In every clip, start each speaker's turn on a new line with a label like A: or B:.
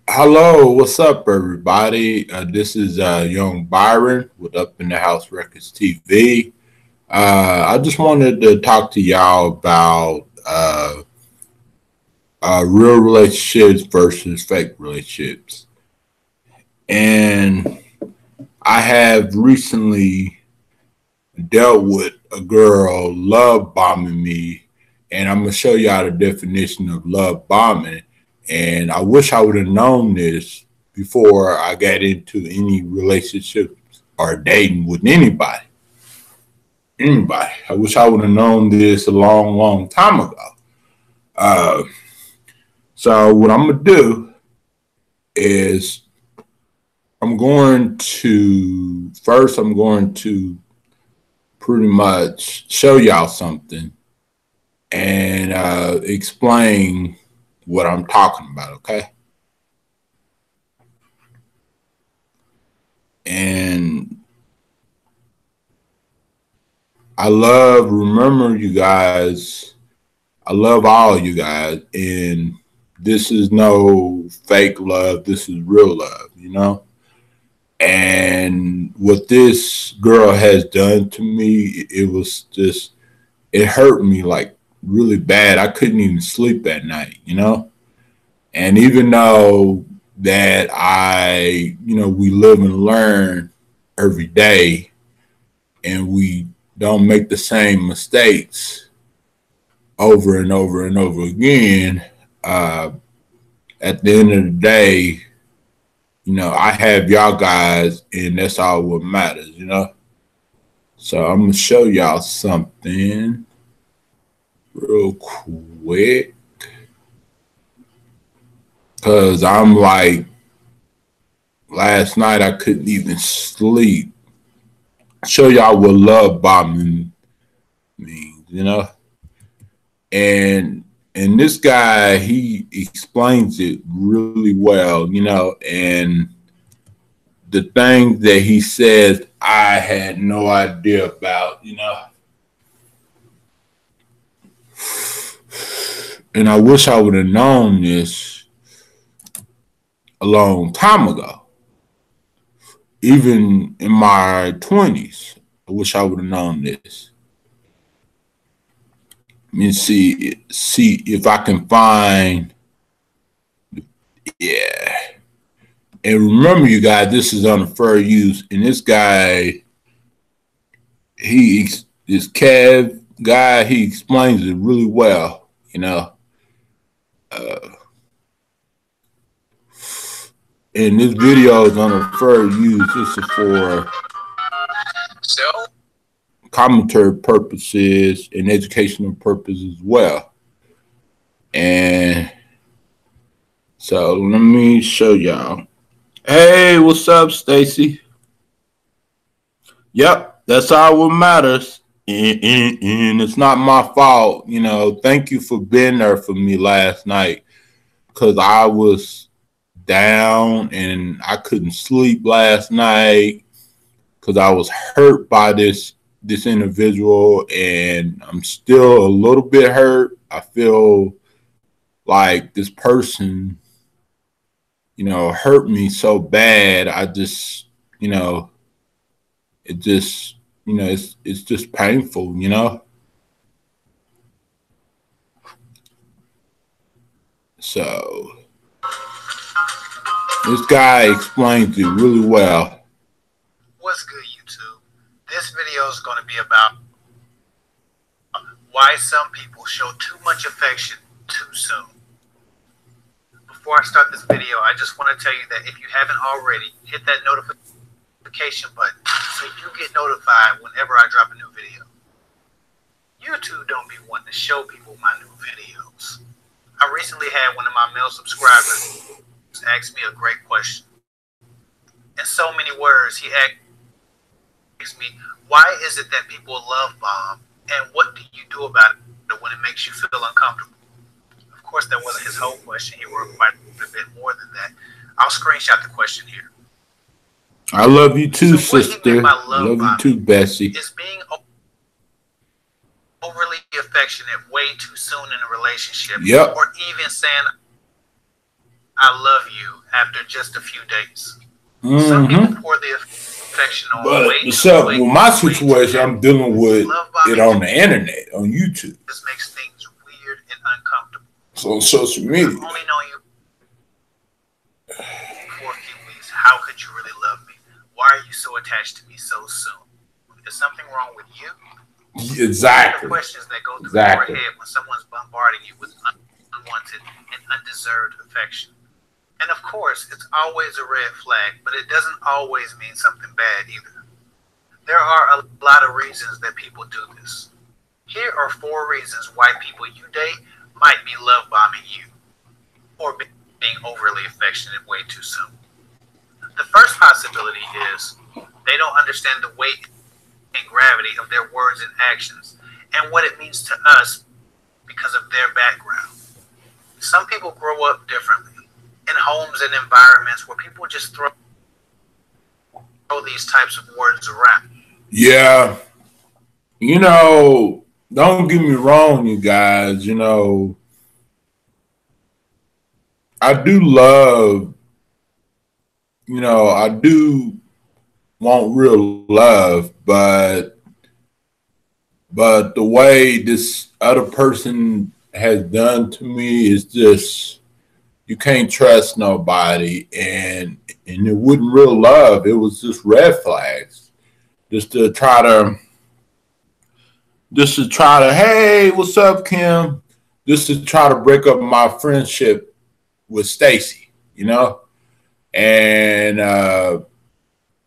A: Hello, what's up, everybody? This is young Byron with Up in the House Records TV. I just wanted to talk to y'all about real relationships versus fake relationships. And I have recently dealt with a girl love bombing me, and I'm gonna show y'all the definition of love bombing. And I wish I would have known this before I got into any relationships or dating with anybody. Anybody. I wish I would have known this a long, long time ago. Uh, so what I'm gonna do is I'm going to pretty much show y'all something and explain what I'm talking about, okay? And remember you guys, I love all you guys, and this is no fake love, this is real love, you know? And what this girl has done to me, it was just, it hurt me like really bad. I couldn't even sleep at night, you know? And even though that we live and learn every day and we don't make the same mistakes over and over and over again, uh, at the end of the day, I have y'all guys and that's all what matters, you know? So I'm going to show y'all something real quick. Because I'm like, last night I couldn't even sleep. Show y'all what love bombing means, you know? And this guy, he explains it really well, you know, and the things that he says I had no idea about, you know. And I wish I would have known this a long time ago. Even in my 20s, I wish I would have known this. Let me see if I can find. Yeah. And remember, you guys, this is on the fair use. And this guy, this Kev guy, he explains it really well, you know. Uh, and this video is on the fair use. This is for commentary purposes and educational purposes as well. And so let me show y'all. Hey, what's up, Stacy? Yep, that's all what matters. And it's not my fault, you know. Thank you for being there for me last night because I was down and I couldn't sleep last night because I was hurt by this individual, and I'm still a little bit hurt. I feel like this person, hurt me so bad. I just, it just, it's just painful, you know. So this guy explains it really well.
B: What's good, YouTube? This video is going to be about why some people show too much affection too soon. Before I start this video, I just want to tell you that if you haven't already, hit that notification button so you get notified whenever I drop a new video. YouTube don't be wanting to show people my new videos. I recently had one of my male subscribers ask me a great question. In so many words, he asked me, why is it that people love bomb, and what do you do about it when it makes you feel uncomfortable? Of course, that wasn't his whole question. He wrote quite a bit more than that. I'll screenshot the question here.
A: I love you too, sister. I love you too, Bessie.
B: Is being overly affectionate way too soon in a relationship,
A: yep,
B: or even saying I love you after just a few days. Some people
A: Mm-hmm.
B: pour the affection on
A: But
B: way too
A: except
B: quick
A: with my
B: and way too
A: situation, I'm
B: heavy.
A: dealing with
B: Love
A: it
B: bombing
A: on the internet, on YouTube,
B: just makes things weird and uncomfortable.
A: so on social
B: I've
A: media.
B: only known you for a few weeks. How could you really love me? Why are you so attached to me so soon? Is something wrong with you? These are the
A: Exactly.
B: questions that go through your
A: Exactly.
B: head when someone's bombarding you with unwanted and undeserved affection. And of course, it's always a red flag, but it doesn't always mean something bad either. There are a lot of reasons that people do this. Here are 4 reasons why people you date might be love bombing you or being overly affectionate way too soon. The first possibility is they don't understand the weight and gravity of their words and actions and what it means to us because of their background. Some people grow up differently in homes and environments where people just throw these types of words around.
A: Yeah, don't get me wrong, you guys. I do love, I do want real love, but the way this other person has done to me is just you can't trust nobody, and it wasn't real love. It was just red flags, just to try to hey, what's up, Kim? Just to try to break up my friendship with Stacy, and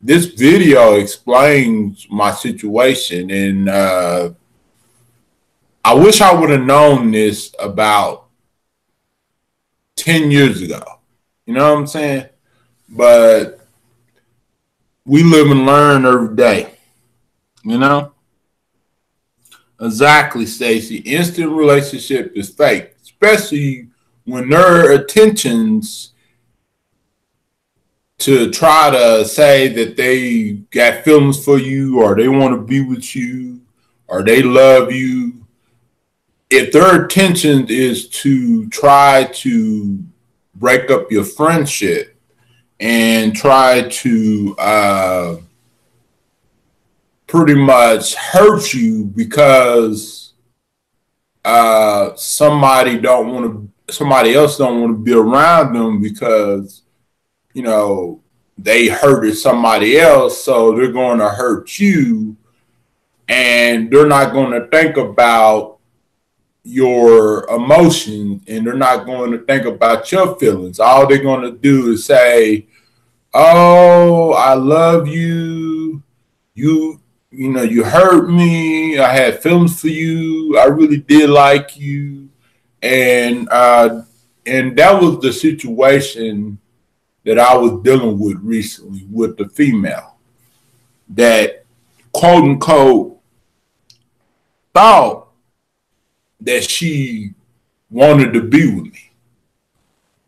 A: this video explains my situation, and I wish I would have known this about 10 years ago. You know what I'm saying? But we live and learn every day, you know? Exactly, Stacey. Instant relationship is fake, especially when their intentions to try to say that they got feelings for you or they want to be with you or they love you. If their intention is to try to break up your friendship and try to pretty much hurt you because somebody else don't want to be around them because they hurted somebody else, so they're going to hurt you, and they're not going to think about your emotions, and they're not going to think about your feelings. All they're going to do is say, "Oh, I love you. You hurt me. I had feelings for you. I really did like you," and that was the situation that I was dealing with recently with the female that quote unquote thought that she wanted to be with me,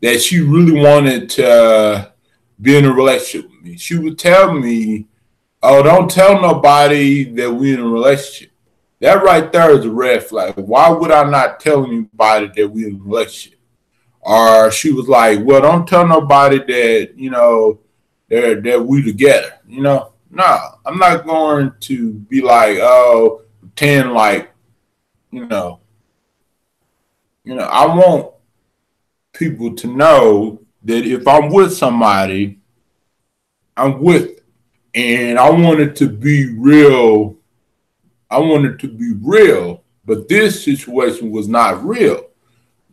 A: that she really wanted to be in a relationship with me. She would tell me, "Oh, don't tell nobody that we're in a relationship." That right there is a red flag. Why would I not tell anybody that we're in a relationship? Or she was like, "Well, don't tell nobody that we together." No, I'm not going to be like, oh, pretend like, you know, I want people to know that if I'm with somebody, I'm with it. And I want it to be real. I want it to be real, but this situation was not real.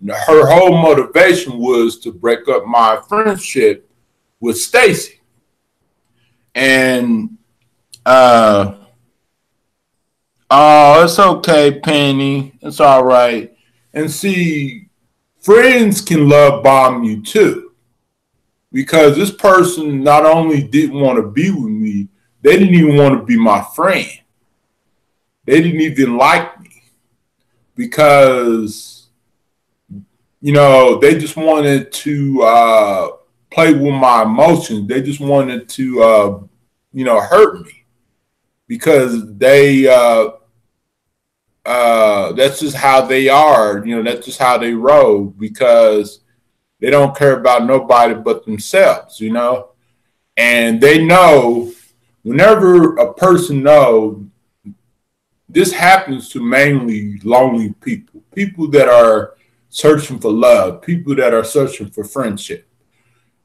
A: Her whole motivation was to break up my friendship with Stacy. And oh, it's okay, Penny. It's all right. And see, friends can love bomb you too. Because this person not only didn't want to be with me, they didn't even want to be my friend. They didn't even like me because, they just wanted to play with my emotions. They just wanted to, hurt me because that's just how they are. That's just how they roll because They don't care about nobody but themselves, you know? And they know whenever a person knows, this happens to mainly lonely people, people that are searching for love, people that are searching for friendship.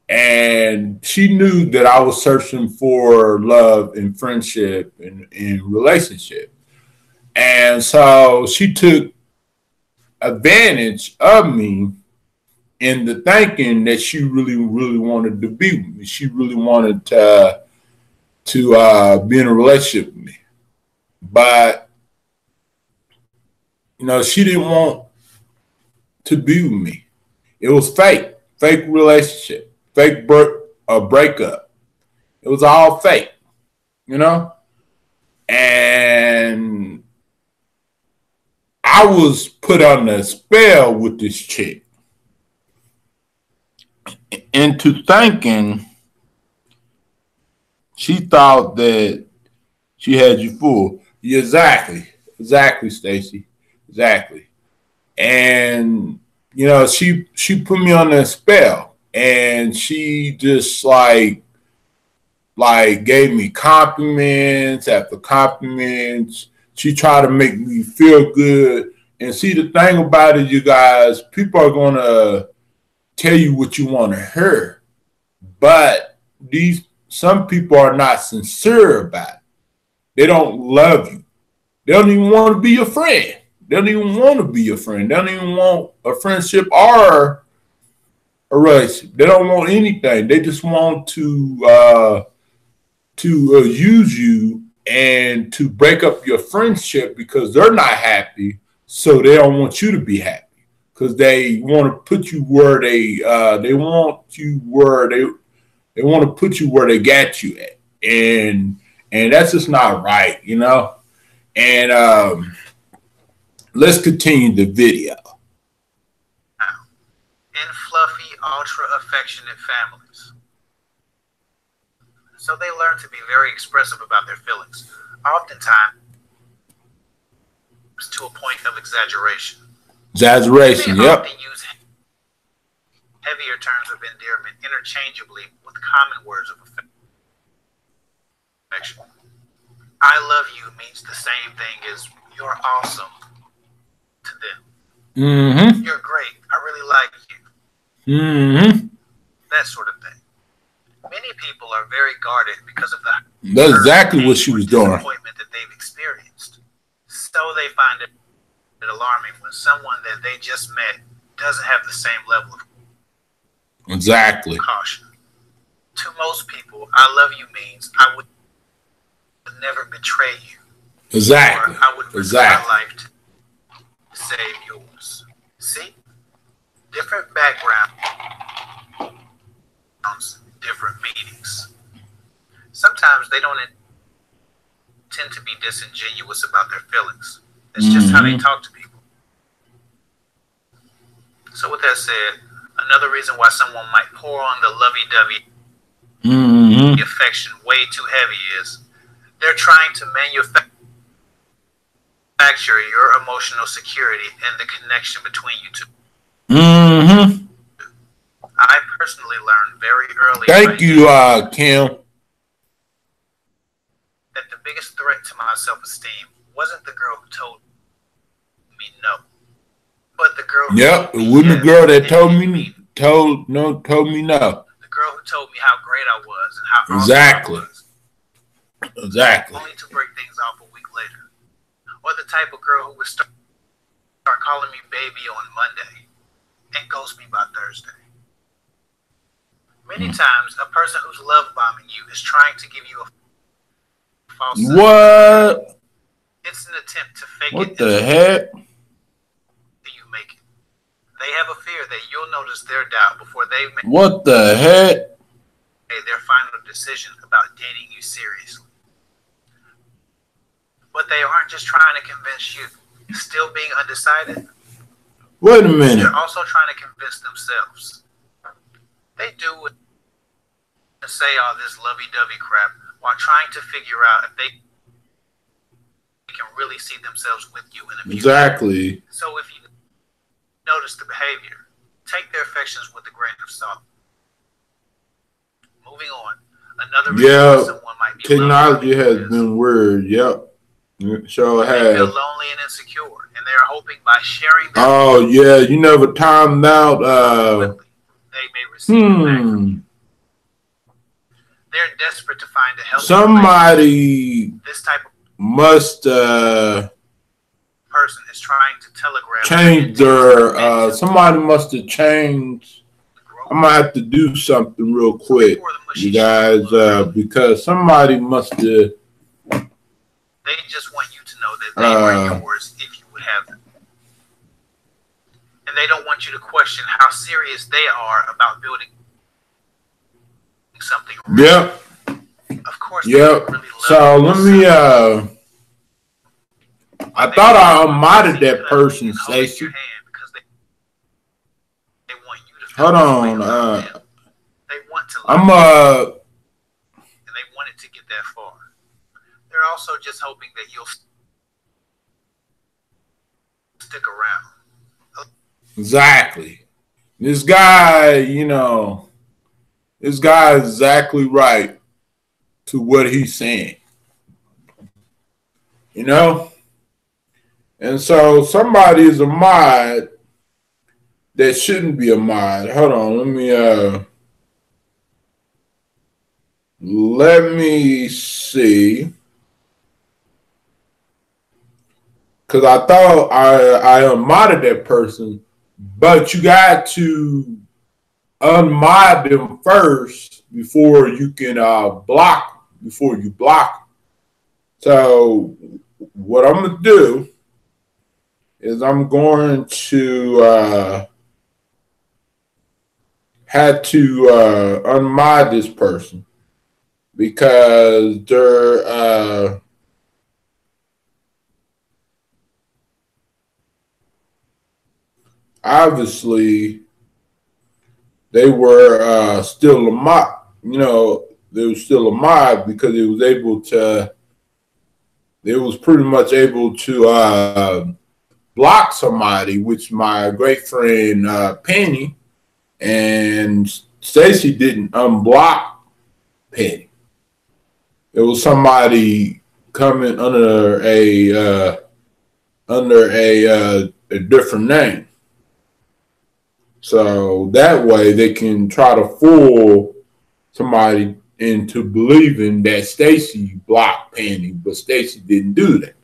A: And she knew that I was searching for love and friendship and relationship. And so she took advantage of me in the thinking that she really, really wanted to be with me. She really wanted to be in a relationship with me. But, you know, she didn't want to be with me. It was fake relationship, fake breakup. It was all fake, you know? And I was put on a spell with this chick into thinking she thought that she had you fooled. Yeah, exactly, Stacy, exactly. And you know, she put me on that spell, and she just like gave me compliments after compliments. She tried to make me feel good. And see, the thing about it, you guys, people are gonna tell you what you want to hear, but these some people are not sincere about it. They don't love you. They don't even want to be your friend. They don't even want to be your friend. They don't even want a friendship or a relationship. They don't want anything. They just want to use you and to break up your friendship because they're not happy, so they don't want you to be happy because they want to put you where they want you where they want to put you where they got you at, and that's just not right, you know. And let's continue the video.
B: In fluffy, ultra affectionate families. So they learn to be very expressive about their feelings, oftentimes to a point of exaggeration.
A: Exaggeration,
B: they
A: yep.
B: Often use heavier terms of endearment interchangeably with common words of affection. I love you means the same thing as you're awesome to them.
A: Mm-hmm.
B: You're great. I really like you.
A: Mm-hmm.
B: That sort of thing. Many people are very guarded because of the
A: That's exactly what she was doing.
B: Disappointment that they've experienced. So they find it alarming when someone that they just met doesn't have the same level of caution. To most people, I love you means I would never betray you.
A: Exactly.
B: Or I would risk my life to save yours. See? Different backgrounds, different meanings. Sometimes they don't tend to be disingenuous about their feelings. It's just how they talk to people. So with that said, another reason why someone might pour on the lovey-dovey affection way too heavy is they're trying to manufacture your emotional security and the connection between you two. I personally learned very early.
A: Thank you, Kim.
B: That the biggest threat to my self-esteem wasn't the girl who told me no, but the girl.
A: Yep, it wasn't the girl that told me no.
B: The girl who told me how great I was and how
A: exactly.
B: Awesome I was.
A: Exactly.
B: Only to break things off a week later. Or the type of girl who would start calling me baby on Monday and ghost me by Thursday. Many times, a person who's love bombing you is trying to give you a false sense.
A: What?
B: It's an attempt to fake
A: what
B: it.
A: What the heck?
B: You make it. They have a fear that you'll notice their doubt before they've made
A: what the heck?
B: Their final decision about dating you seriously. But they aren't just trying to convince you. Still being undecided.
A: Wait a minute.
B: They're also trying to convince themselves. They do and say all this lovey-dovey crap while trying to figure out if they can really see themselves with you in the future.
A: Exactly.
B: So if you notice the behavior, take their affections with a grain of salt. Moving on. Another reason someone might be
A: technology has been weird. Yep. It sure has.
B: They feel lonely and insecure, and they're hoping by sharing their
A: you never timed out.
B: They may receive it back from you. They're desperate to find a healthy
A: somebody
B: this type of
A: must
B: person is trying to telegraph
A: change their somebody must have changed. I might have to do something real quick, you guys, because somebody must have.
B: They just want you to know that they are yours if you would have them. And they don't want you to question how serious they are about building something real.
A: Yep.
B: Of course.
A: Yep. Really so let me I thought I unmodded that person, Stacey. Hold on.
B: They want to
A: I'm
B: and they want it to get that far. They're also just hoping that you'll stick around.
A: Exactly. This guy, this guy is exactly right to what he's saying. And so somebody is a mod that shouldn't be a mod. Hold on, let me see. Because I thought I unmodded that person, but you got to unmod them first before you can block, before you block. So what I'm going to do is I'm going to have to unmod this person because they're obviously they were still a mod, they were still a mod because it was able to, they was pretty much able to block somebody, which my great friend Penny and Stacey didn't unblock Penny. It was somebody coming under a different name. So that way they can try to fool somebody into believing that Stacey blocked Penny, but Stacey didn't do that.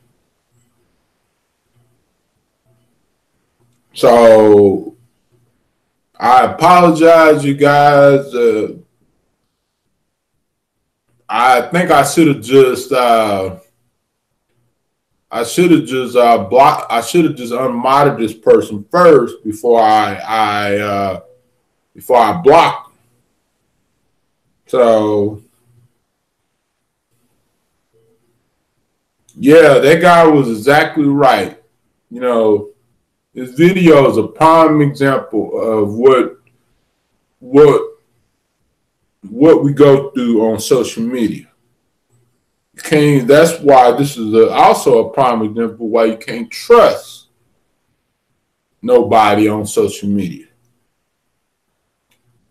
A: So I apologize, you guys. I think I should have just blocked. I should have just unmodded this person first before I blocked. So yeah, that guy was exactly right. This video is a prime example of what we go through on social media. That's why this is also a prime example why you can't trust nobody on social media.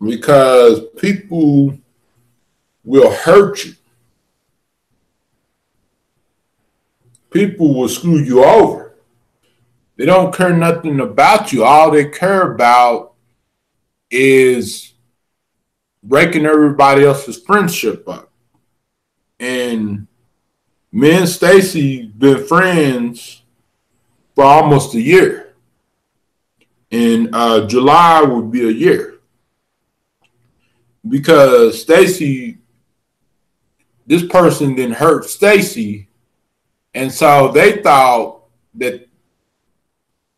A: Because people will hurt you. People will screw you over. They don't care nothing about you. All they care about is breaking everybody else's friendship up. And me and Stacey been friends for almost a year. In July would be a year. Because Stacey, this person didn't hurt Stacey. And so they thought that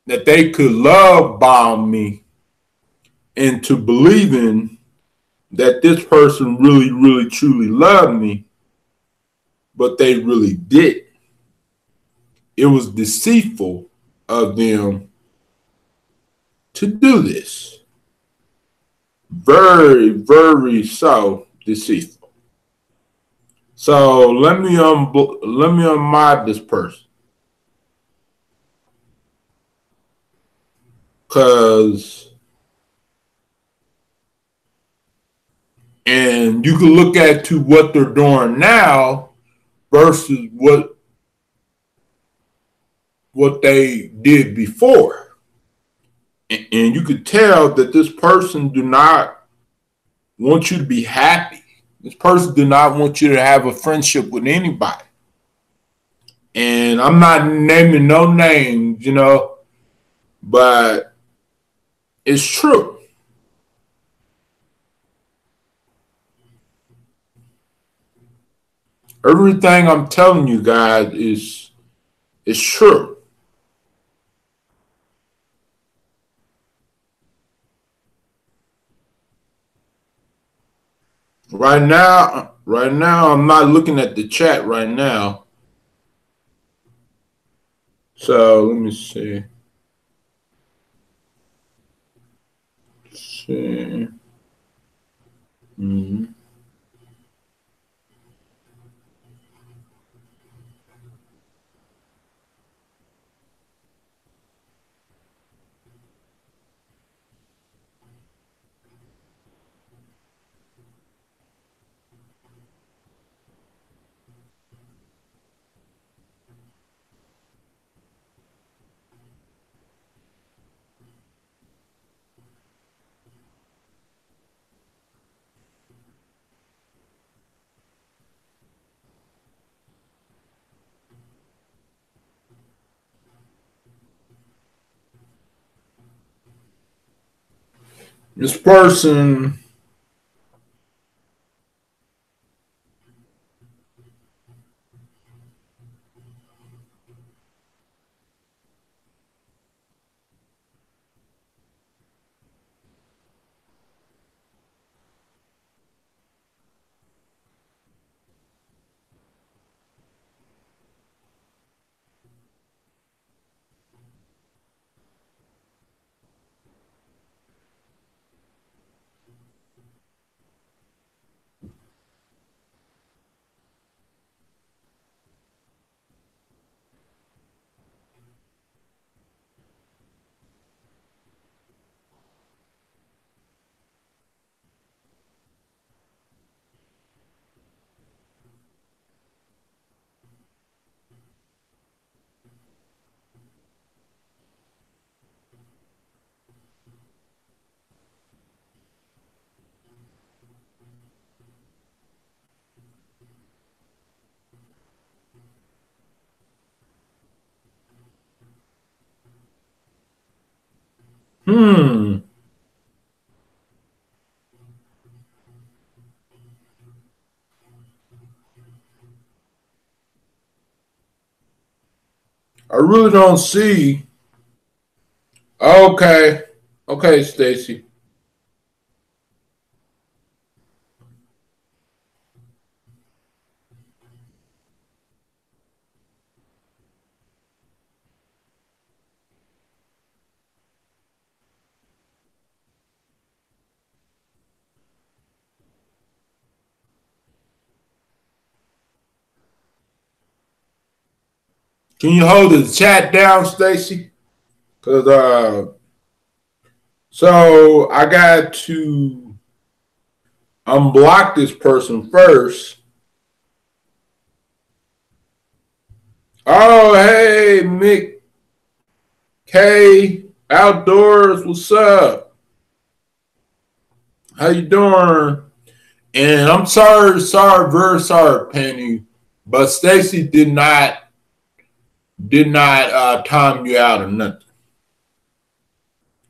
A: they could love bomb me into believing that this person really, really, truly loved me, but they really didn't. It was deceitful of them to do this. Very, very so deceitful. So let me unmod this person. Because And you can look at to what they're doing now versus what they did before. And you could tell that this person do not want you to be happy. This person do not want you to have a friendship with anybody. And I'm not naming no names, but it's true. Everything I'm telling you guys is true. Right now, I'm not looking at the chat right now. So let me see. Mm-hmm. This person, I really don't see. Okay, Stacy. Can you hold the chat down, Stacy? Cause so I got to unblock this person first. Oh, hey, Mick K Outdoors, what's up? How you doing? And I'm sorry, very sorry, Penny, but Stacy did not time you out or nothing.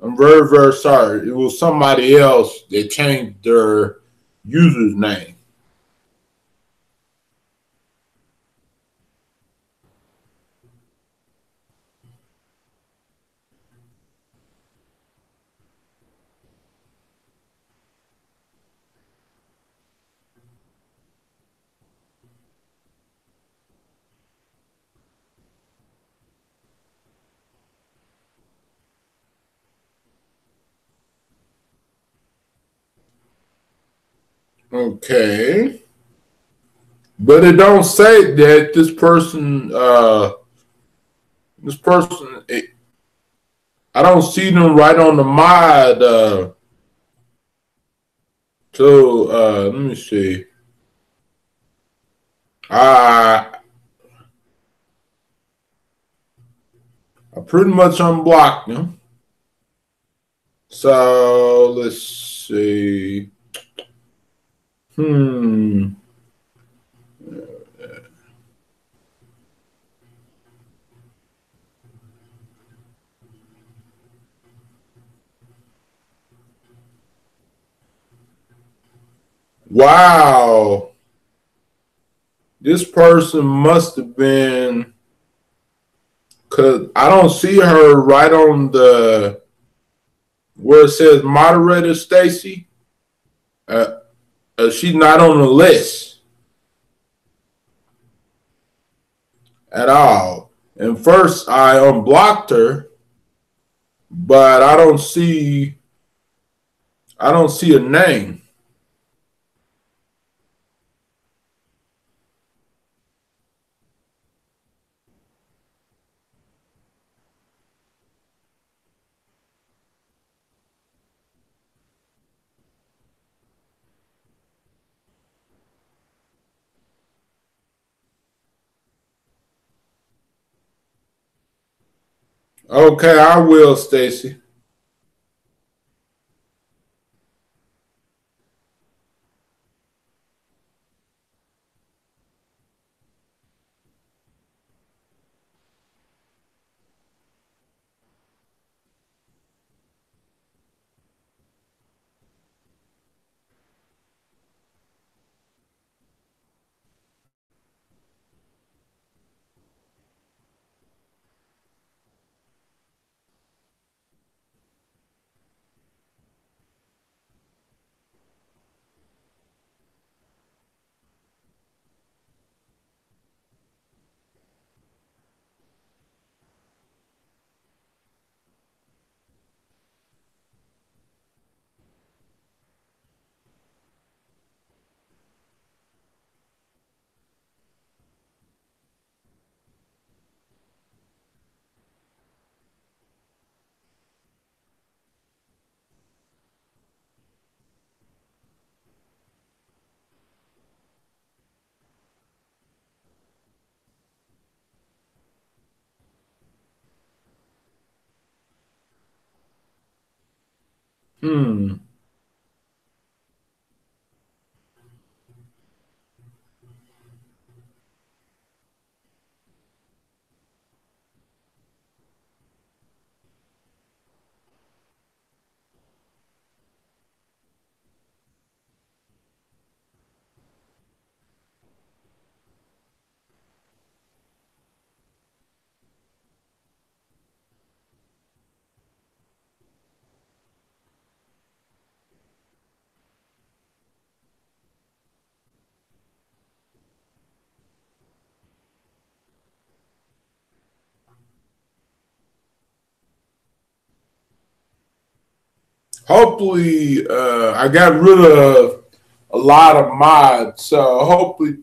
A: I'm very, very sorry. It was somebody else that changed their user's name. Okay. But it don't say that I don't see them right on the mod So let me see. I I pretty much unblocked him. So let's see. Hmm. Wow. This person must have been, because I don't see her right on the where it says moderator Stacy. Uh, she's not on the list at all. And first I unblocked her, but I don't see a name. Okay, I will, Stacy. Hmm. Hopefully, I got rid of a lot of mods, so hopefully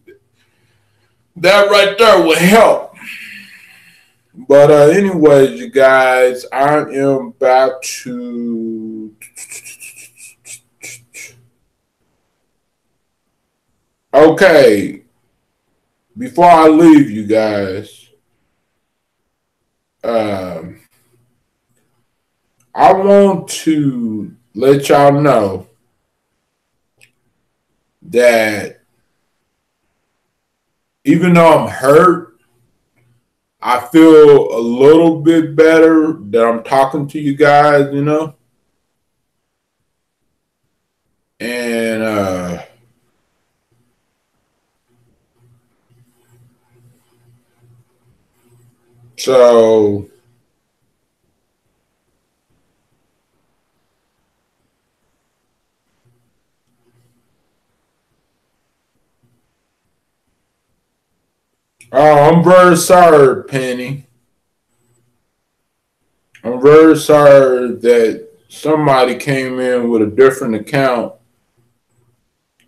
A: that right there will help. But anyways, you guys, I am about to. Okay, before I leave, you guys, um, I want to let y'all know that even though I'm hurt, I feel a little bit better that I'm talking to you guys, and so I'm very sorry, Penny. I'm very sorry that somebody came in with a different account.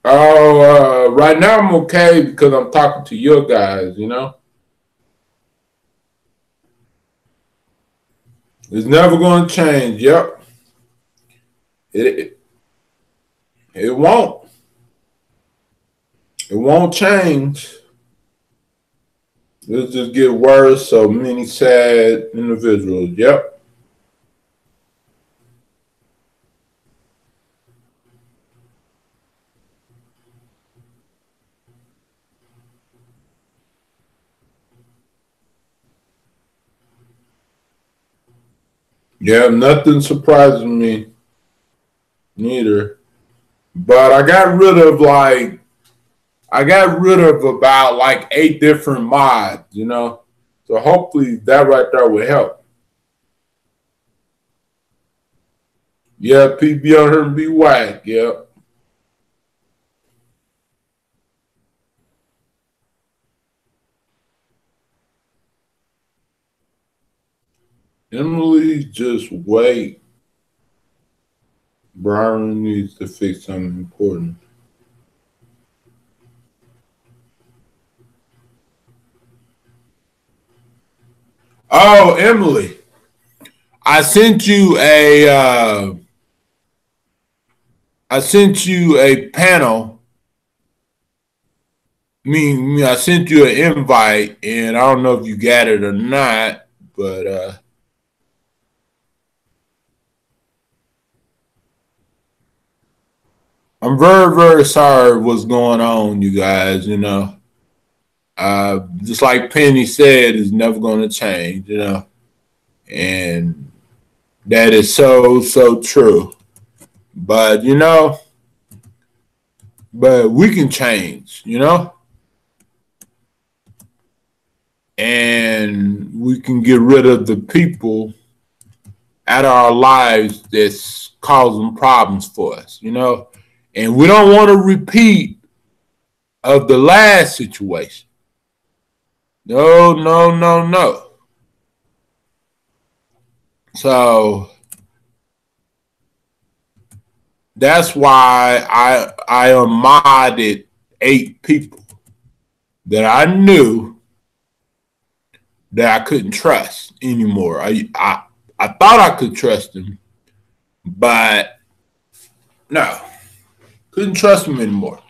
A: Oh, right now I'm okay because I'm talking to your guys. It's never going to change. Yep. It, It won't. It won't change. It'll just get worse. So many sad individuals. Yep. Yeah, nothing surprises me neither. But I got rid of about like 8 different mods, you know. So hopefully that right there will help. Yeah, PB on her and be whack. Yep. Emily, just wait. Byron needs to fix something important. Oh, Emily, I sent you a panel. I sent you an invite, and I don't know if you got it or not, but I'm very, very sorry what's going on, you guys. You know, just like Penny said, it's never going to change. You know, and that is so, so true. But you know, but we can change. You know, and we can get rid of the people out of our lives that's causing problems for us. You know, and we don't want to repeat of the last situation. No, no, no, no. So that's why I unmodded 8 people that I knew that I couldn't trust anymore. I thought I could trust them, but no, couldn't trust them anymore.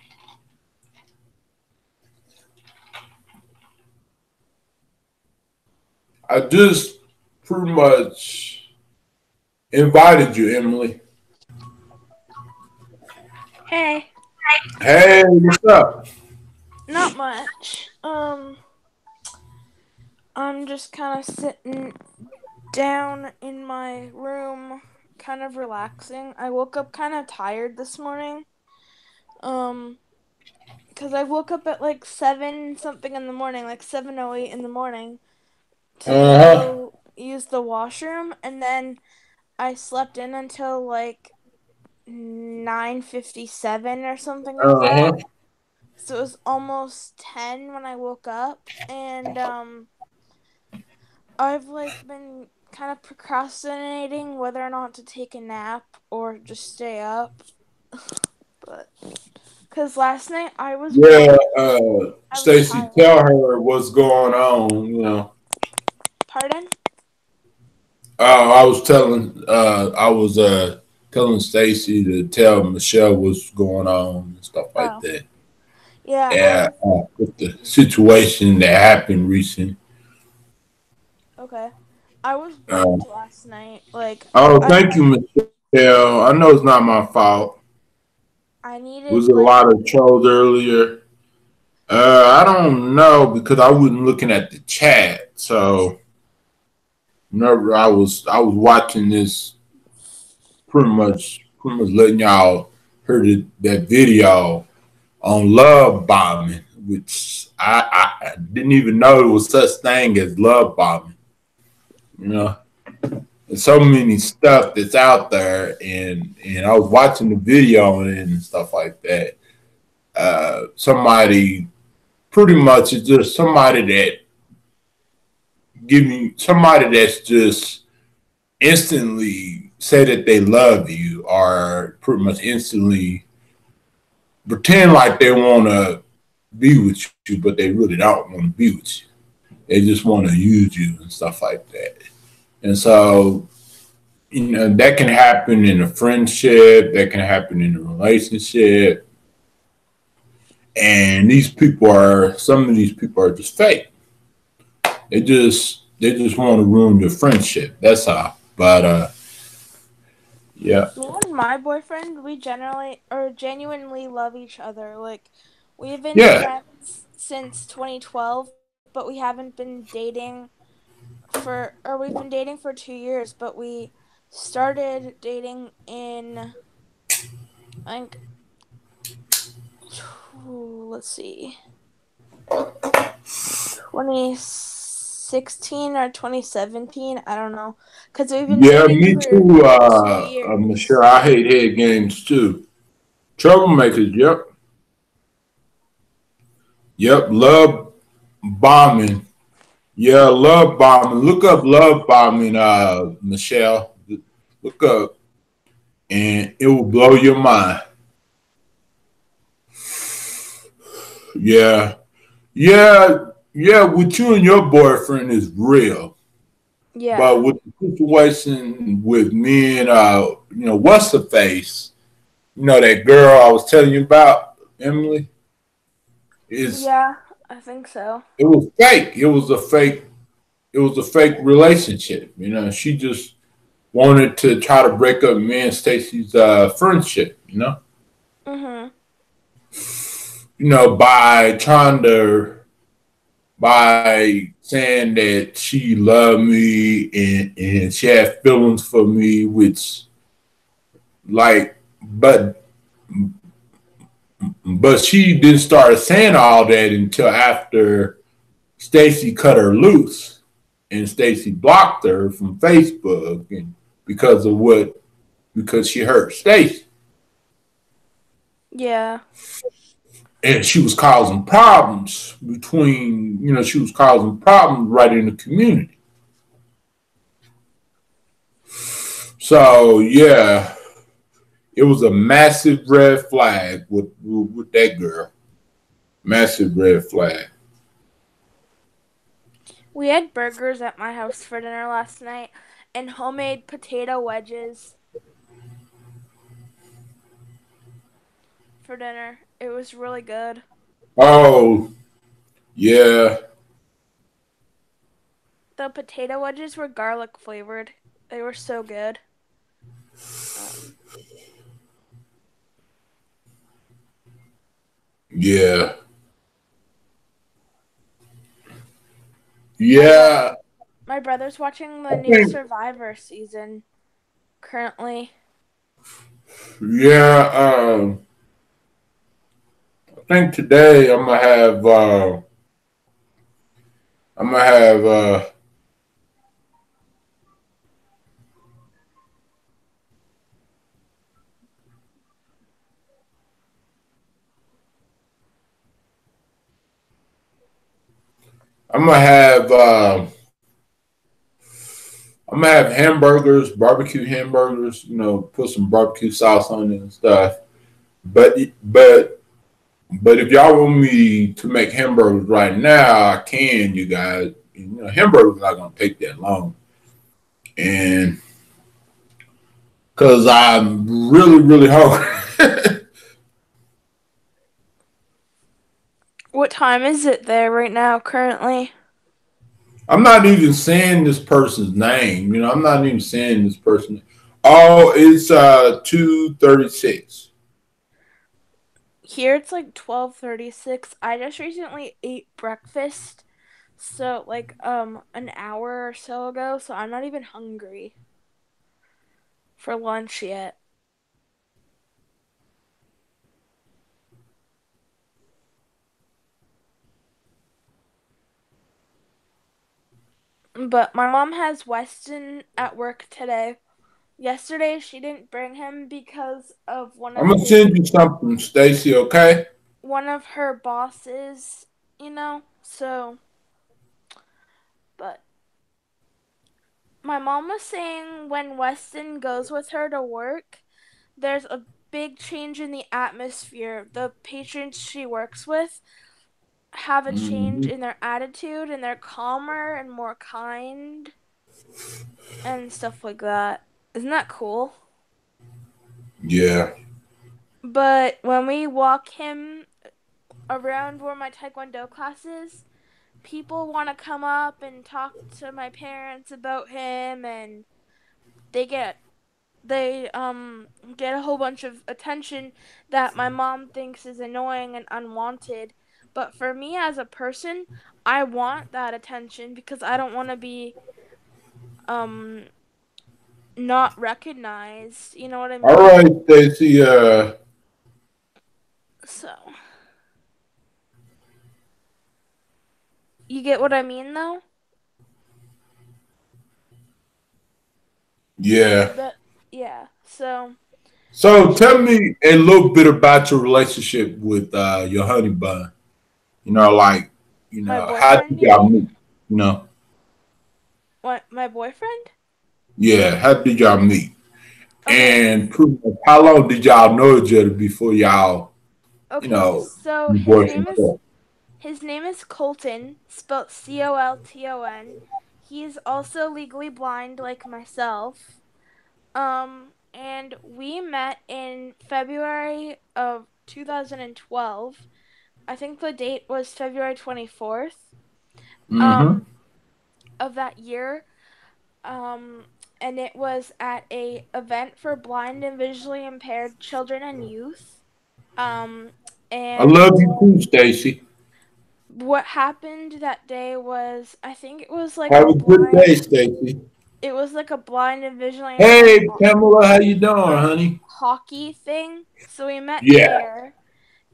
A: I just pretty much invited you, Emily.
C: Hey.
A: Hey, what's up?
C: Not much. I'm just kind of sitting down in my room, kind of relaxing. I woke up kind of tired this morning. Because I woke up at like 7 something in the morning, like 7:08 in the morning, to go use the washroom, and then I slept in until like 9:57 or something like that. So it was almost 10 when I woke up, and I've like been kind of procrastinating whether or not to take a nap or just stay up. But because last night I was
A: Stacy, tell her what's going on. You know.
C: Pardon?
A: I was telling Stacy to tell Michelle what's going on and stuff like that.
C: Yeah.
A: With the situation that happened recently.
C: Okay. I was booked last night. Like.
A: Thank you, Michelle. I know it's not my fault.
C: I needed.
A: Was a lot of trolls earlier. I don't know because I wasn't looking at the chat. So, whenever I was watching this, pretty much letting y'all heard that video on love bombing, which I didn't even know there was such thing as love bombing. You know, there's so many stuff that's out there, and I was watching the video and stuff like that. Somebody pretty much is just somebody that's just instantly say that they love you, or pretty much instantly pretend like they want to be with you, but they really don't want to be with you. They just want to use you and stuff like that. And so, that can happen in a friendship, that can happen in a relationship. And some of these people are just fake. They just want to ruin your friendship. That's all. But yeah.
C: Me and my boyfriend, we generally or genuinely love each other. Like, we've been
A: Yeah.
C: friends since 2012, but we haven't been dating or we've been dating for 2 years, but we started dating in, like, let's see, 2016 or 2017. I don't know. Because we've been
A: Yeah,
C: dating
A: me
C: for
A: too,
C: 2 years.
A: Michelle. I hate head games too. Troublemakers, yep. Yep, love bombing. Yeah, love bombing. Look up love bombing, Michelle. Look up and it will blow your mind. Yeah. Yeah, yeah, with you and your boyfriend is real.
C: Yeah.
A: But with the situation with me and what's the face? That girl I was telling you about, Emily, is
C: Yeah, I think so.
A: it was fake. It was a fake relationship. She just wanted to try to break up me and Stacy's friendship,
C: Mhm.
A: by saying that she loved me and she had feelings for me, which like but she didn't start saying all that until after Stacy cut her loose and Stacy blocked her from Facebook and because of what because she hurt Stacy.
C: Yeah.
A: And she was causing problems she was causing problems right in the community. So yeah, it was a massive red flag with that girl. Massive red flag.
C: We had burgers at my house for dinner last night and homemade potato wedges for dinner. It was really good.
A: Oh yeah,
C: The potato wedges were garlic flavored. They were so good. Um,
A: yeah,
C: my brother
A: yeah.
C: my brother's watching the
A: I
C: new
A: think
C: Survivor season currently.
A: yeah. I think today I'm gonna have I'm gonna have I'm gonna have hamburgers, barbecue hamburgers. Put some barbecue sauce on it and stuff. But but but if y'all want me to make hamburgers right now, I can. You guys, hamburgers not gonna take that long, and because I'm really really hungry.
C: What time is it there right now currently?
A: I'm not even saying this person's name. I'm not even saying this person. Oh, it's 2:36.
C: Here it's like 12:36. I just recently ate breakfast, so like an hour or so ago, so I'm not even hungry for lunch yet. But my mom has Weston at work today. Yesterday she didn't bring him because of
A: I'm gonna send you something, Stacy. Okay?
C: one of her bosses, you know. So, but my mom was saying when Weston goes with her to work, there's a big change in the atmosphere. The patients she works with have a change
A: Mm-hmm.
C: in their attitude and they're calmer and more kind and stuff like that. Isn't that cool?
A: Yeah.
C: But when we walk him around where my taekwondo class is, people want to come up and talk to my parents about him, and they get they get a whole bunch of attention that my mom thinks is annoying and unwanted. But for me as a person, I want that attention because I don't want to be um not recognized. You know what I
A: All
C: mean?
A: right, Stacy.
C: So, you get what I mean though?
A: Yeah.
C: But yeah. So,
A: So tell
C: she
A: me a little bit about your relationship with your honey bun. Like,
C: my
A: how did
C: boyfriend, you
A: y'all
C: mean?
A: meet? You know,
C: What, my boyfriend?
A: yeah, how did y'all meet?
C: Okay.
A: And pretty much how long did y'all know each other before y'all, you
C: Okay,
A: know,
C: so
A: divorced and stuff?
C: his name is Colton, spelled Colton. He's also legally blind like myself. And we met in February of 2012. I think the date was February 24th
A: Mm-hmm.
C: um of that year. And it was at a event for blind and visually impaired children and youth. Um
A: I love
C: and
A: you too, Stacy.
C: what happened that day was I think
A: Have a good day, Stacy.
C: it was like a blind and visually impaired
A: Hey, Pamela, how you doing, honey?
C: hockey thing. So we met
A: Yeah.
C: there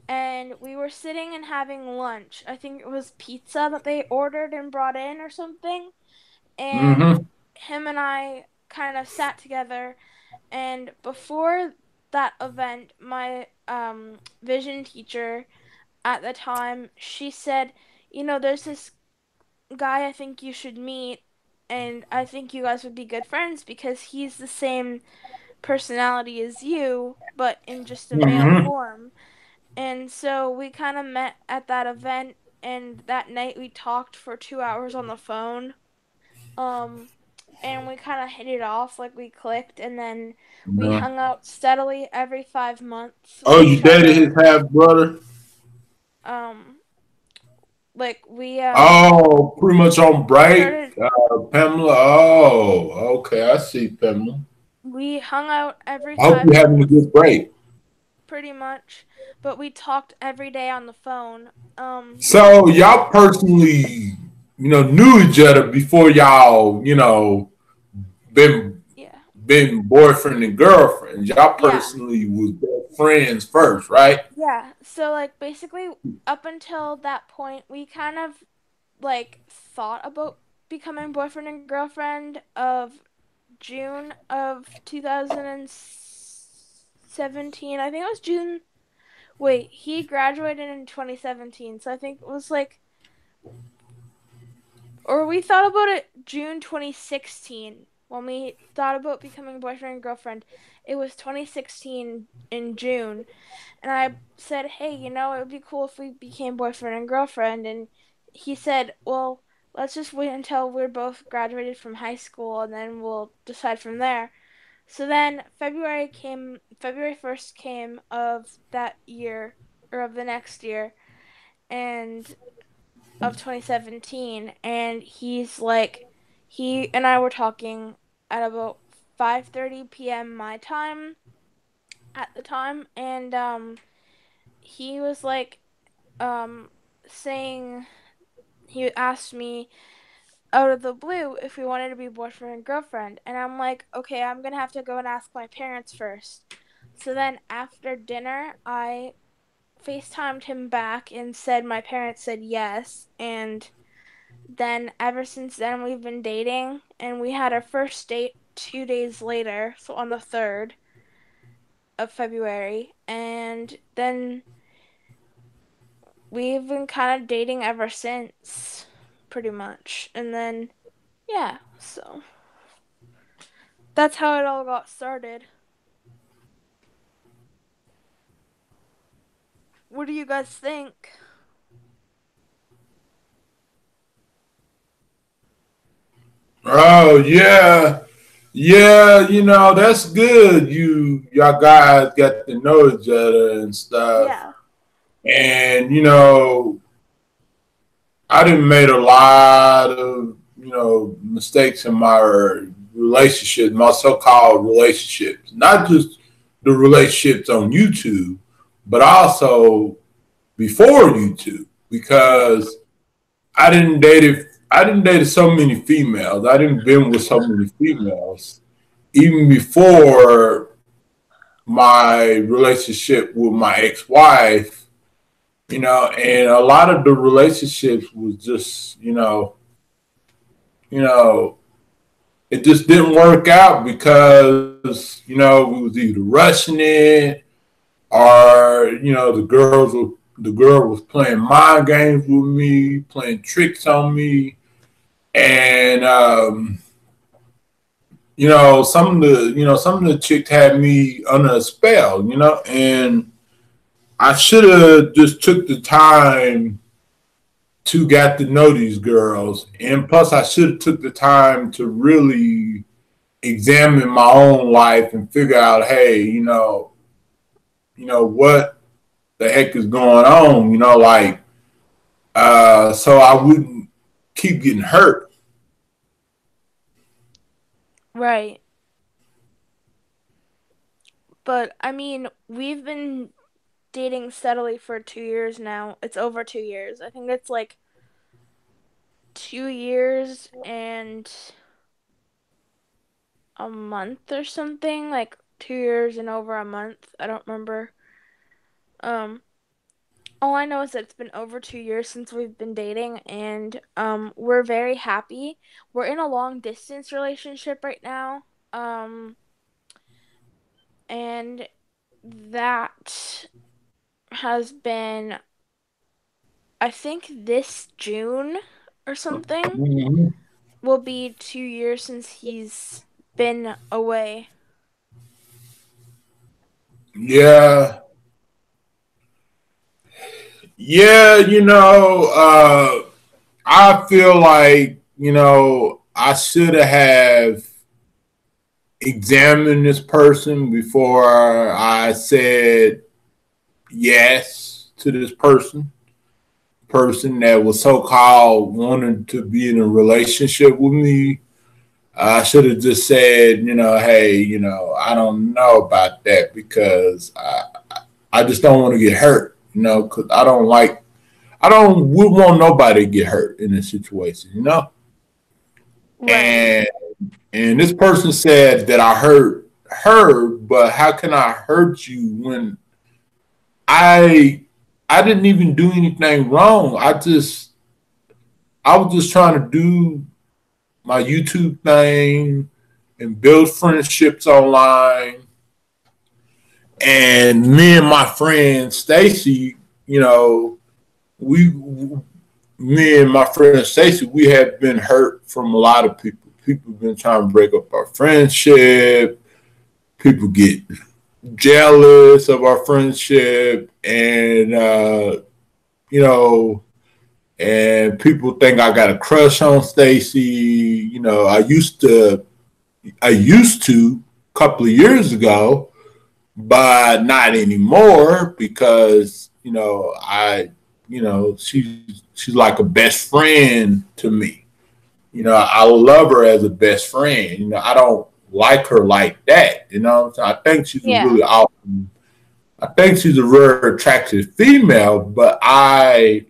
C: and we were sitting and having lunch. I think it was pizza that they ordered and brought in or something. And
A: Mm-hmm.
C: him and I kind of sat together, and before that event, my vision teacher at the time, she said, there's this guy I think you should meet, and I think you guys would be good friends because he's the same personality as you, but in just a male
A: Mm-hmm.
C: form. And so we kind of met at that event, and that night we talked for 2 hours on the phone. Um, and we kind of hit it off, like we clicked, and then we
A: Uh-huh.
C: hung out steadily every 5 months
A: Oh,
C: with
A: you
C: each
A: dated his
C: other.
A: half brother?
C: Um, like
A: Oh, pretty much on
C: we
A: break,
C: started
A: Pamela. Oh, okay, I see, Pamela.
C: we hung out every
A: I hope
C: five
A: you're having a
C: months
A: good break.
C: pretty much, but we talked every day on the phone.
A: So y'all personally, knew each other before y'all, been
C: Yeah.
A: been boyfriend and girlfriend. Y'all
C: Yeah.
A: personally was best friends first, right?
C: Yeah. So like basically up until that point we kind of like thought about becoming boyfriend and girlfriend of June of 2017. I think it was June. Wait, he graduated in 2017. So I think it was like or we thought about it June 2016 when we thought about becoming boyfriend and girlfriend. It was 2016 in June. And I said, hey, it would be cool if we became boyfriend and girlfriend. And he said, well, let's just wait until we're both graduated from high school and then we'll decide from there. So then February 1st came of that year, or of the next year, and of 2017. And he and I were talking at about 5:30 p.m. my time at the time. And he was like, um saying he asked me out of the blue if we wanted to be boyfriend and girlfriend, and I'm like, okay, I'm gonna have to go and ask my parents first. So then after dinner I FaceTimed him back and said my parents said yes, and then ever since then we've been dating, and we had our first date 2 days later, so on the 3rd of February, and then we've been kind of dating ever since, pretty much. And then, yeah, so that's how it all got started. What do you guys think?
A: Oh yeah. Yeah, that's good. Y'all guys got to know each other and stuff.
C: Yeah.
A: And I done made a lot of mistakes in my relationships, my so-called relationships. Not just the relationships on YouTube, but also before YouTube, because I didn't dated so many females. I didn't been with so many females even before my relationship with my ex-wife. And a lot of the relationships was just, you know, it just didn't work out because, we was either rushing it or, the girl was playing mind games with me, playing tricks on me. And some of the chicks had me under a spell, and I should have just took the time to get to know these girls, and plus I should have took the time to really examine my own life and figure out, hey, what the heck is going on, so I wouldn't keep getting hurt.
C: Right. But I mean, we've been dating steadily for 2 years now. It's over 2 years. I think it's like 2 years and a month or something. Like 2 years and over a month. I don't remember. Um, all I know is that it's been over 2 years since we've been dating, and we're very happy. We're in a long distance relationship right now. And that has been, I think, this June or something
A: Mm-hmm.
C: will be 2 years since he's been away.
A: Yeah, yeah, I feel like, I should have examined this person before I said yes to this person that was so called wanting to be in a relationship with me. I should have just said, hey, I don't know about that because I just don't want to get hurt, because I don't would want nobody to get hurt in this situation.
C: Right.
A: And this person said that I hurt her, but how can I hurt you when I I didn't even do anything wrong. I was just trying to do my YouTube thing and build friendships online. And me and my friend Stacy, we me and my friend Stacy, we have been hurt from a lot of people. People have been trying to break up our friendship. People get jealous of our friendship, and and people think I got a crush on Stacy. I used to a couple of years ago, but not anymore because she's like a best friend to me. I love her as a best friend. I don't like her like that. So I think she's a
C: Yeah.
A: really awesome. I think she's a very attractive female, but I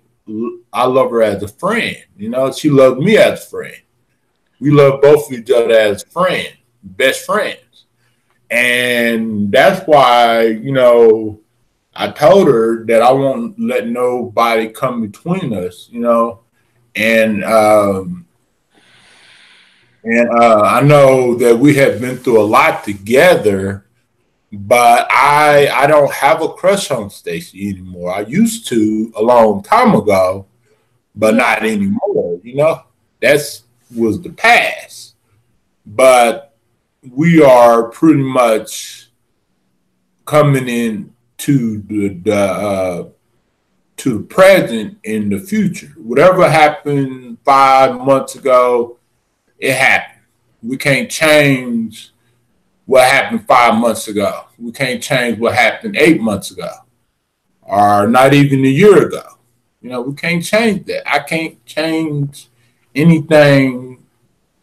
A: love her as a friend. She loved me as a friend. We love both of each other as friends, best friends. And that's why, I told her that I won't let nobody come between us, and I know that we have been through a lot together, but I don't have a crush on Stacy anymore. I used to a long time ago, but not
C: Yeah.
A: anymore. That's was the past. But we are pretty much coming in to the present in the future. Whatever happened 5 months ago, it happened. we can't change what happened 5 months ago. We can't change what happened 8 months ago, or not even a year ago. We can't change that. I can't change anything,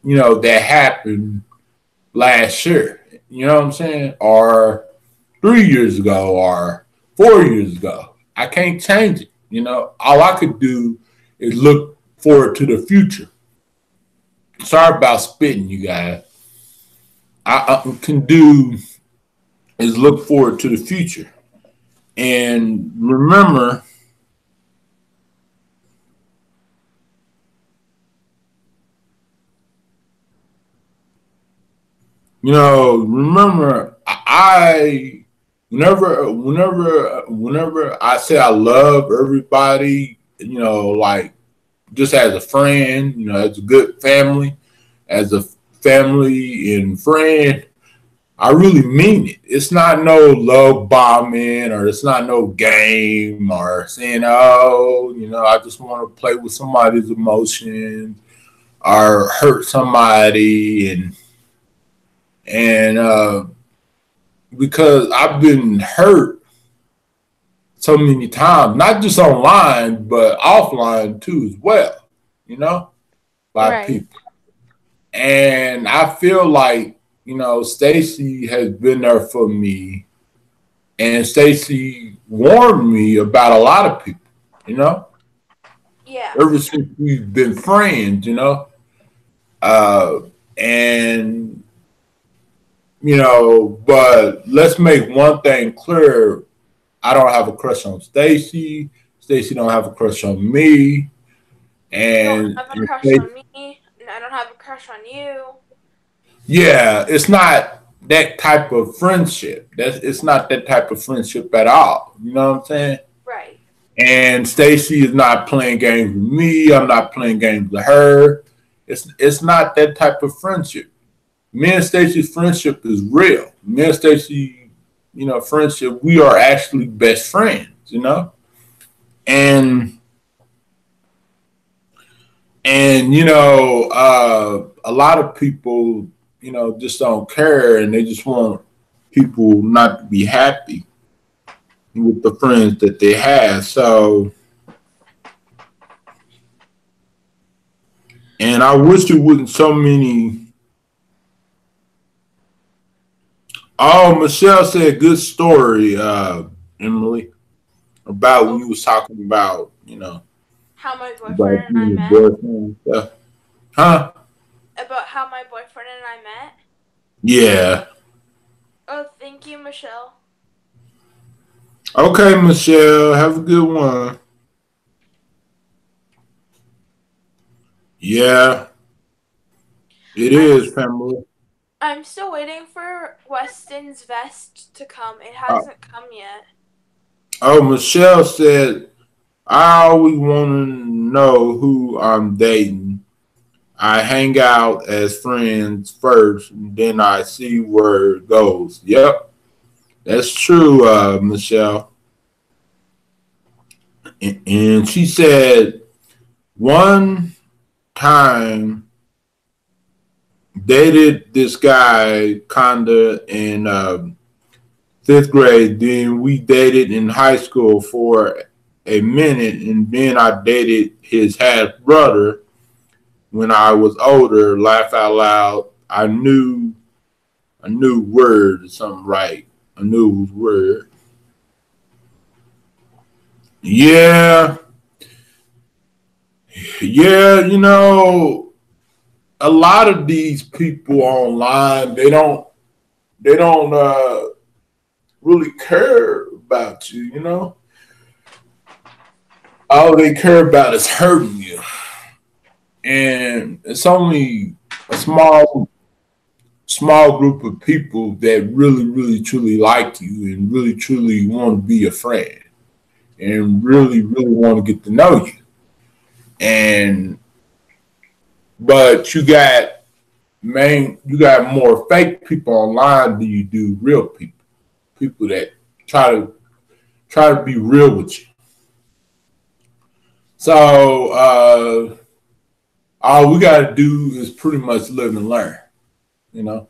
A: that happened last year. You know what I'm saying? Or 3 years ago, or 4 years ago. I can't change it. All I could do is look forward to the future. Sorry about spitting, you guys. I can do is look forward to the future. And remember, I whenever I say I love everybody, like just as a friend, as a good family, as a family and friend, I really mean it. It's not no love bombing, or it's not no game, or saying, oh, I just want to play with somebody's emotions or hurt somebody. And because I've been hurt so many times, not just online, but offline too as well, by people. And I feel like, Stacy has been there for me, and Stacy warned me about a lot of people,
C: Yeah.
A: ever since we've been friends, and but let's make one thing clear. I don't have a crush on Stacy. Stacy don't have a crush on me. And
C: you don't have a crush on me, and I don't have a crush on you.
A: Yeah, it's not that type of friendship. It's not that type of friendship at all. You know what I'm saying?
C: Right.
A: And Stacy is not playing games with me. I'm not playing games with her. It's not that type of friendship. Me and Stacy's friendship is real. Me and Stacy, friendship, we are actually best friends, And a lot of people, just don't care, and they just want people not to be happy with the friends that they have. So, and I wish it wasn't so many. Oh, Michelle said, good story, Emily, about when you was talking about,
C: how my boyfriend and I met.
A: Boyfriend stuff. Huh?
C: About how my boyfriend and I met.
A: Yeah.
C: Oh, thank you, Michelle.
A: Okay, Michelle, have a good one. Yeah, it is, Pamela.
C: I'm still waiting for Weston's vest to come. It hasn't come yet.
A: Oh, Michelle said, I always want to know who I'm dating. I hang out as friends first, and then I see where it goes. Yep, that's true, Michelle. And she said, one time dated this guy kinda in 5th grade. Then we dated in high school for a minute, and then I dated his half brother when I was older. Laugh out loud. I knew word or something, right? I knew it was word. Yeah. Yeah, a lot of these people online, they don't really care about you. All they care about is hurting you. And it's only a small group of people that really, really, truly like you and really, truly want to be your friend and really, really want to get to know you. But you got more fake people online than you do real people. People that try to be real with you. So all we gotta do is pretty much live and learn. You know,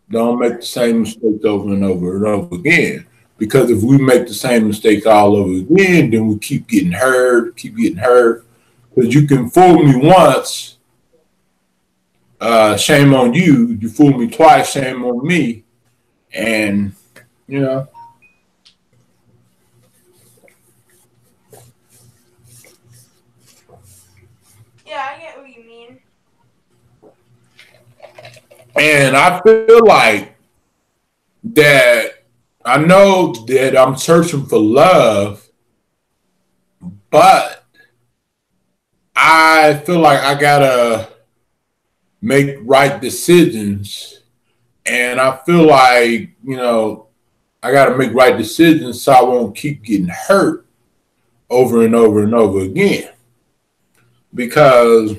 A: don't make the same mistakes over and over and over again. Because if we make the same mistakes all over again, then we keep getting hurt, keep getting hurt. Because you can fool me once, shame on you. You fool me twice, shame on me. And, you know,
C: Yeah, I get what you mean.
A: and I feel like that I know that I'm searching for love, but I feel like I gotta make right decisions. And I feel like, I gotta make right decisions so I won't keep getting hurt over and over and over again. Because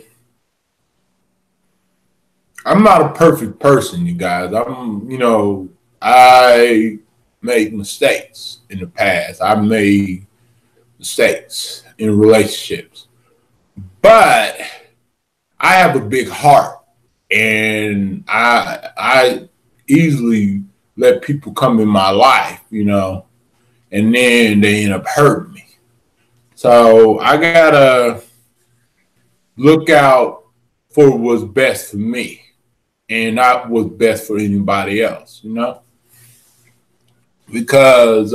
A: I'm not a perfect person, you guys. I made mistakes in the past. I made mistakes in relationships. But I have a big heart and I easily let people come in my life, and then they end up hurting me. So I gotta look out for what's best for me and not what's best for anybody else, because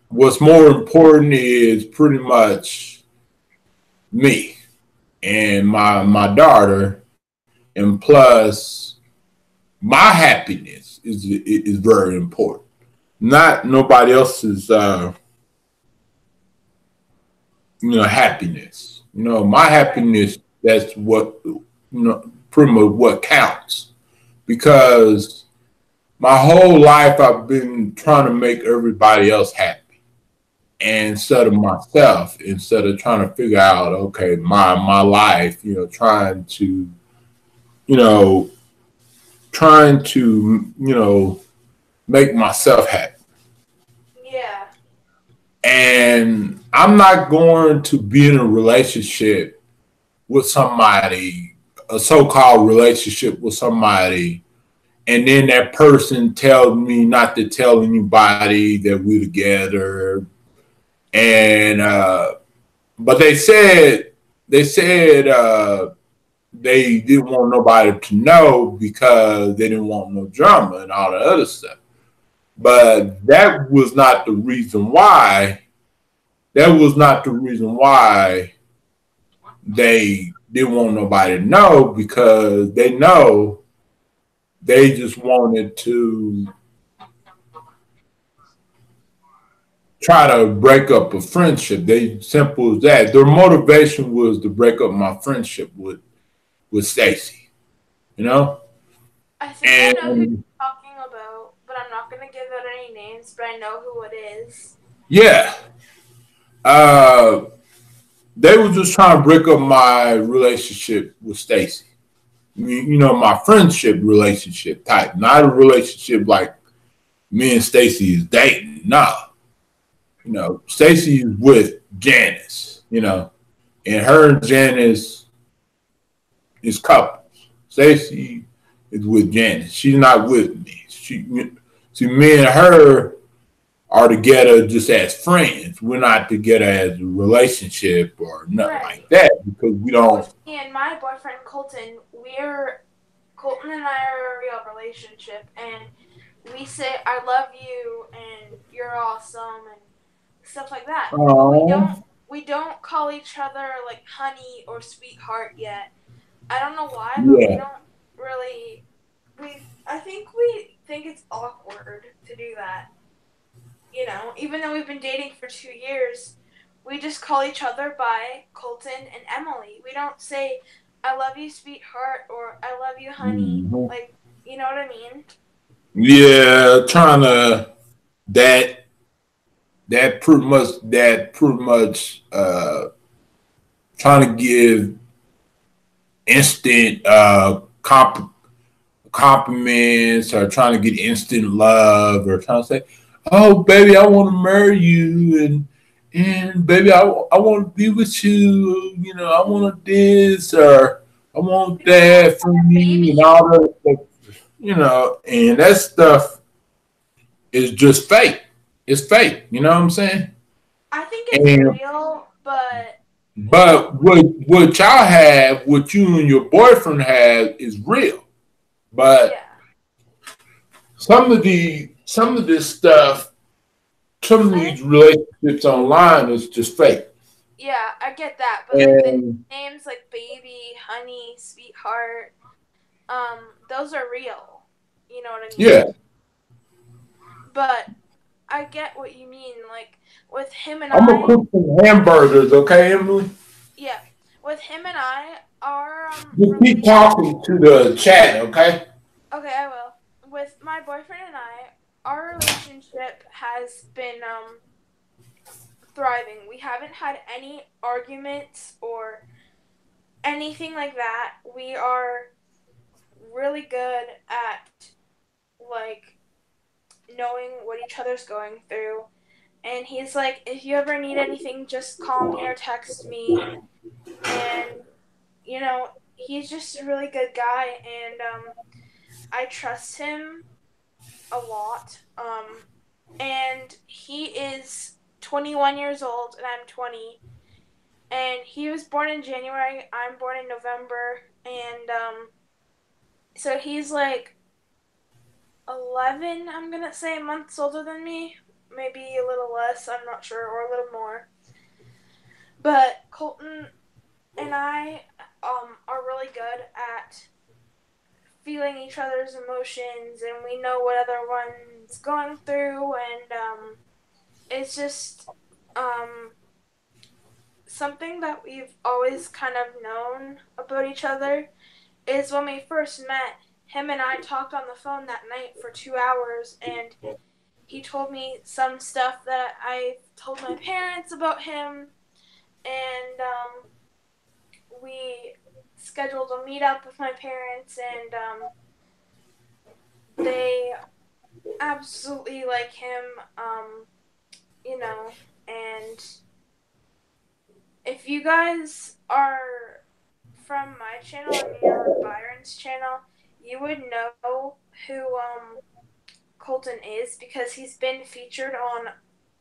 A: what's more important is pretty much me and my daughter, and plus my happiness is very important. Not nobody else's happiness. My happiness, that's what pretty much what counts. Because my whole life I've been trying to make everybody else happy. And instead of myself, instead of trying to figure out, okay, my life, you know, trying to, make myself happy.
C: Yeah.
A: And I'm not going to be in a relationship with somebody, a so-called relationship with somebody, and then that person tells me not to tell anybody that we're together. And but they said they didn't want nobody to know because they didn't want no drama and all the other stuff. But that was not the reason why. That was not the reason why they didn't want nobody to know, because they know they just wanted to try to break up a friendship. They simple as that. Their motivation was to break up my friendship with Stacy. You know?
C: I think I know who you're talking about, but I'm not gonna give out any names, but I know who it is.
A: Yeah. They were just trying to break up my relationship with Stacy. My friendship relationship type, not a relationship like me and Stacy is dating. No. Stacy is with Janice, and her and Janice is couples. Stacy is with Janice. She's not with me. See, me and her are together just as friends. We're not together as a relationship or nothing like that, because we don't.
C: Me and my boyfriend Colton and I are a real relationship, and we say I love you and you're awesome and stuff like that. We don't call each other like honey or sweetheart yet. I don't know why, but we don't really. I think we think it's awkward to do that. Even though we've been dating for 2 years, we just call each other by Colton and Emily. We don't say I love you, sweetheart, or I love you, honey. Mm-hmm. Like, you know what I mean?
A: Yeah, trying to that pretty much trying to give instant compliments, or trying to get instant love, or trying to say, oh baby, I want to marry you, and baby, I want to be with you, I want to this, or I want
C: Because you
A: that for
C: have a
A: me and
C: baby.
A: all that stuff, and that stuff is just fake. It's fake, you know what I'm saying?
C: I think it's
A: And
C: real, but you know,
A: but what y'all have, what you and your boyfriend have is real. But
C: yeah.
A: some of this stuff, some of
C: I think
A: these relationships online is just fake.
C: yeah, I get that, but like the
A: And
C: names like baby, honey, sweetheart, those are real. You know what I mean?
A: yeah,
C: But I get what you mean. Like with him and
A: I'm gonna
C: I,
A: cook some hamburgers, okay, Emily?
C: yeah, with him and I, our
A: Just keep
C: relationship.
A: talking to the chat, okay?
C: Okay, I will. With my boyfriend and I, our relationship has been thriving. We haven't had any arguments or anything like that. We are really good at like knowing what each other's going through. And he's like, if you ever need anything, just call me or text me. And you know, he's just a really good guy, and I trust him a lot. And he is 21 years old, and I'm 20. And he was born in January. I'm born in November, and so he's like 11. I'm gonna say months older than me, maybe a little less. I'm not sure, or a little more. But Colton and I are really good at feeling each other's emotions, and we know what other one's going through, and it's just um, something that we've always kind of known about each other is when we first met, him and I talked on the phone that night for 2 hours, and he told me some stuff that I told my parents about him, and we scheduled a meetup with my parents, and they absolutely like him, you know, and if you guys are from my channel and you're Byron's channel, you would know who Colton is because he's been featured on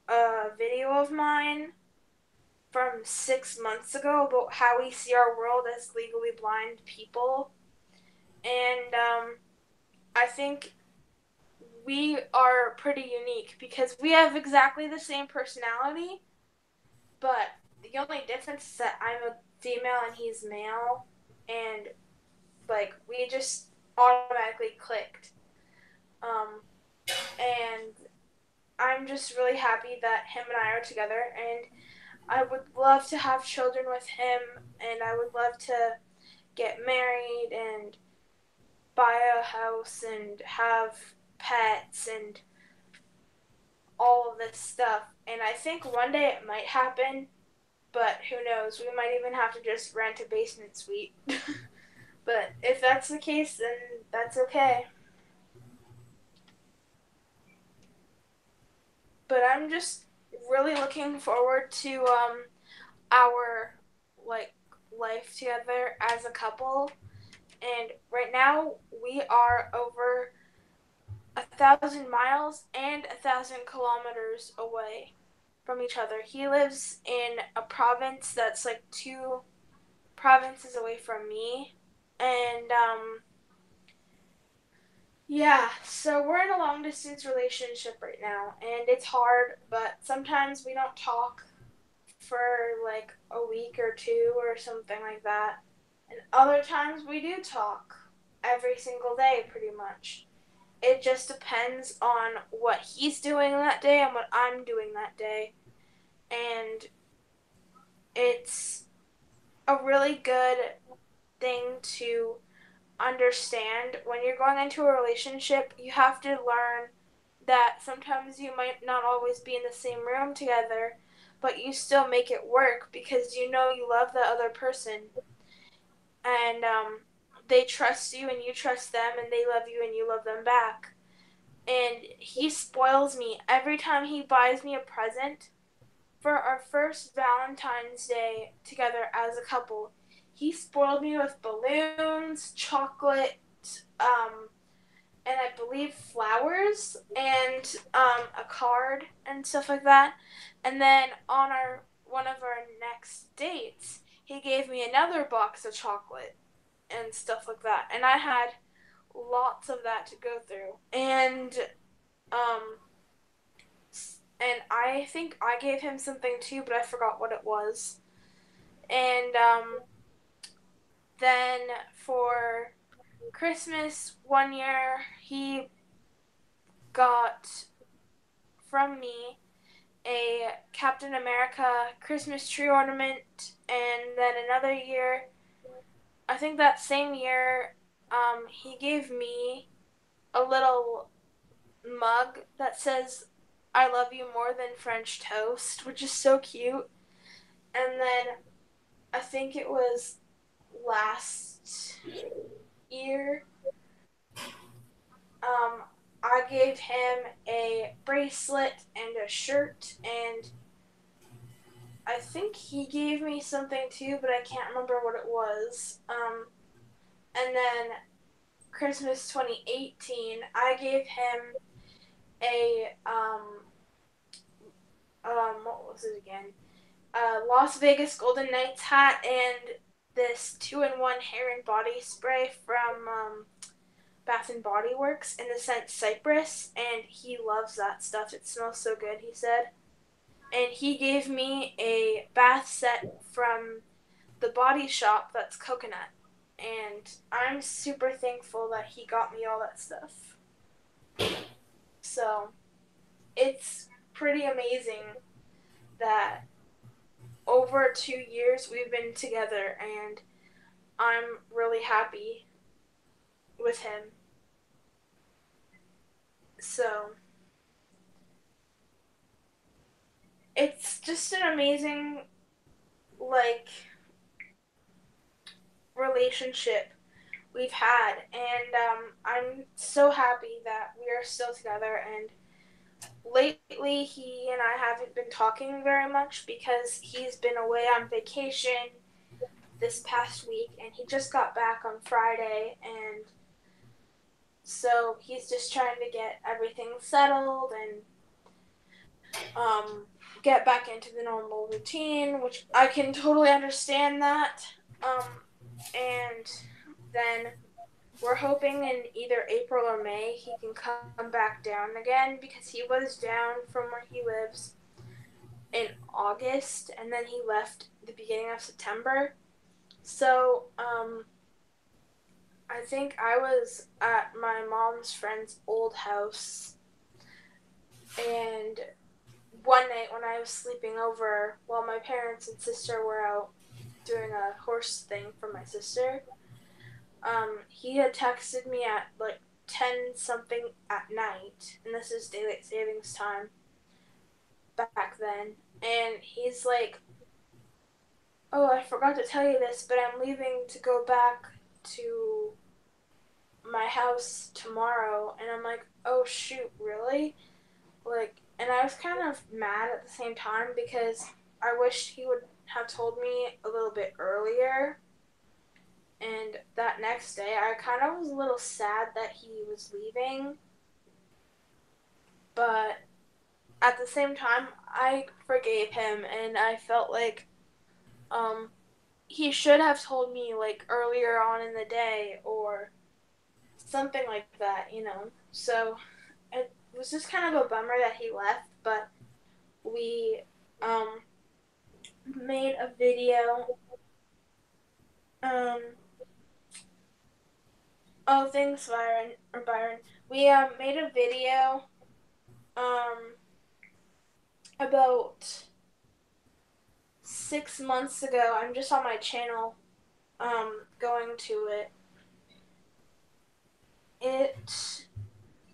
C: a video of mine from 6 months ago about how we see our world as legally blind people. And I think we are pretty unique because we have exactly the same personality, but the only difference is that I'm a female and he's male, and like we just automatically clicked. Um, and I'm just really happy that him and I are together, and I would love to have children with him, and I would love to get married and buy a house and have pets and all of this stuff. And I think one day it might happen, but who knows? We might even have to just rent a basement suite. But if that's the case, then that's okay. But I'm just really looking forward to our like life together as a couple. And right now we are over 1,000 miles and 1,000 kilometers away from each other. He lives in a province that's like 2 provinces away from me, and yeah, so we're in a long distance relationship right now, and it's hard, but sometimes we don't talk for like a week or two or something like that. And other times we do talk every single day, pretty much. It just depends on what he's doing that day and what I'm doing that day. And it's a really good thing to understand when you're going into a relationship. You have to learn that sometimes you might not always be in the same room together, but you still make it work because you know you love the other person, and they trust you and you trust them, and they love you and you love them back. And he spoils me every time he buys me a present. For our first Valentine's Day together as a couple, he spoiled me with balloons, chocolate, um, and I believe flowers and a card and stuff like that. And then on our one of our next dates, he gave me another box of chocolate and stuff like that. And I had lots of that to go through. Um and I think I gave him something too, but I forgot what it was. And then for Christmas one year, he got from me a Captain America Christmas tree ornament, and then another year, I think that same year, he gave me a little mug that says "I love you more than French toast," which is so cute. And then I think it was last year, um, I gave him a bracelet and a shirt, and I think he gave me something too, but I can't remember what it was. And then Christmas 2018, I gave him a what was it again? Las Vegas Golden Knights hat and this 2-in-1 hair and body spray from Bath and Body Works in the scent Cypress, and he loves that stuff. It smells so good, he said. And he gave me a bath set from the Body Shop that's coconut. And I'm super thankful that he got me all that stuff. So it's pretty amazing that over 2 years we've been together, and I'm really happy with him. So it's just an amazing, like, relationship we've had, and I'm so happy that we are still together. And lately he and I haven't been talking very much because he's been away on vacation this past week, and he just got back on Friday, and so he's just trying to get everything settled and get back into the normal routine, which I can totally understand that. And then we're hoping in either April or May he can come back down again, because he was down from where he lives in August, and then he left the beginning of September. So I think I was at my mom's friend's old house, and one night when I was sleeping over while my parents and sister were out doing a horse thing for my sister, he had texted me at like 10 something at night, and this is daylight savings time back then, and he's like, "Oh, I forgot to tell you this, but I'm leaving to go back to my house tomorrow." And I'm like, "Oh shoot, really?" Like, and I was kind of mad at the same time because I wished he would have told me a little bit earlier. And that next day, I kind of was a little sad that he was leaving, but at the same time, I forgave him, and I felt like um he should have told me like earlier on in the day or something like that. So it was just kind of a bummer that he left, but we um made a video. Um oh, thanks, Byron. We made a video um about 6 months ago. I'm just on my channel going to it. It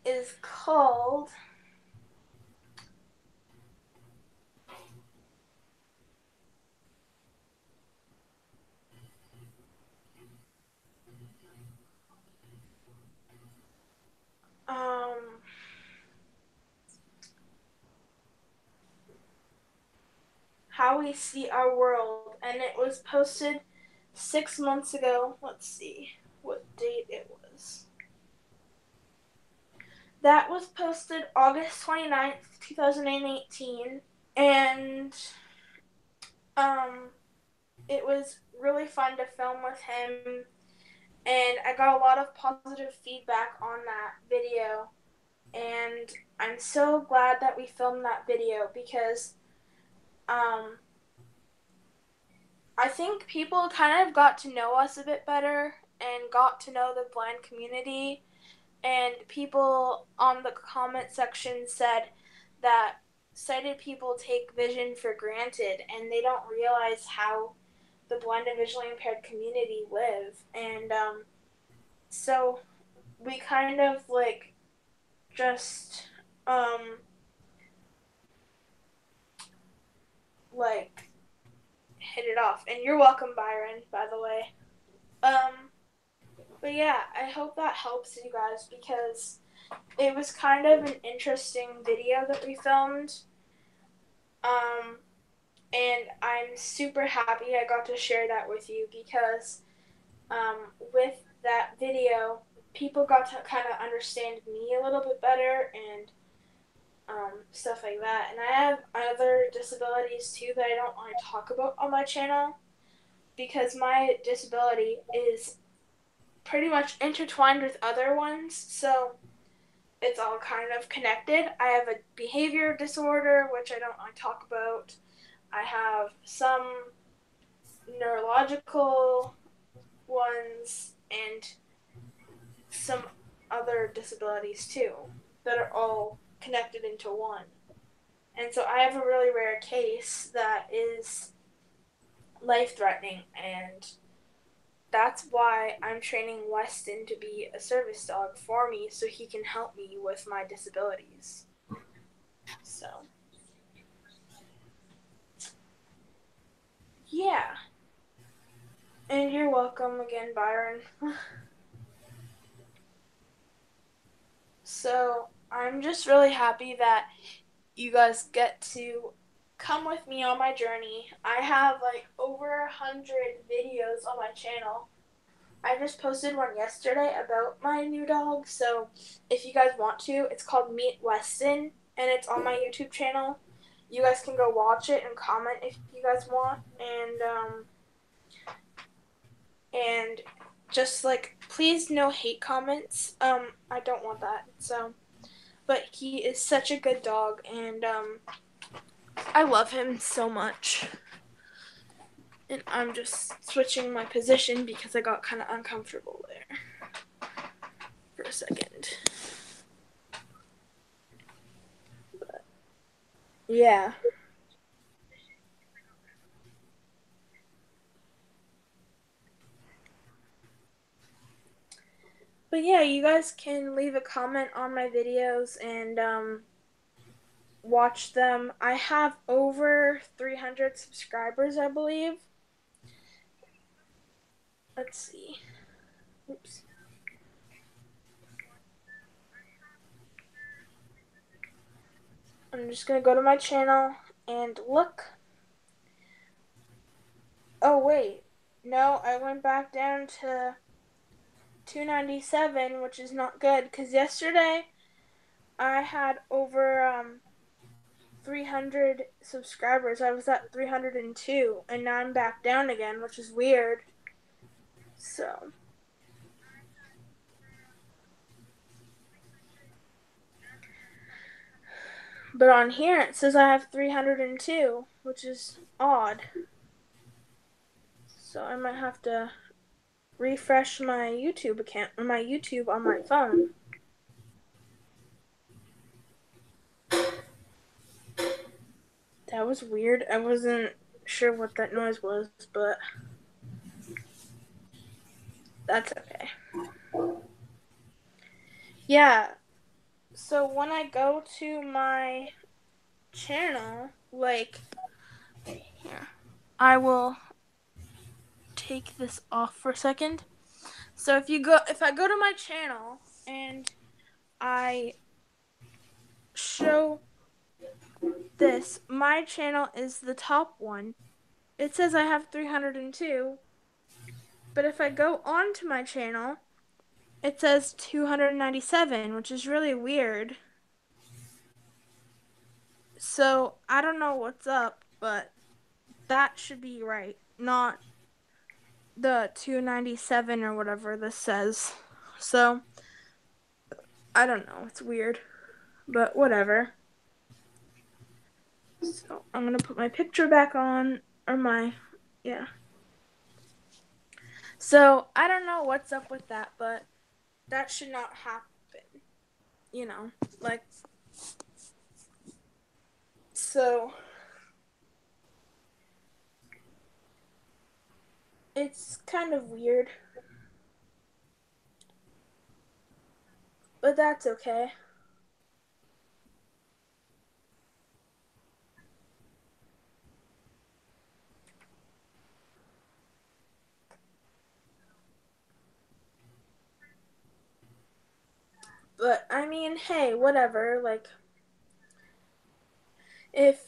C: is called um How We See Our World, and it was posted 6 months ago. Let's see what date it was. That was posted August 29th, 2018. And it was really fun to film with him. And I got a lot of positive feedback on that video. And I'm so glad that we filmed that video because I think people kind of got to know us a bit better and got to know the blind community. And people on the comment section said that sighted people take vision for granted and they don't realize how the blind and visually impaired community live. And so we kind of like just like hit it off. And you're welcome, Byron, by the way. But yeah, I hope that helps you guys because it was kind of an interesting video that we filmed. And I'm super happy I got to share that with you because with that video, people got to kind of understand me a little bit better and stuff like that. And I have other disabilities too that I don't want to talk about on my channel because my disability is pretty much intertwined with other ones, so it's all kind of connected. I have a behavior disorder, which I don't want to talk about. I have some neurological ones and some other disabilities too that are all connected into one. And so I have a really rare case that is life-threatening, and that's why I'm training Weston to be a service dog for me so he can help me with my disabilities. So, yeah. And you're welcome again, Byron. So, I'm just really happy that you guys get to come with me on my journey. I have like over 100 videos on my channel. I just posted one yesterday about my new dog, so if you guys want to, it's called Meet Weston, and it's on my YouTube channel. You guys can go watch it and comment if you guys want, and just like please no hate comments. I don't want that. So, but he is such a good dog, and I love him so much. And I'm just switching my position because I got kind of uncomfortable there for a second. But, yeah. But yeah, you guys can leave a comment on my videos and watch them. I have over 300 subscribers, I believe. Let's see. Oops. I'm just going to go to my channel and look. Oh, wait. No, I went back down to 297, which is not good because yesterday I had over 300 subscribers. I was at 302, and now I'm back down again, which is weird. So, but on here it says I have 302, which is odd. So I might have to refresh my YouTube account, my YouTube on my phone. That was weird. I wasn't sure what that noise was, but that's okay. Yeah. So when I go to my channel, like here, I will take this off for a second. So if I go to my channel and I show this, my channel is the top one. It says I have 302, But if I go on to my channel, it says 297, which is really weird. So I don't know what's up, but that should be right, not the 297 or whatever this says. So I don't know, it's weird, but whatever. So I'm gonna put my picture back on, or yeah. So I don't know what's up with that, but that should not happen, you know, like, so it's kind of weird, but that's okay. But I mean, hey, whatever. Like, if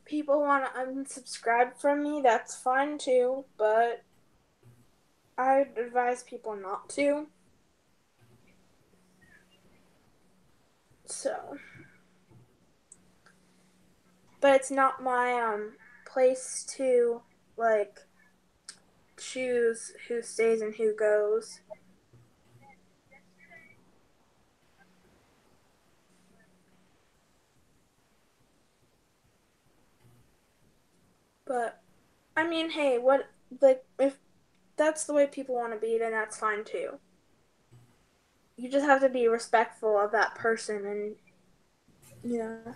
C: people want to unsubscribe from me, that's fine too, but I'd advise people not to. So, but it's not my place to like choose who stays and who goes. But I mean, hey, what, like, if that's the way people want to be, then that's fine too. You just have to be respectful of that person, and you know.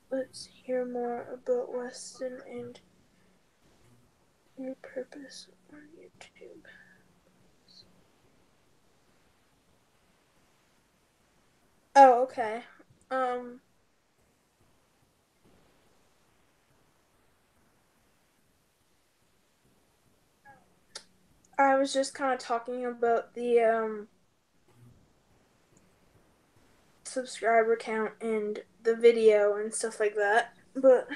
C: Let's hear more about Weston and your purpose on YouTube. Oh, okay. I was just kind of talking about the subscriber count and the video and stuff like that, but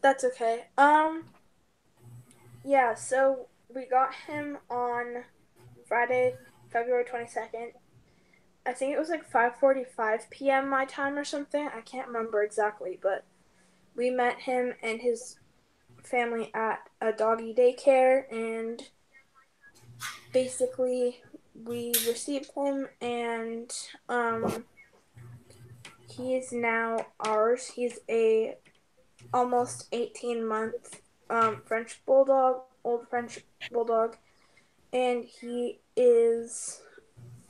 C: that's okay. Yeah, so we got him on Friday, February 22nd. I think it was like 5:45 p.m. my time or something. I can't remember exactly, but we met him and his family at a doggy daycare, and basically we received him, and he is now ours. He's a almost 18-month French bulldog, old French bulldog, and he is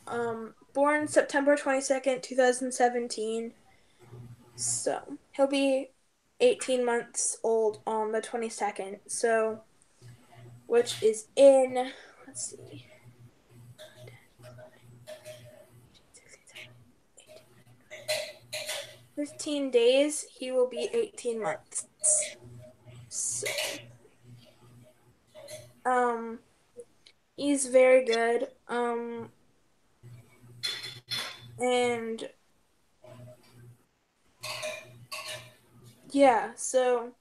C: born September 22nd, 2017. So he'll be 18 months old on the 22nd. So, which is in, let's see, 15 days, he will be 18 months. So, um, he's very good. And yeah, so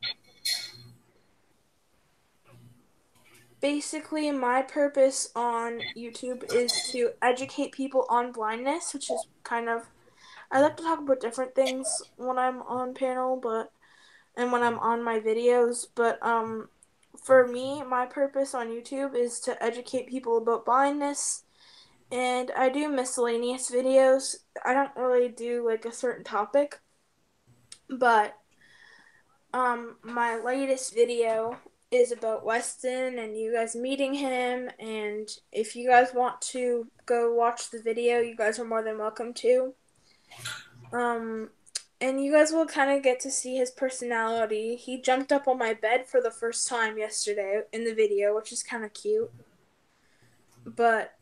C: basically my purpose on YouTube is to educate people on blindness, which is kind of, I like to talk about different things when I'm on panel, but and when I'm on my videos, but for me, my purpose on YouTube is to educate people about blindness, and I do miscellaneous videos. I don't really do like a certain topic, but my latest video is about Weston and you guys meeting him, and if you guys want to go watch the video, you guys are more than welcome to. Um and you guys will kind of get to see his personality. He jumped up on my bed for the first time yesterday in the video, which is kind of cute. But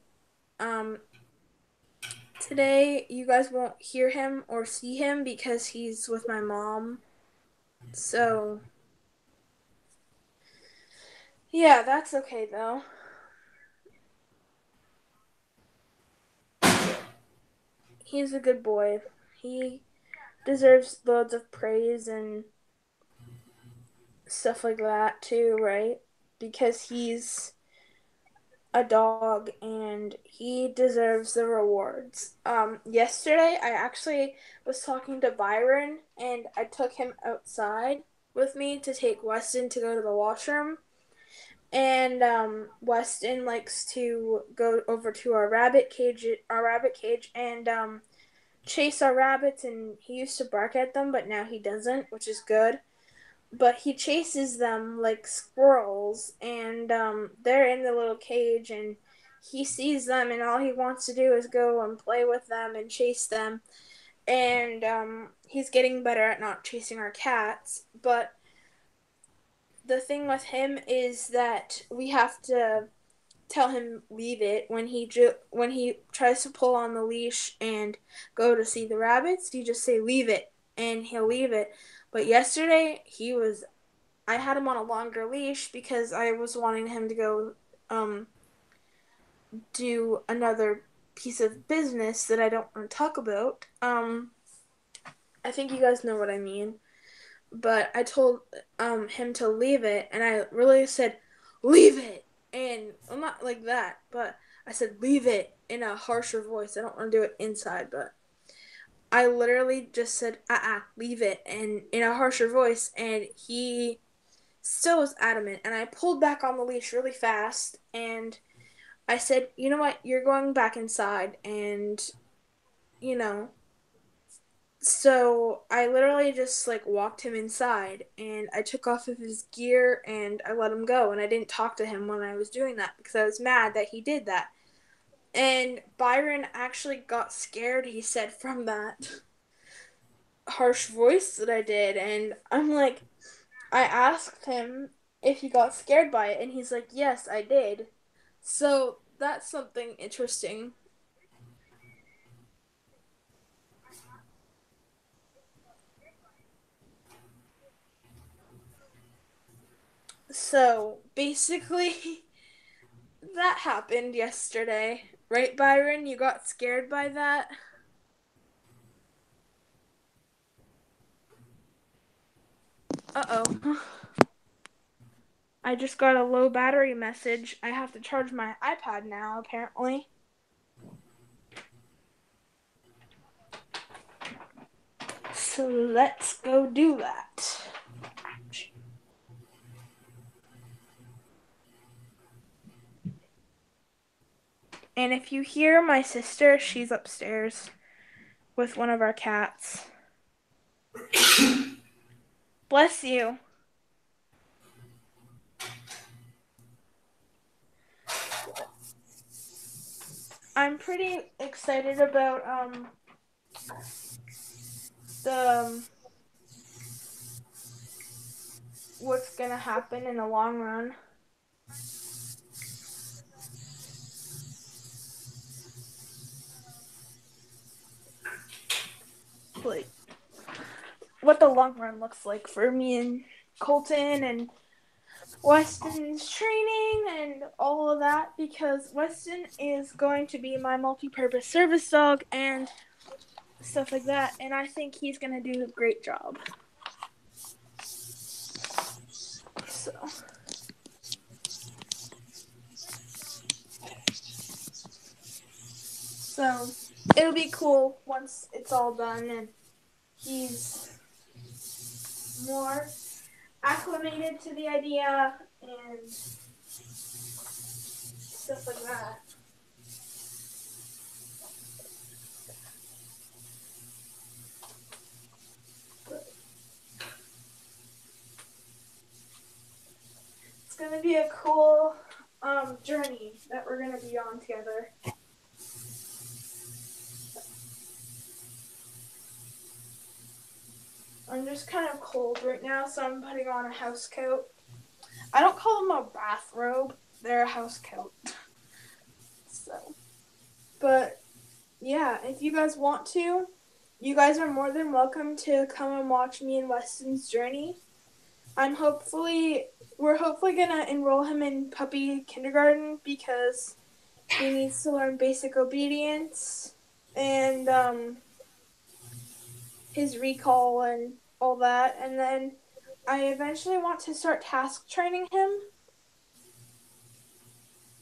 C: um today you guys won't hear him or see him because he's with my mom. So, yeah, that's okay though. He's a good boy. He deserves loads of praise and stuff like that too, right? Because he's a dog and he deserves the rewards. Yesterday I actually was talking to Byron and I took him outside with me to take Weston to go to the washroom. And Weston likes to go over to our rabbit cage, and chase our rabbits. And he used to bark at them, but now he doesn't, which is good. But he chases them like squirrels, and they're in the little cage, and he sees them, and all he wants to do is go and play with them and chase them. And he's getting better at not chasing our cats, but the thing with him is that we have to tell him leave it when he tries to pull on the leash and go to see the rabbits. You just say leave it, and he'll leave it. But yesterday I had him on a longer leash because I was wanting him to go do another piece of business that I don't want to talk about. I think you guys know what I mean. But I told him to leave it, and I really said, "Leave it!" And I'm not like that, but I said, "Leave it," in a harsher voice. I don't want to do it inside, but I literally just said, leave it," and in a harsher voice, and he still was adamant. And I pulled back on the leash really fast, and I said, "You know what? You're going back inside," and you know, so I literally just like walked him inside, and I took off of his gear and I let him go, and I didn't talk to him when I was doing that because I was mad that he did that. And Byron actually got scared, he said, from that harsh voice that I did. And I'm like, I asked him if he got scared by it, and he's like, "Yes, I did." So that's something interesting. So basically, that happened yesterday. Right, Byron? You got scared by that? Uh-oh. I just got a low battery message. I have to charge my iPad now, apparently. So let's go do that. And if you hear my sister, she's upstairs with one of our cats. Bless you. I'm pretty excited about the what's gonna happen in the long run. Like what the long run looks like for me and Colton and Weston's training and all of that, because Weston is going to be my multi-purpose service dog and stuff like that, and I think he's going to do a great job. So it'll be cool once it's all done and he's more acclimated to the idea and stuff like that. It's going to be a cool journey that we're going to be on together. I'm just kind of cold right now, so I'm putting on a house coat. I don't call them a bathrobe. They're a house coat. So, but yeah, if you guys want to, you guys are more than welcome to come and watch me and Weston's journey. We're hopefully gonna enroll him in puppy kindergarten because he needs to learn basic obedience and his recall and all that. And then I eventually want to start task training him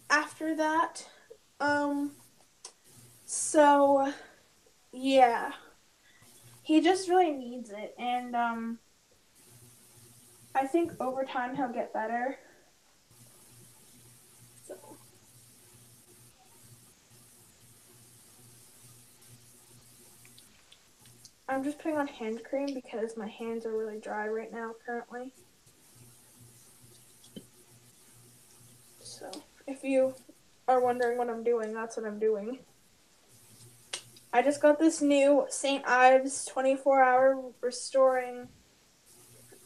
C: after that. So yeah. He just really needs it, and I think over time he'll get better. So I'm just putting on hand cream because my hands are really dry right now currently. So if you are wondering what I'm doing, that's what I'm doing. I just got this new St. Ives 24-hour restoring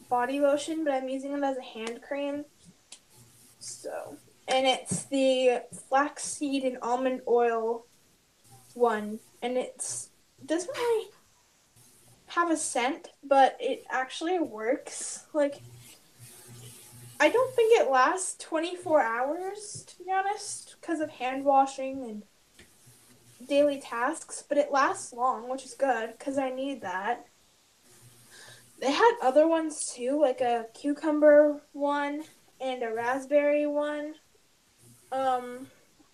C: body lotion, but I'm using it as a hand cream. So, and it's the flaxseed and almond oil one, and it doesn't really have a scent, but it actually works. Like, I don't think it lasts 24 hours, to be honest, because of hand washing and daily tasks, but it lasts long, which is good, because I need that. They had other ones too, like a cucumber one and a raspberry one.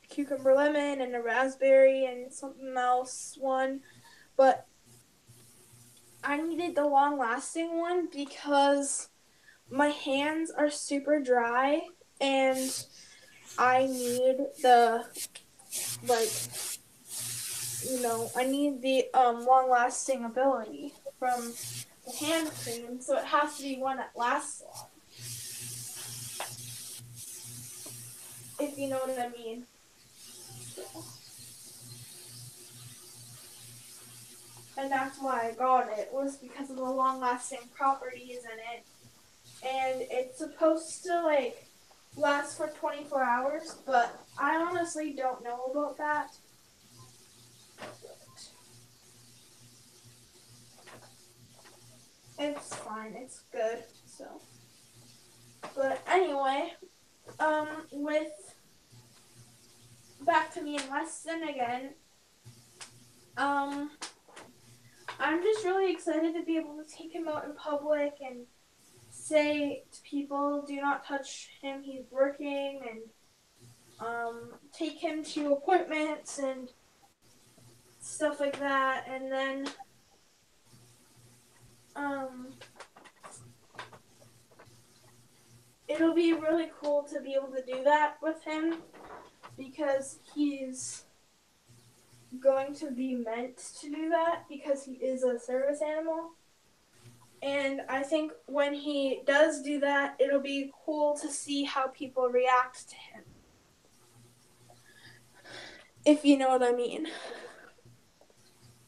C: Cucumber lemon and a raspberry and something else one. But I needed the long lasting one because my hands are super dry and I need the I need the long lasting ability from the hand cream, so it has to be one that lasts long. If you know what I mean. So. And that's why I got it, was because of the long lasting properties in it. And it's supposed to last for 24 hours, but I honestly don't know about that. It's fine, it's good, so. But anyway, with back to me and Weston again, I'm just really excited to be able to take him out in public and say to people, do not touch him, he's working, and take him to appointments and stuff like that, and then it'll be really cool to be able to do that with him because he's going to be meant to do that because he is a service animal. And I think when he does do that, it'll be cool to see how people react to him. If you know what I mean.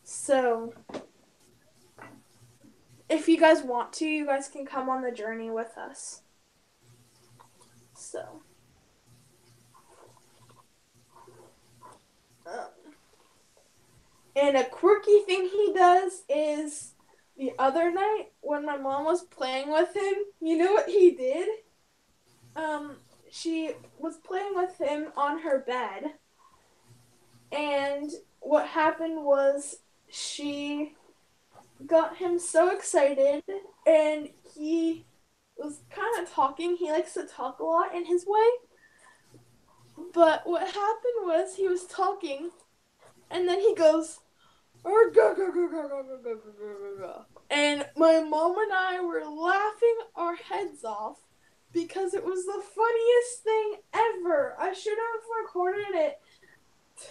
C: So, if you guys want to, you guys can come on the journey with us. So. And a quirky thing he does is the other night when my mom was playing with him, you know what he did? She was playing with him on her bed. And what happened was she got him so excited and he was kind of talking. He likes to talk a lot in his way. But what happened was he was talking and then he goes, and my mom and I were laughing our heads off because it was the funniest thing ever. I should have recorded it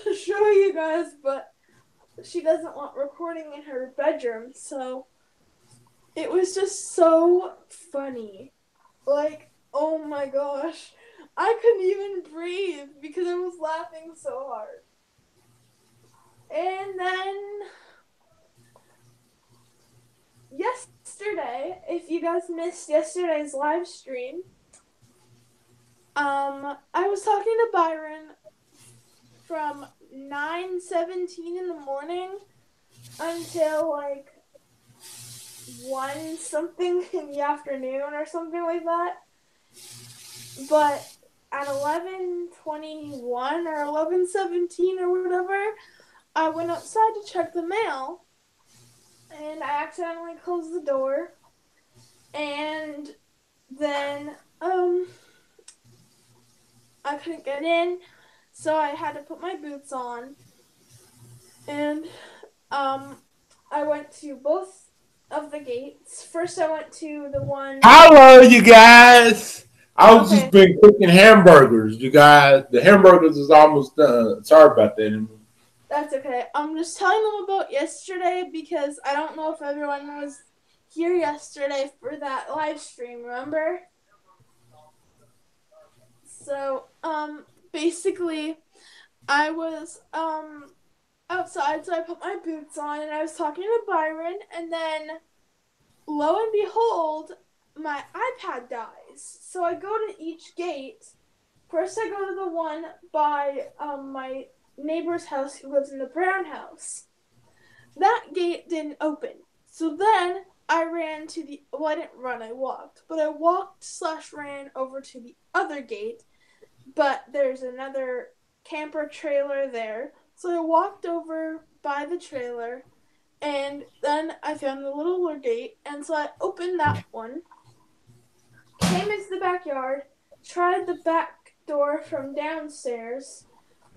C: to show you guys, but she doesn't want recording in her bedroom, so it was just so funny. Like, oh my gosh. I couldn't even breathe because I was laughing so hard. And then yesterday, if you guys missed yesterday's live stream, I was talking to Byron from 9:17 in the morning until 1 something in the afternoon or something like that. But at 11:21 or 11:17 or whatever, I went outside to check the mail, and I accidentally closed the door, and then I couldn't get in, so I had to put my boots on, and I went to both of the gates. First, I went to the one.
A: Hello, you guys. I was just
C: Okay,
A: been cooking hamburgers, you guys. The hamburgers is almost done. Sorry about that.
C: that's okay. I'm just telling them about yesterday because I don't know if everyone was here yesterday for that live stream, remember? So, basically, I was outside, so I put my boots on and I was talking to Byron, and then lo and behold, my iPad dies. So I go to each gate. First, I go to the one by my neighbor's house who lives in the brown house. That gate didn't open. So then I ran to the. Well, I didn't run, I walked. But I walked/ran over to the other gate. But there's another camper trailer there. So I walked over by the trailer. And then I found the littler gate. And so I opened that one. Came into the backyard. Tried the back door from downstairs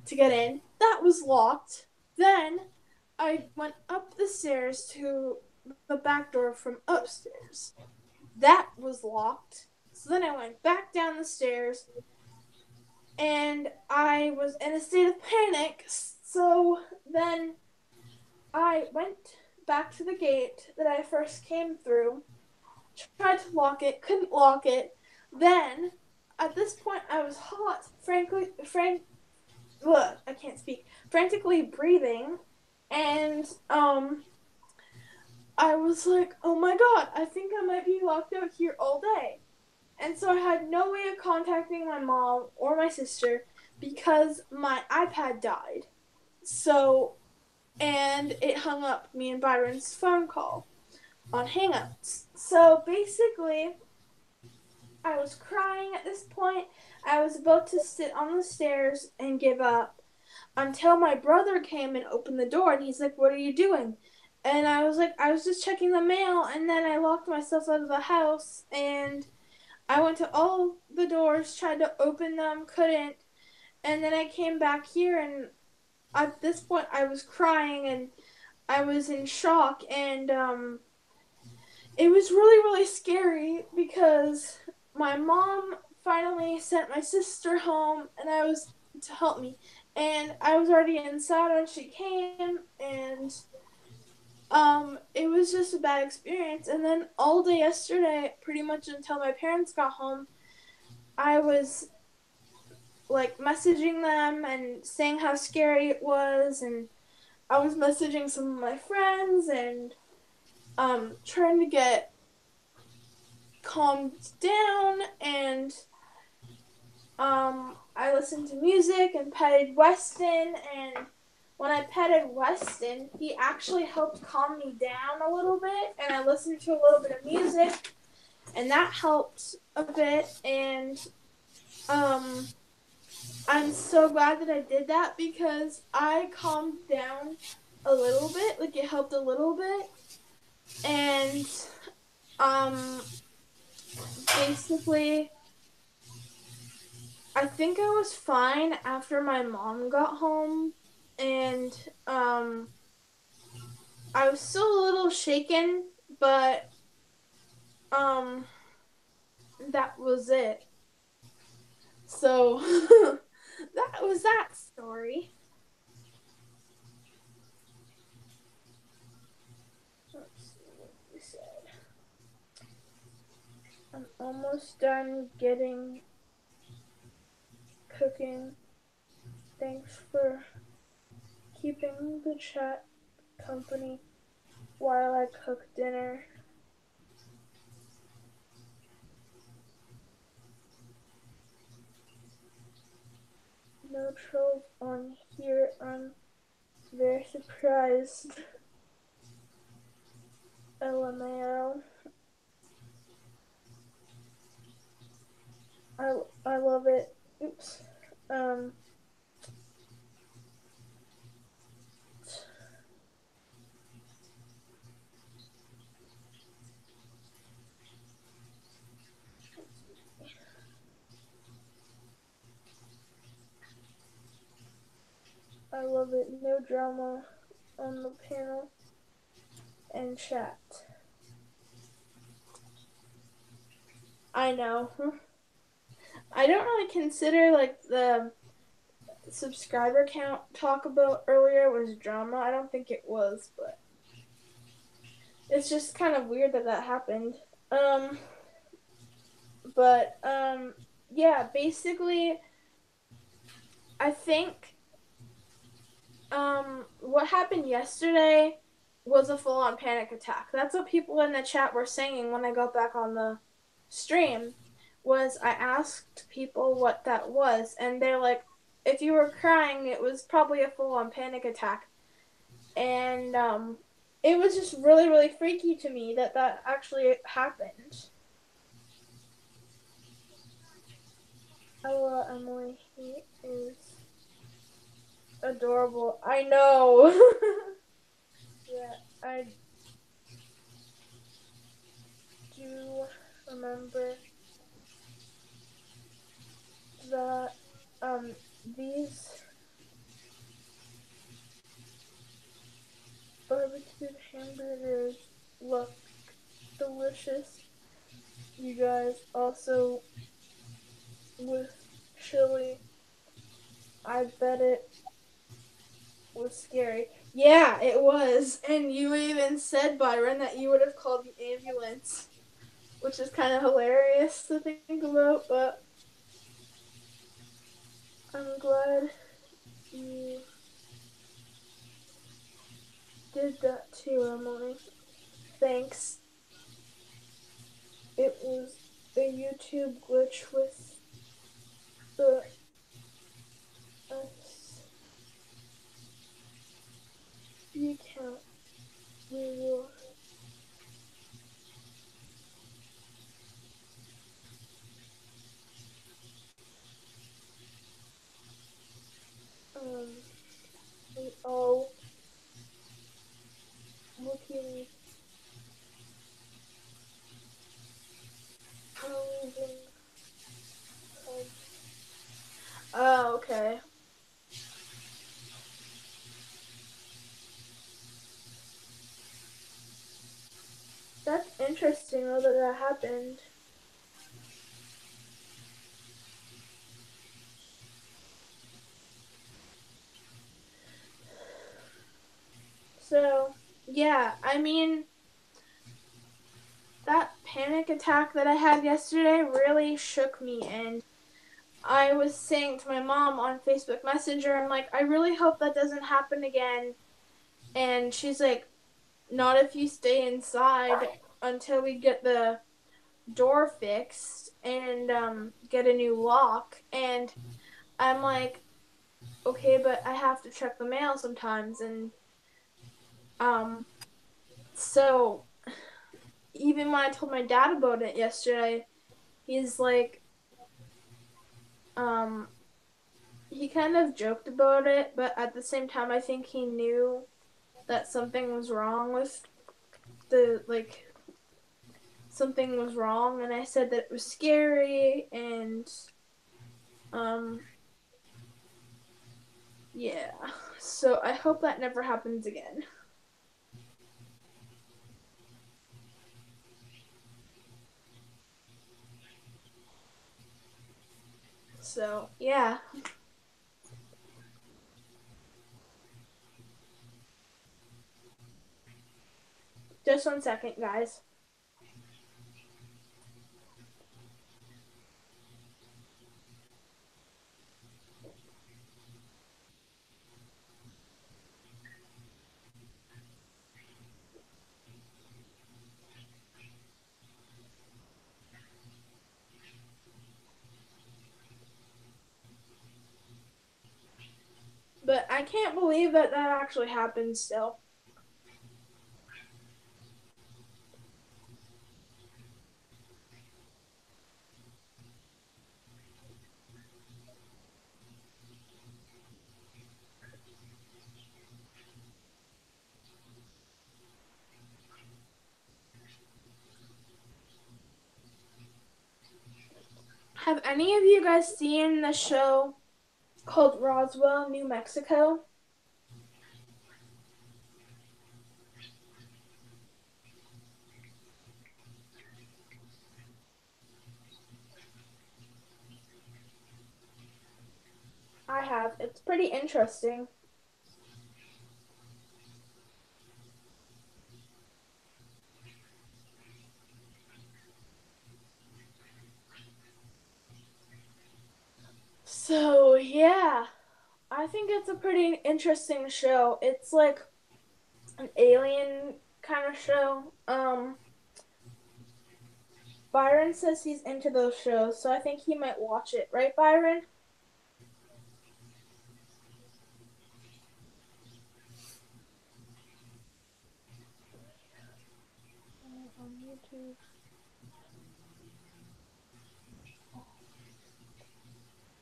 C: to get in. That was locked. Then I went up the stairs to the back door from upstairs. That was locked. So then I went back down the stairs and I was in a state of panic. So then I went back to the gate that I first came through, tried to lock it, couldn't lock it. Then at this point I was hot, I can't speak, frantically breathing, and I was like, oh my god, I think I might be locked out here all day. And so I had no way of contacting my mom or my sister because my iPad died. So, and it hung up me and Byron's phone call on Hangouts. So basically, I was crying at this point. I was about to sit on the stairs and give up until my brother came and opened the door, and he's like, "What are you doing?" And I was like, "I was just checking the mail," and then I locked myself out of the house, and I went to all the doors, tried to open them, couldn't, and then I came back here, and at this point I was crying, and I was in shock, and it was really, really scary because my mom finally sent my sister home, and I was to help me, and I was already inside when she came, and it was just a bad experience. And then all day yesterday, pretty much until my parents got home, I was like messaging them and saying how scary it was, and I was messaging some of my friends and trying to get calmed down, and I listened to music and petted Weston, and when I petted Weston, he actually helped calm me down a little bit, and I listened to a little bit of music, and that helped a bit, and I'm so glad that I did that because I calmed down a little bit, like it helped a little bit, and basically I think I was fine after my mom got home, and I was still a little shaken, but that was it. So that was that story. Let's see what we said. I'm almost done cooking. Thanks for keeping the chat company while I cook dinner. No trolls on here. I'm very surprised. LMAO. I love it. Oops. I love it. No drama on the panel and chat. I know. I don't really consider like the subscriber count talk about earlier was drama. I don't think it was, but it's just kind of weird that that happened. But yeah, basically I think what happened yesterday was a full-on panic attack. That's what people in the chat were saying when I got back on the stream. Was I asked people what that was, and they're like, if you were crying, it was probably a full-on panic attack. And it was just really, really freaky to me that that actually happened. Oh, Emily, he is adorable. I know. Yeah, I do remember that these barbecued hamburgers look delicious. You guys also with chili. I bet it was scary. Yeah, it was. And you even said, Byron, that you would have called the ambulance, which is kind of hilarious to think about, but I'm glad you did that too, Emily. Thanks. It was a YouTube glitch with the account. We will we all looking challenging. Oh, okay. That's interesting though that that happened. So, yeah, I mean, that panic attack that I had yesterday really shook me, and I was saying to my mom on Facebook Messenger, I'm like, I really hope that doesn't happen again. And she's like, not if you stay inside until we get the door fixed and get a new lock. And I'm like, okay, but I have to check the mail sometimes. And so even when I told my dad about it yesterday, he's like, he kind of joked about it, but at the same time, I think he knew that something was wrong with the, like, something was wrong, and I said that it was scary, and, yeah. So I hope that never happens again. So, yeah. Just 1 second, guys. But I can't believe that that actually happened still. Have any of you guys seen the show called Roswell, New Mexico? have. It's pretty interesting. So, yeah, I think it's a pretty interesting show. It's like an alien kind of show. Byron says he's into those shows, so I think he might watch it. Right, Byron? On YouTube. Oh,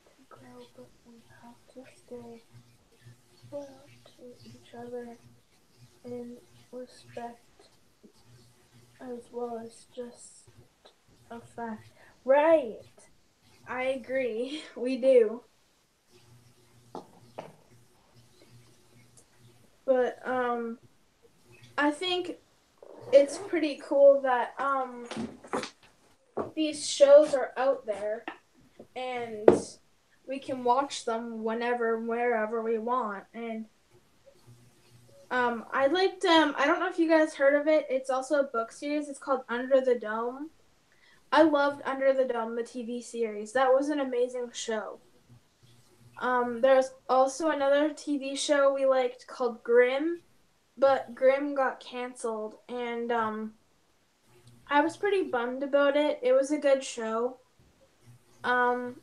C: to grow, but we have to stay loyal to each other and respect as well as just a fact. Right. I agree. We do. But I think it's pretty cool that these shows are out there and we can watch them whenever wherever we want. And I liked I don't know if you guys heard of it. It's also a book series. It's called Under the Dome. I loved Under the Dome, the TV series. That was an amazing show. There's also another TV show we liked called Grimm, but Grimm got canceled, and I was pretty bummed about it. It was a good show. Um,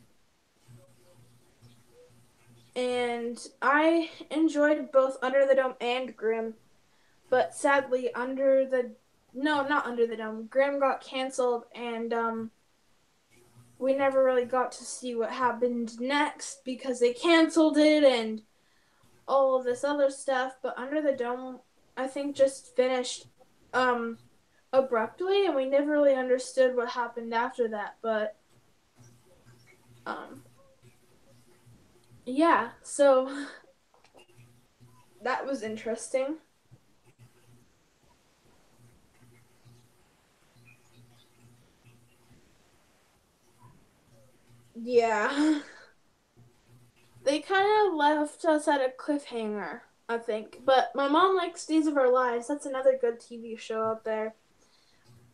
C: and I enjoyed both Under the Dome and Grimm, but sadly, not Under the Dome. Grimm got canceled, and we never really got to see what happened next because they canceled it and all of this other stuff. But Under the Dome, I think, just finished abruptly, and we never really understood what happened after that. But um, yeah, so that was interesting. Yeah. They kind of left us at a cliffhanger, I think. But my mom likes Days of Our Lives. That's another good TV show out there.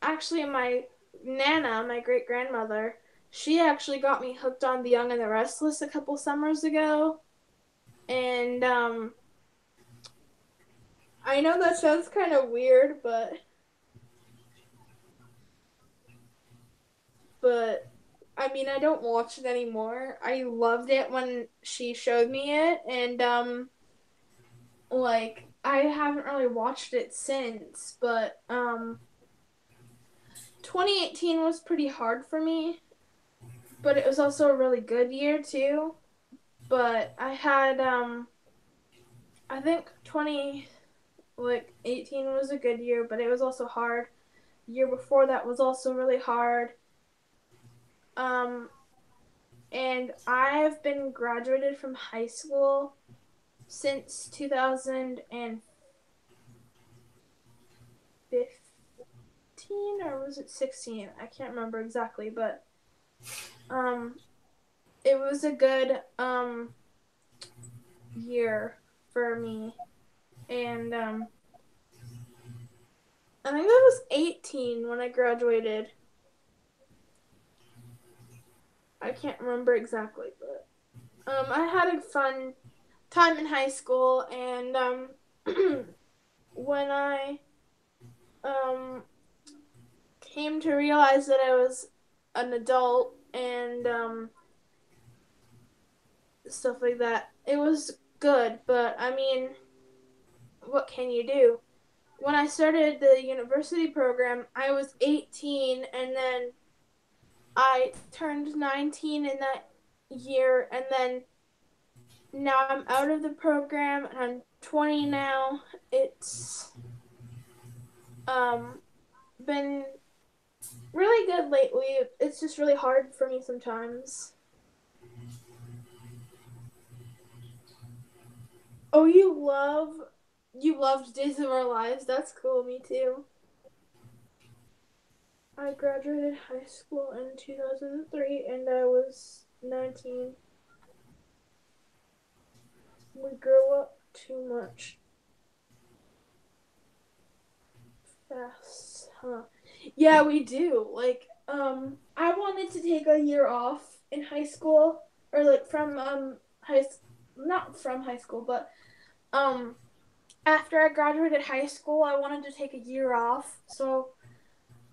C: Actually, my Nana, my great grandmother, she actually got me hooked on The Young and the Restless a couple summers ago. And I know that sounds kind of weird, but I mean, I don't watch it anymore. I loved it when she showed me it, and like I haven't really watched it since, but 2018 was pretty hard for me, but it was also a really good year too. But I had I think 20 like 18 was a good year, but it was also hard. The year before that was also really hard. Um and I've been graduated from high school since 2015, or was it 16? I can't remember exactly, but um it was a good year for me. And I think I was 18 when I graduated. I can't remember exactly, but I had a fun time in high school, and when I um came to realize that I was an adult and stuff like that, it was good. But I mean, what can you do? When I started the university program, I was 18, and then I turned 19 in that year, and then now I'm out of the program and I'm 20 now. It's um been really good lately. It's just really hard for me sometimes. Oh, you loved Days of Our Lives. That's cool. Me too. I graduated high school in 2003 and I was 19. We grow up too much fast, huh? Yeah, we do. Like, I wanted to take a year off in high school, or like from not from high school, but um, after I graduated high school, I wanted to take a year off. So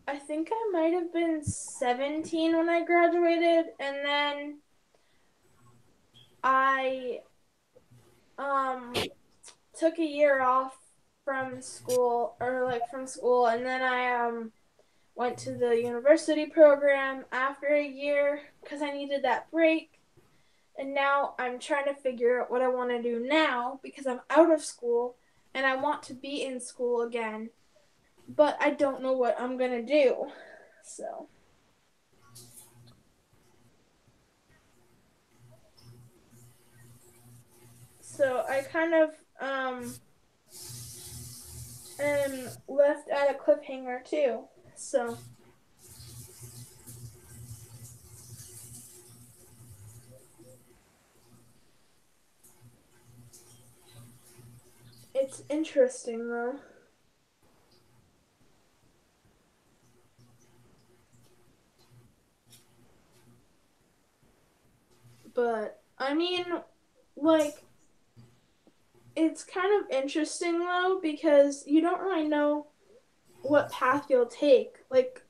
C: I think I might have been 17 when I graduated, and then I um took a year off from school or like from school, and then I went to the university program after a year because I needed that break. And now I'm trying to figure out what I want to do now because I'm out of school and I want to be in school again, but I don't know what I'm going to do. So I kind of am left at a cliffhanger too. So it's interesting though. But I mean, like, it's kind of interesting though because you don't really know what path you'll take. Like,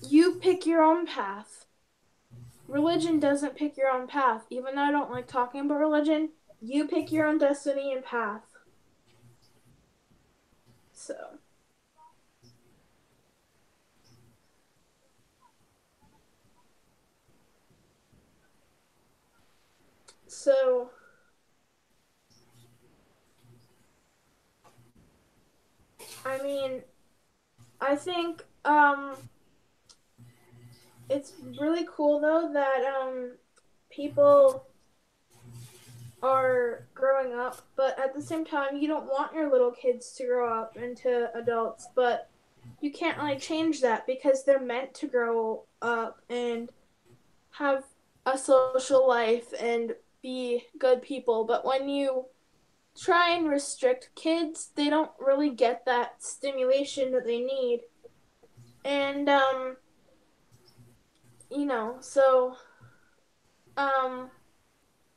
C: you pick your own path. Religion doesn't pick your own path. Even though I don't like talking about religion, you pick your own destiny and path. So, so I mean, I think it's really cool though that people are growing up, but at the same time, you don't want your little kids to grow up into adults, but you can't really change that because they're meant to grow up and have a social life and be good people. But when you try and restrict kids, they don't really get that stimulation that they need. And so um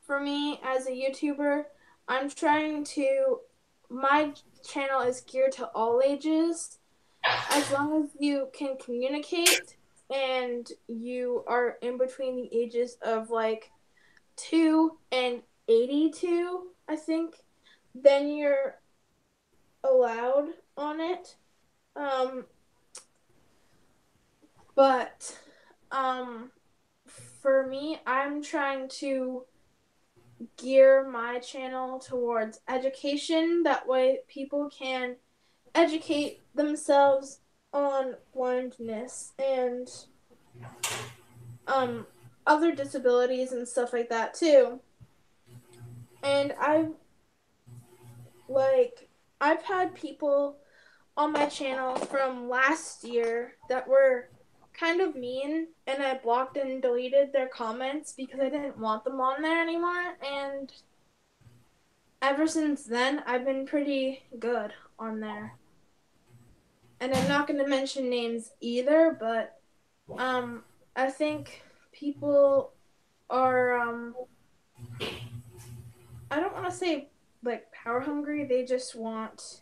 C: for me as a YouTuber, I'm trying to my channel is geared to all ages as long as you can communicate and you are in between the ages of like 2 and 82, I think, then you're allowed on it. Um, but for me, I'm trying to gear my channel towards education. That way, people can educate themselves on blindness and um, other disabilities and stuff like that too. And I've had people on my channel from last year that were kind of mean, and I blocked and deleted their comments because I didn't want them on there anymore. And ever since then, I've been pretty good on there. And I'm not going to mention names either, but I think people are I don't want to say like power hungry. They just want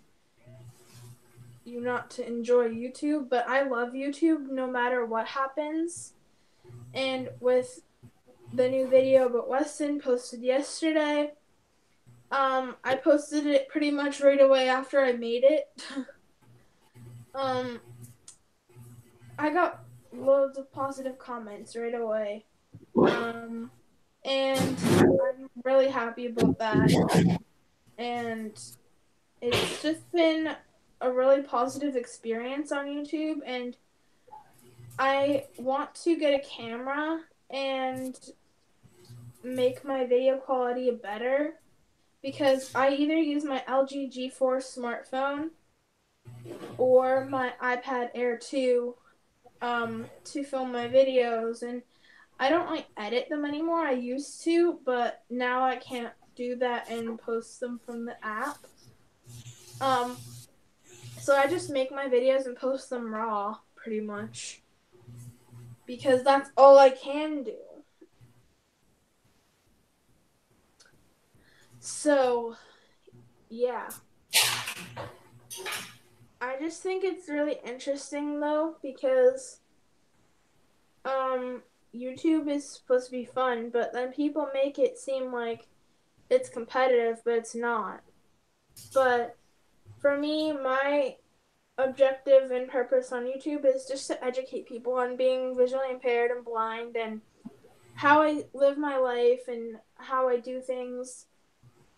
C: you not to enjoy YouTube, but I love YouTube no matter what happens. And with the new video about Weston posted yesterday, I posted it pretty much right away after I made it. um, I got loads of positive comments right away. And I'm really happy about that. And it's just been a really positive experience on YouTube, and I want to get a camera and make my video quality better because I either use my LG G4 smartphone or my iPad Air 2 to film my videos, and I don't like edit them anymore. I used to, but now I can't do that and post them from the app. So I just make my videos and post them raw, pretty much. Because that's all I can do. So, yeah. I just think it's really interesting though, because YouTube is supposed to be fun, but then people make it seem like it's competitive, but it's not. But for me, my objective and purpose on YouTube is just to educate people on being visually impaired and blind and how I live my life and how I do things.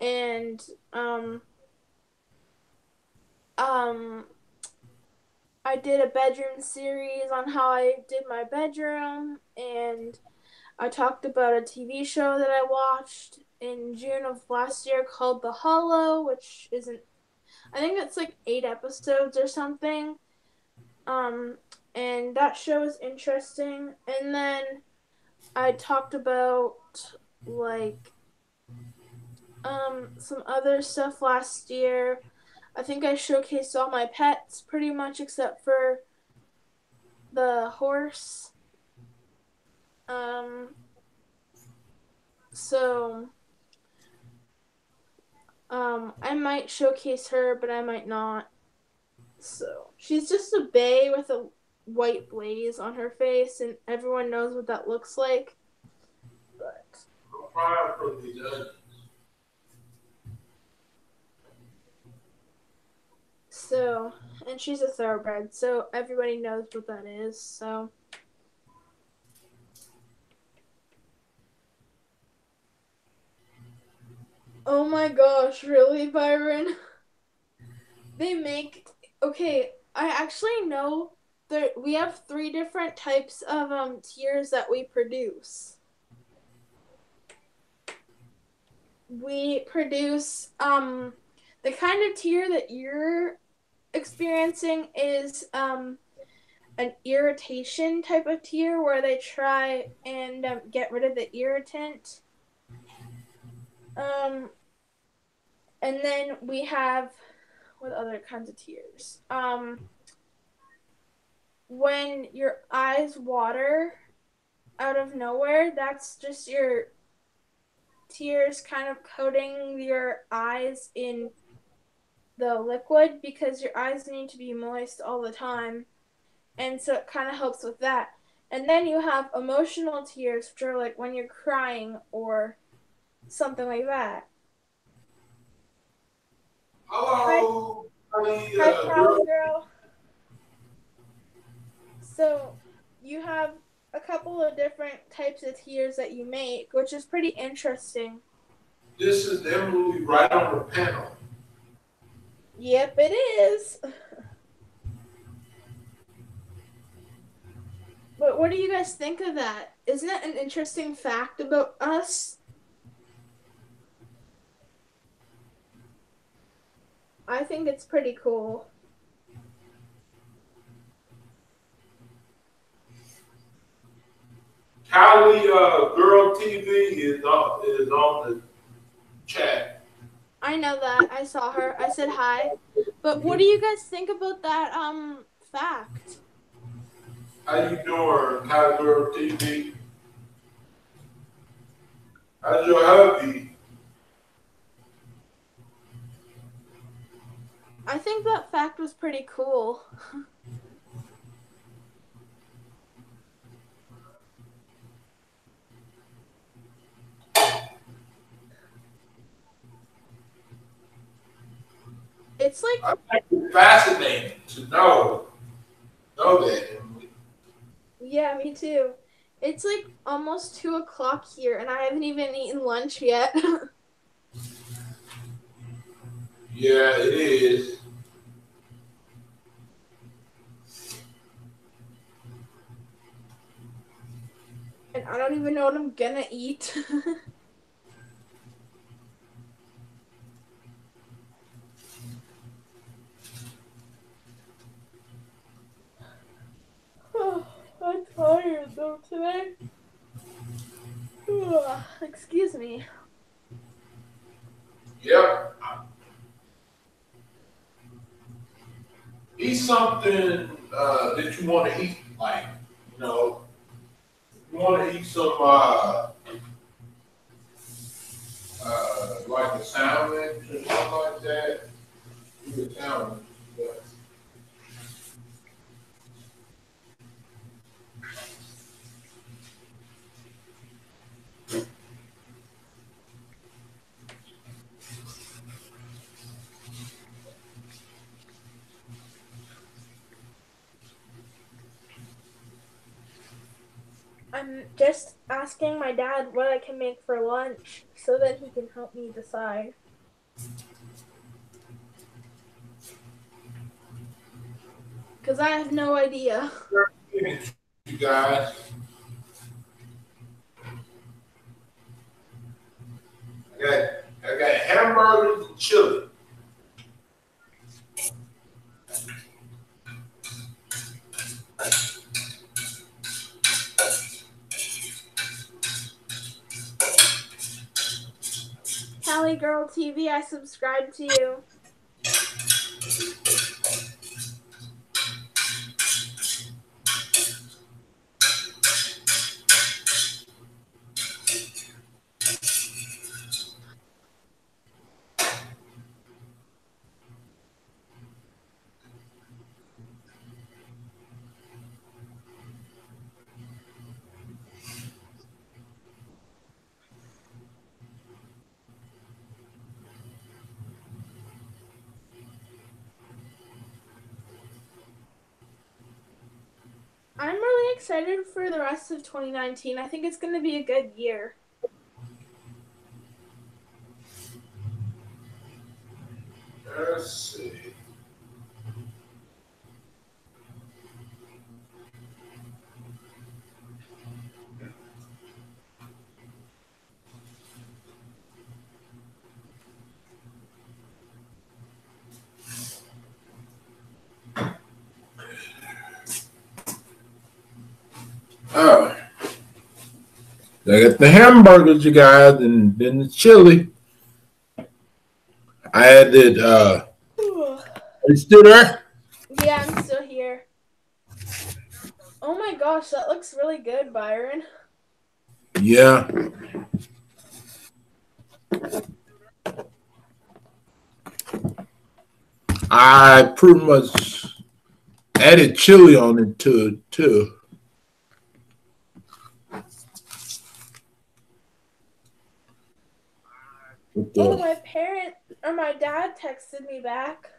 C: And um I did a bedroom series on how I did my bedroom, and I talked about a TV show that I watched in June of last year called The Hollow, which isn't, I think it's like 8 episodes or something. Um, and that show is interesting. And then I talked about like some other stuff last year. I think I showcased all my pets pretty much except for the horse. Um, so I might showcase her, but I might not. So she's just a bay with a white blaze on her face, and everyone knows what that looks like. But so, and she's a thoroughbred, so everybody knows what that is. So. Oh my gosh, really, Byron? They make, okay, I actually know that we have 3 different types of tiers that we produce. We produce the kind of tier that you're experiencing is an irritation type of tier where they try and get rid of the irritant. And then we have what other kinds of tears? When your eyes water out of nowhere, that's just your tears kind of coating your eyes in the liquid because your eyes need to be moist all the time. And so it kind of helps with that. And then you have emotional tears, which are like when you're crying or something like that. Hi,
A: Hello,
C: hi,
A: girl.
C: Cowgirl. So you have a couple of different types of tears that you make, which is pretty interesting.
A: This is Emily right on the panel.
C: Yep, it is. But what do you guys think of that? Isn't that an interesting fact about us? I think it's pretty cool.
A: Callie Girl TV is on the chat.
C: I know that. I saw her. I said hi. But what do you guys think about that fact?
A: How you doing, Callie Girl TV? How's your hubby?
C: I think that fact was pretty cool. It's like,
A: I think it's fascinating to know that, Emily.
C: yeah, me too. It's like almost 2 o'clock here, and I haven't even eaten lunch yet.
A: Yeah, it is.
C: And I don't even know what I'm gonna eat. Oh, I'm tired though today. hungry.
A: Yep. Eat something that you want to eat. Like, you know, you want to eat some, like a sandwich or something like that. Eat a sandwich. But
C: I'm just asking my dad what I can make for lunch so that he can help me decide. Because I have no idea.
A: you guys, I got hamburgers and chili.
C: Cali Girl TV, I subscribe to you. I'm really excited for the rest of 2019. I think it's going to be a good year.
A: Let's see. Oh, I got the hamburgers, you guys, and then the chili. I added, are you still there?
C: Yeah, I'm still here. Oh my gosh, that looks really good, Byron.
A: Yeah. I pretty much added chili on it too.
C: Oh, my dad texted me back.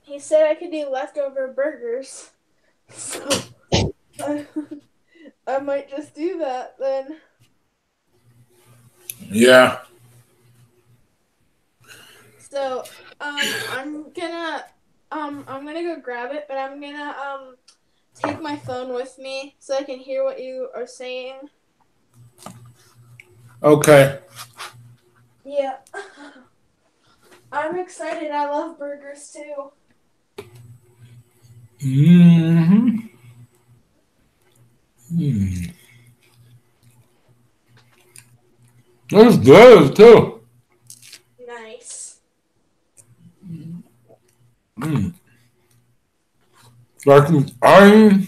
C: He said I could do leftover burgers. So I might just do that then.
A: Yeah.
C: So I'm gonna go grab it, but I'm gonna take my phone with me so I can hear what you are saying.
A: Okay.
C: Yeah. I'm excited. I love burgers too.
A: Mm-hmm. Mm. That's good too.
C: Nice.
A: Mm. Like I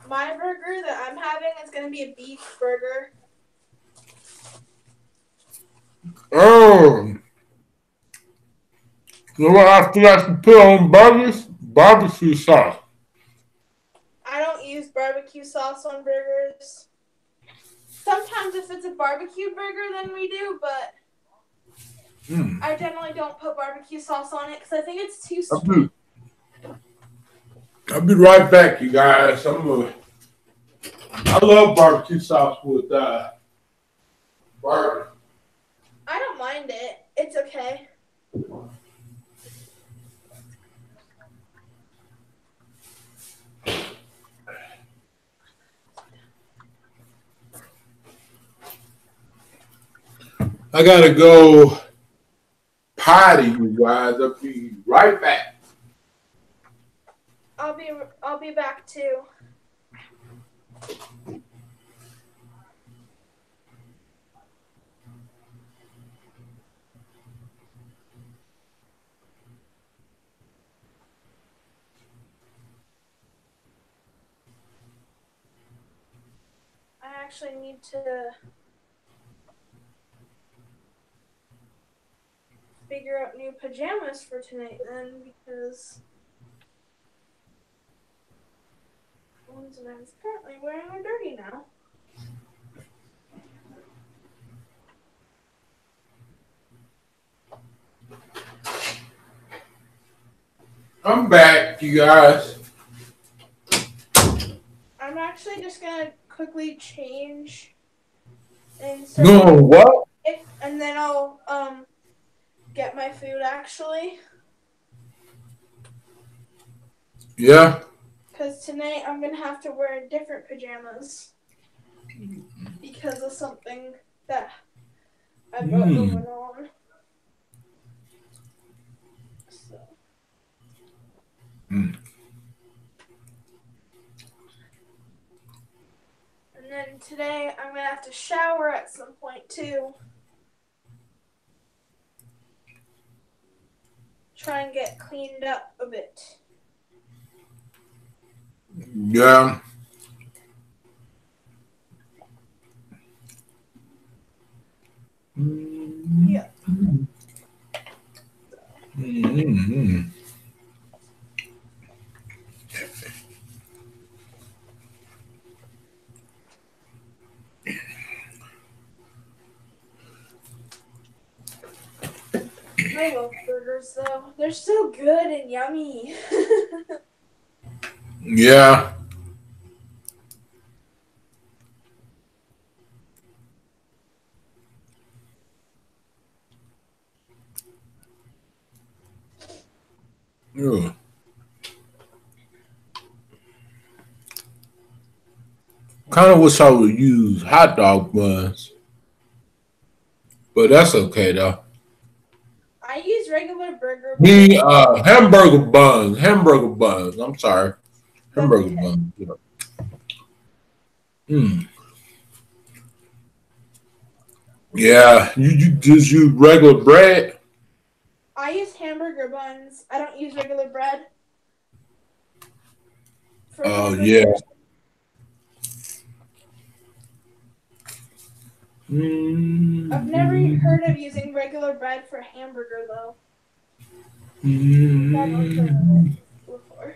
C: My burger that I'm having is gonna be a beef burger.
A: oh, you know what I forgot to put on burgers? Barbecue sauce.
C: I don't use barbecue sauce on burgers. Sometimes if it's a barbecue burger, then we do, but I generally don't put barbecue sauce on it because I think it's too sweet.
A: I'll be right back, you guys. I love barbecue sauce with burger.
C: I don't mind it. It's okay.
A: I gotta go potty, you guys. I'll be right back.
C: I'll be back too. I actually need to figure out new pajamas for tonight then, because the ones that I was currently wearing are dirty now.
A: I'm back, you guys.
C: I'm actually just gonna quickly change and
A: No, what?
C: and then I'll get my food actually.
A: Yeah.
C: Because tonight I'm gonna have to wear different pajamas because of something that I've got going on. So. And then today I'm gonna have to shower at some point too. Try and get cleaned up a bit.
A: Yeah.
C: Yeah.
A: Mm-hmm.
C: I love burgers though. They're so good and yummy.
A: Yeah. Yeah. Kind of wish I would use hot dog buns, but that's okay though.
C: I use regular burger buns.
A: Me, hamburger buns. Hamburger buns. I'm sorry,
C: That's
A: hamburger
C: okay.
A: buns. Yeah. Mm. Yeah. You just use regular bread.
C: I use hamburger buns. I don't use regular bread for
A: Oh yeah.
C: hamburgers. I've never heard of using regular bread for hamburger though. Never heard of it before.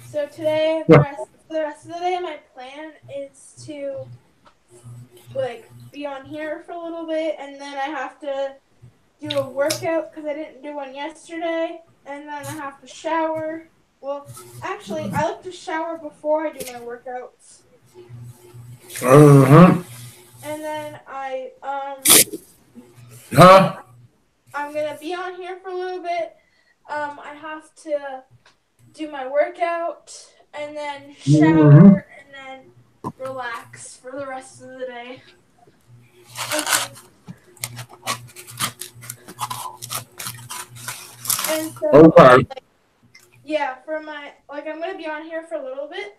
C: So today, for the rest of the day, my plan is to be on here for a little bit, and then I have to do a workout because I didn't do one yesterday, and then I have to shower. Well, actually, I like to shower before I do my workouts. And then I'm gonna be on here for a little bit. I have to do my workout and then shower and then relax for the rest of the day. Okay. And so, yeah, for my I'm gonna be on here for a little bit.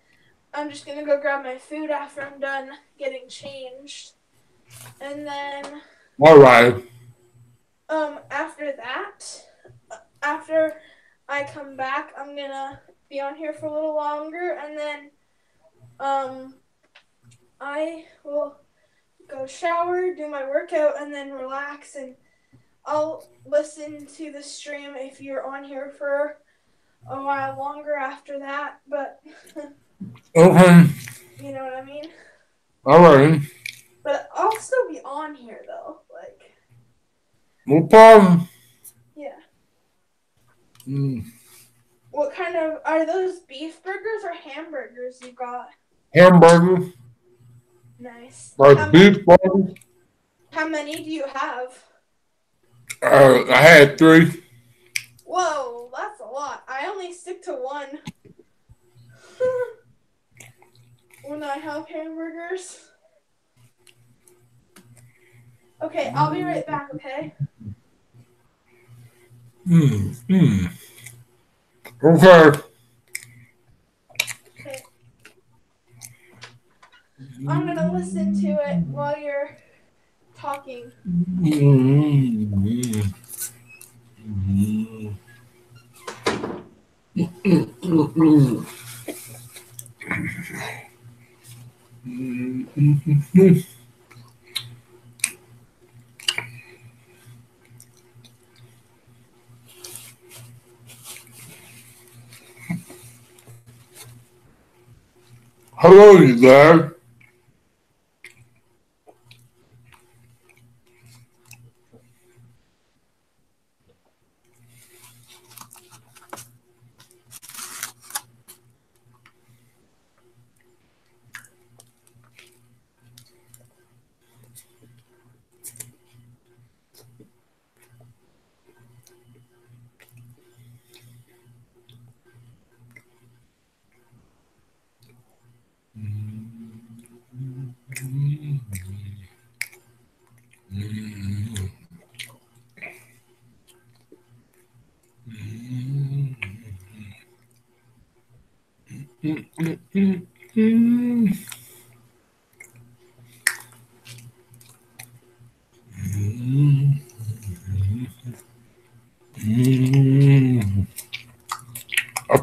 C: I'm just gonna go grab my food after I'm done getting changed, and then
A: all right.
C: After that, after I come back, I'm gonna be on here for a little longer, and then I will go shower, do my workout, and then relax, and I'll listen to the stream if you're on here for a while longer after that, but you know what I mean?
A: All right.
C: But I'll still be on here though,
A: No problem.
C: Yeah.
A: Mm.
C: What kind of are those, beef burgers or hamburgers you got?
A: Hamburger.
C: Nice.
A: Like beef burger.
C: How many do you have?
A: I had 3.
C: Whoa, that's a lot. I only stick to one when I have hamburgers. Okay, I'll be right back, okay?
A: Okay.
C: Okay. I'm gonna listen to it while you're talking.
A: Hello, you guys. I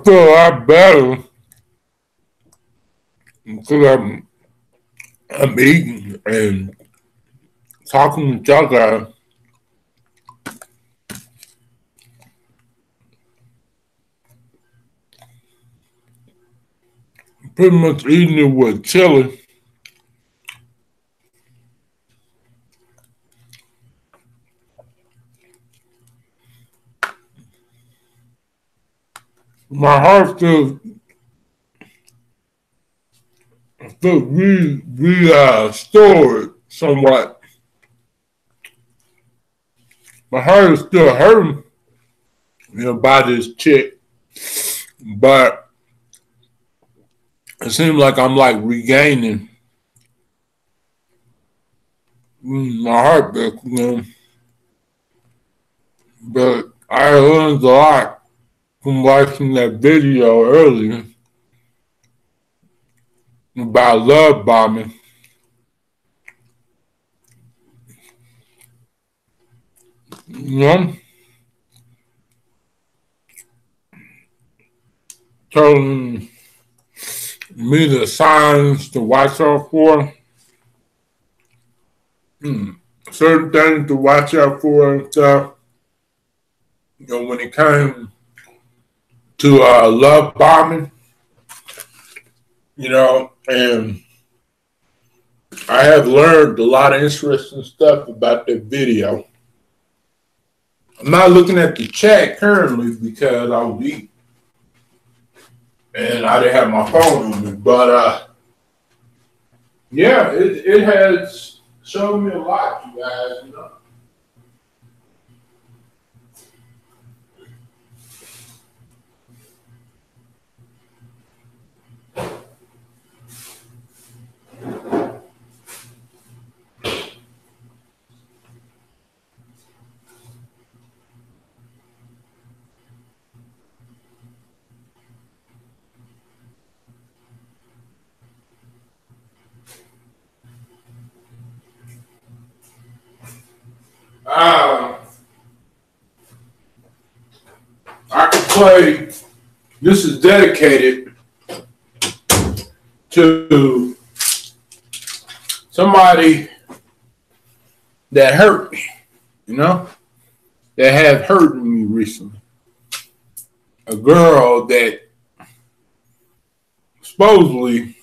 A: feel a lot better because I'm eating and talking with y'all guys. Pretty much eating it with chili. My heart feels restored somewhat. My heart is still hurting, by this chick, but it seems like I'm like regaining my heart back, But I learned a lot from watching that video earlier about love bombing. You know, telling me the signs to watch out for, certain things to watch out for and stuff. When it came to love bombing, and I have learned a lot of interesting stuff about that video. I'm not looking at the chat currently because I was eating and I didn't have my phone on me. But yeah, it has shown me a lot, you guys. I could play. This is dedicated to somebody that hurt me, that have hurt me recently. A girl that supposedly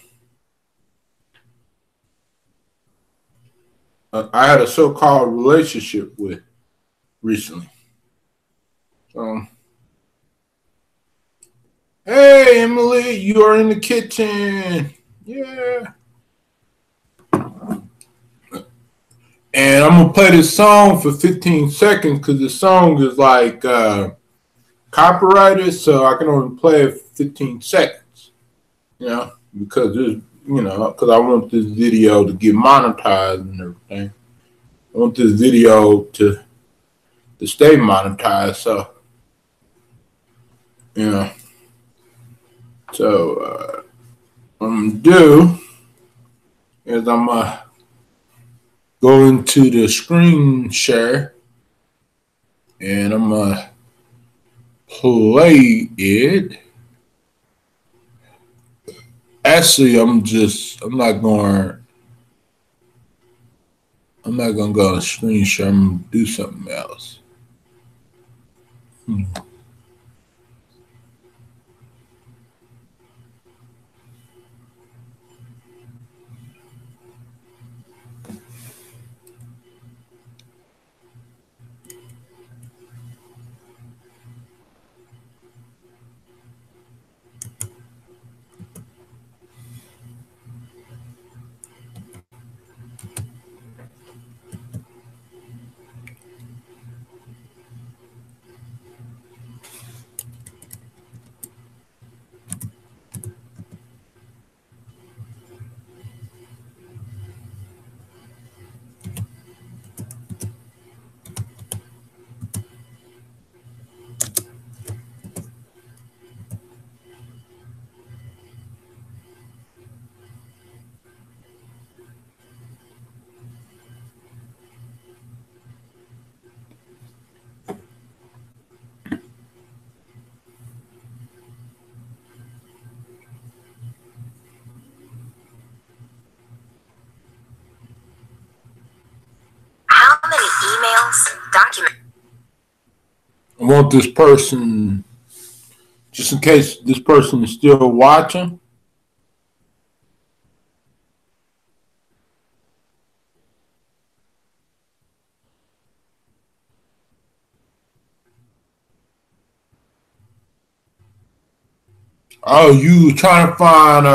A: I had a so-called relationship with. recently. So, hey, Emily, you are in the kitchen. Yeah. And I'm gonna play this song for 15 seconds because the song is like copyrighted, so I can only play it for 15 seconds. You know, because there's, because I want this video to get monetized and everything. I want this video to stay monetized, so you know. So what I'm gonna do is I'm gonna go into the screen share and I'm gonna play it. Actually, I'm not gonna go on screen share. I'm gonna do something else.
D: How many emails, documents?
A: I want this person, just in case this person is still watching. Oh, you trying to find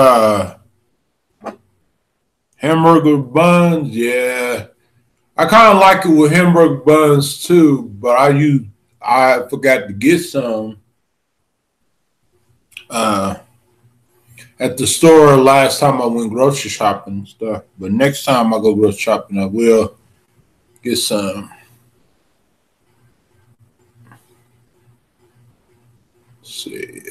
A: hamburger buns? Yeah, I kind of like it with hamburger buns too, but I forgot to get some uh, at the store last time I went grocery shopping and stuff. But next time I go grocery shopping, I will get some. Let's see.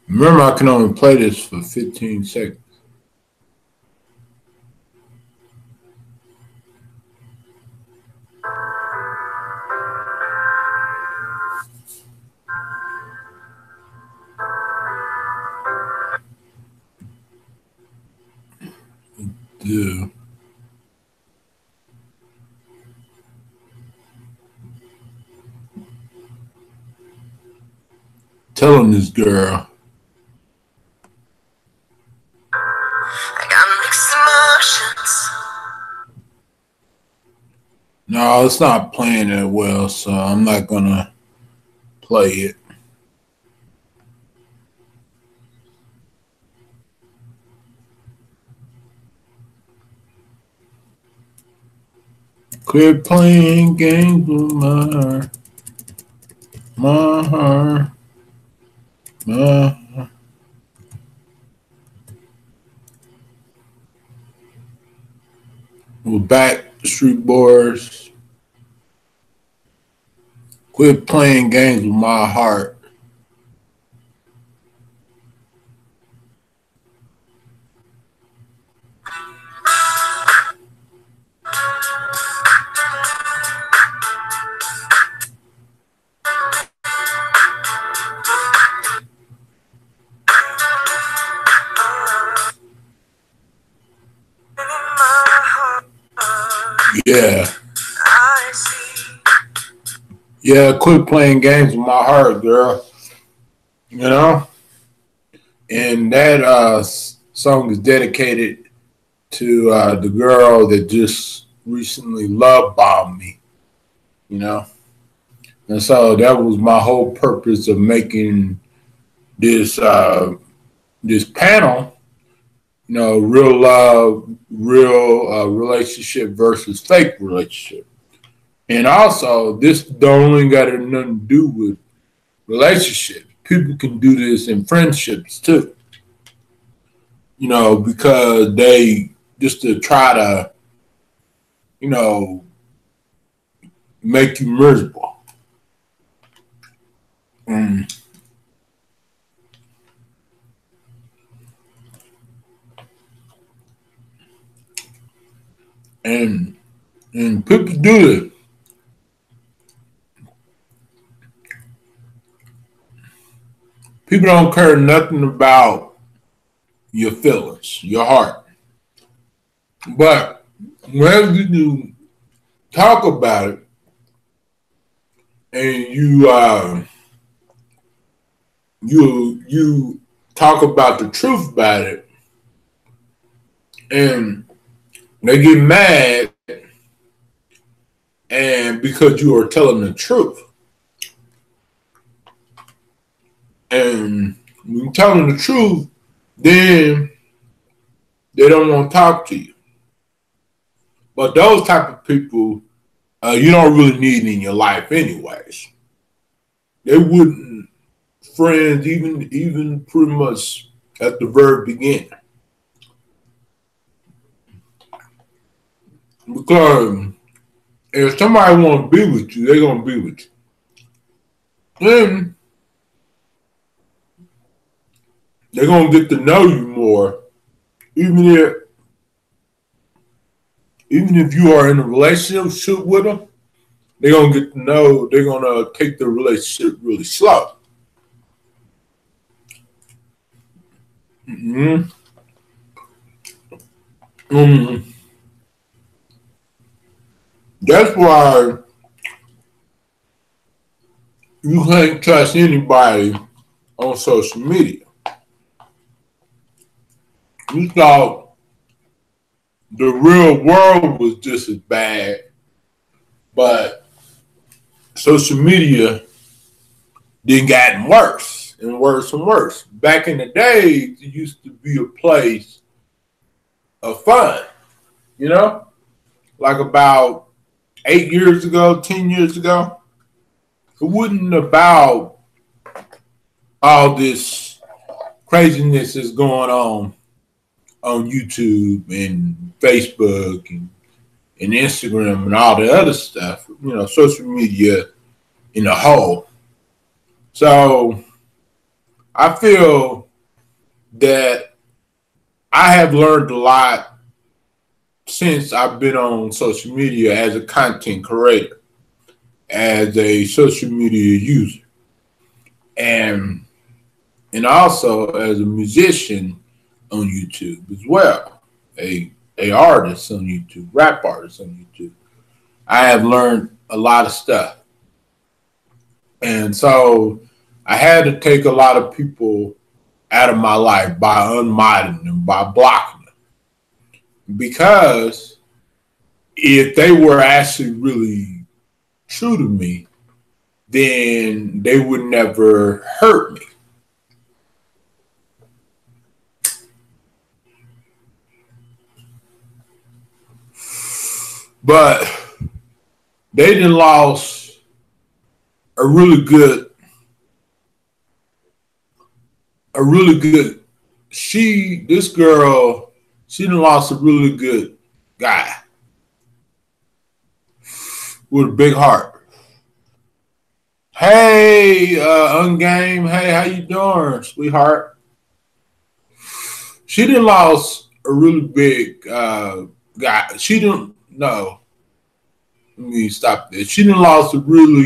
A: Remember, I can only play this for 15 seconds. Yeah. Telling this girl.
D: I got mixed emotions.
A: No, it's not playing that well, so I'm not gonna play it. Quit playing games with my heart. My heart. My heart. We're back, Street Boys. Quit playing games with my heart. Yeah. Yeah, quit playing games with my heart, girl. You know? And that song is dedicated to the girl that just recently love bombed me, you know. And so that was my whole purpose of making this this panel, you know, real love, real relationship versus fake relationship. And also, this don't only got nothing to do with relationships. People can do this in friendships too, you know, because they just to try to, you know, make you miserable. Mm. And and people do it. People don't care nothing about your feelings, your heart. But whenever you talk about it and you talk about the truth about it, and they get mad, and because you are telling the truth, and when you're telling the truth, then they don't want to talk to you. But those type of people, you don't really need in your life, anyways. They wouldn't friends even pretty much at the very beginning, because if somebody want to be with you, they're gonna be with you. Then they're gonna get to know you more, even if even if you are in a relationship with them. They're gonna get to know. They're gonna take the relationship really slow. Mm-hmm. Mm-hmm. That's why you can't trust anybody on social media. You thought the real world was just as bad, but social media then gotten worse and worse and worse. Back in the day, it used to be a place of fun, you know? Like about 8 years ago, 10 years ago, it wasn't about all this craziness that's going on YouTube and Facebook and Instagram and all the other stuff, you know, social media in a whole. So I feel that I have learned a lot since I've been on social media as a content creator, as a social media user, and also as a musician on YouTube as well, a artist on YouTube, rap artist on YouTube. I have learned a lot of stuff, and so I had to take a lot of people out of my life by unmodding them, by blocking them, because if they were actually really true to me, then they would never hurt me. But they done lost a really good, this girl, she done lost a really good guy with a big heart. Hey, Ungame, hey, how you doing, sweetheart? She done lost a really big guy. She didn't, no, let me stop this. She done lost a really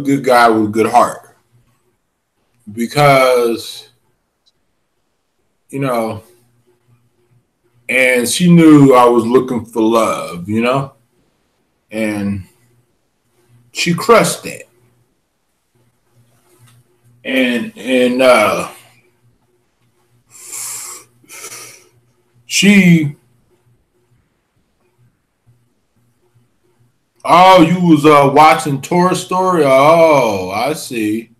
A: good guy with a good heart, because, you know, and she knew I was looking for love, you know, and she crushed that. And she Oh, you was watching Toy Story? Oh, I see.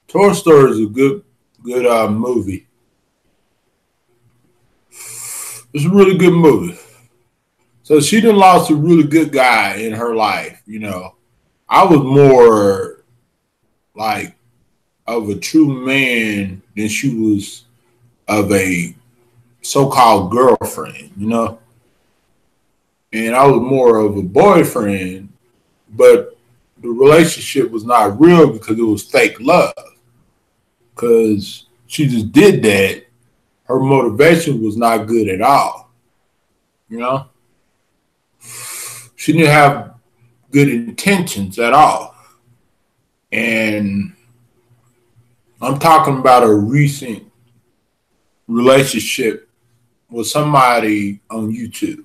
A: Toy Story is a good movie. It's a really good movie. So she done lost a really good guy in her life, you know. I was more like of a true man than she was of a so-called girlfriend, you know. And I was more of a boyfriend, but the relationship was not real because it was fake love. Because she just did that. Her motivation was not good at all, you know. She didn't have good intentions at all. And I'm talking about a recent relationship with somebody on YouTube.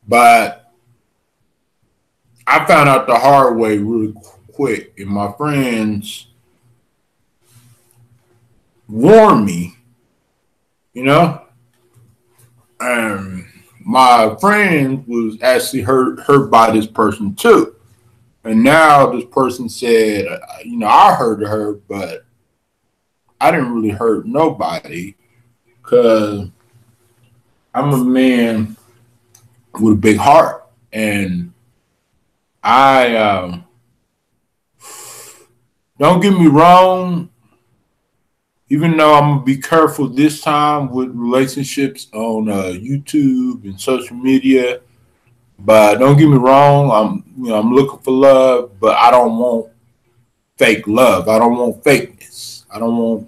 A: But I found out the hard way really quick, and my friends warned me, you know. And my friend was actually hurt by this person too. And now this person said, you know, I hurt her, but I didn't really hurt nobody because I'm a man with a big heart. And I, don't get me wrong, even though I'm gonna be careful this time with relationships on YouTube and social media, but don't get me wrong, I'm looking for love, but I don't want fake love. I don't want fakeness. I don't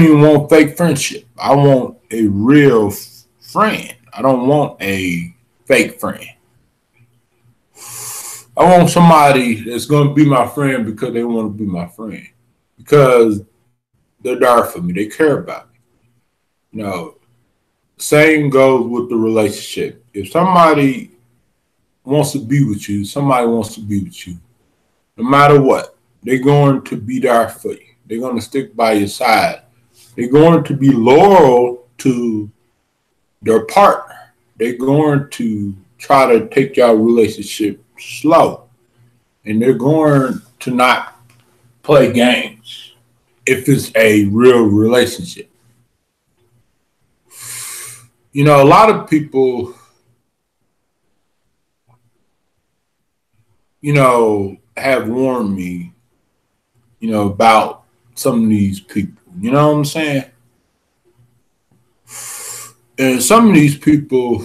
A: even want fake friendship. I want a real friend. I don't want a fake friend. I want somebody that's going to be my friend because they want to be my friend. Because they're there for me. They care about me. You know, same goes with the relationship. If somebody wants to be with you, somebody wants to be with you, no matter what, they're going to be there for you. They're going to stick by your side. They're going to be loyal to their partner. They're going to try to take your relationship slow. And they're going to not play games if it's a real relationship. You know, a lot of people, you know, have warned me, you know, about some of these people. You know what I'm saying? And some of these people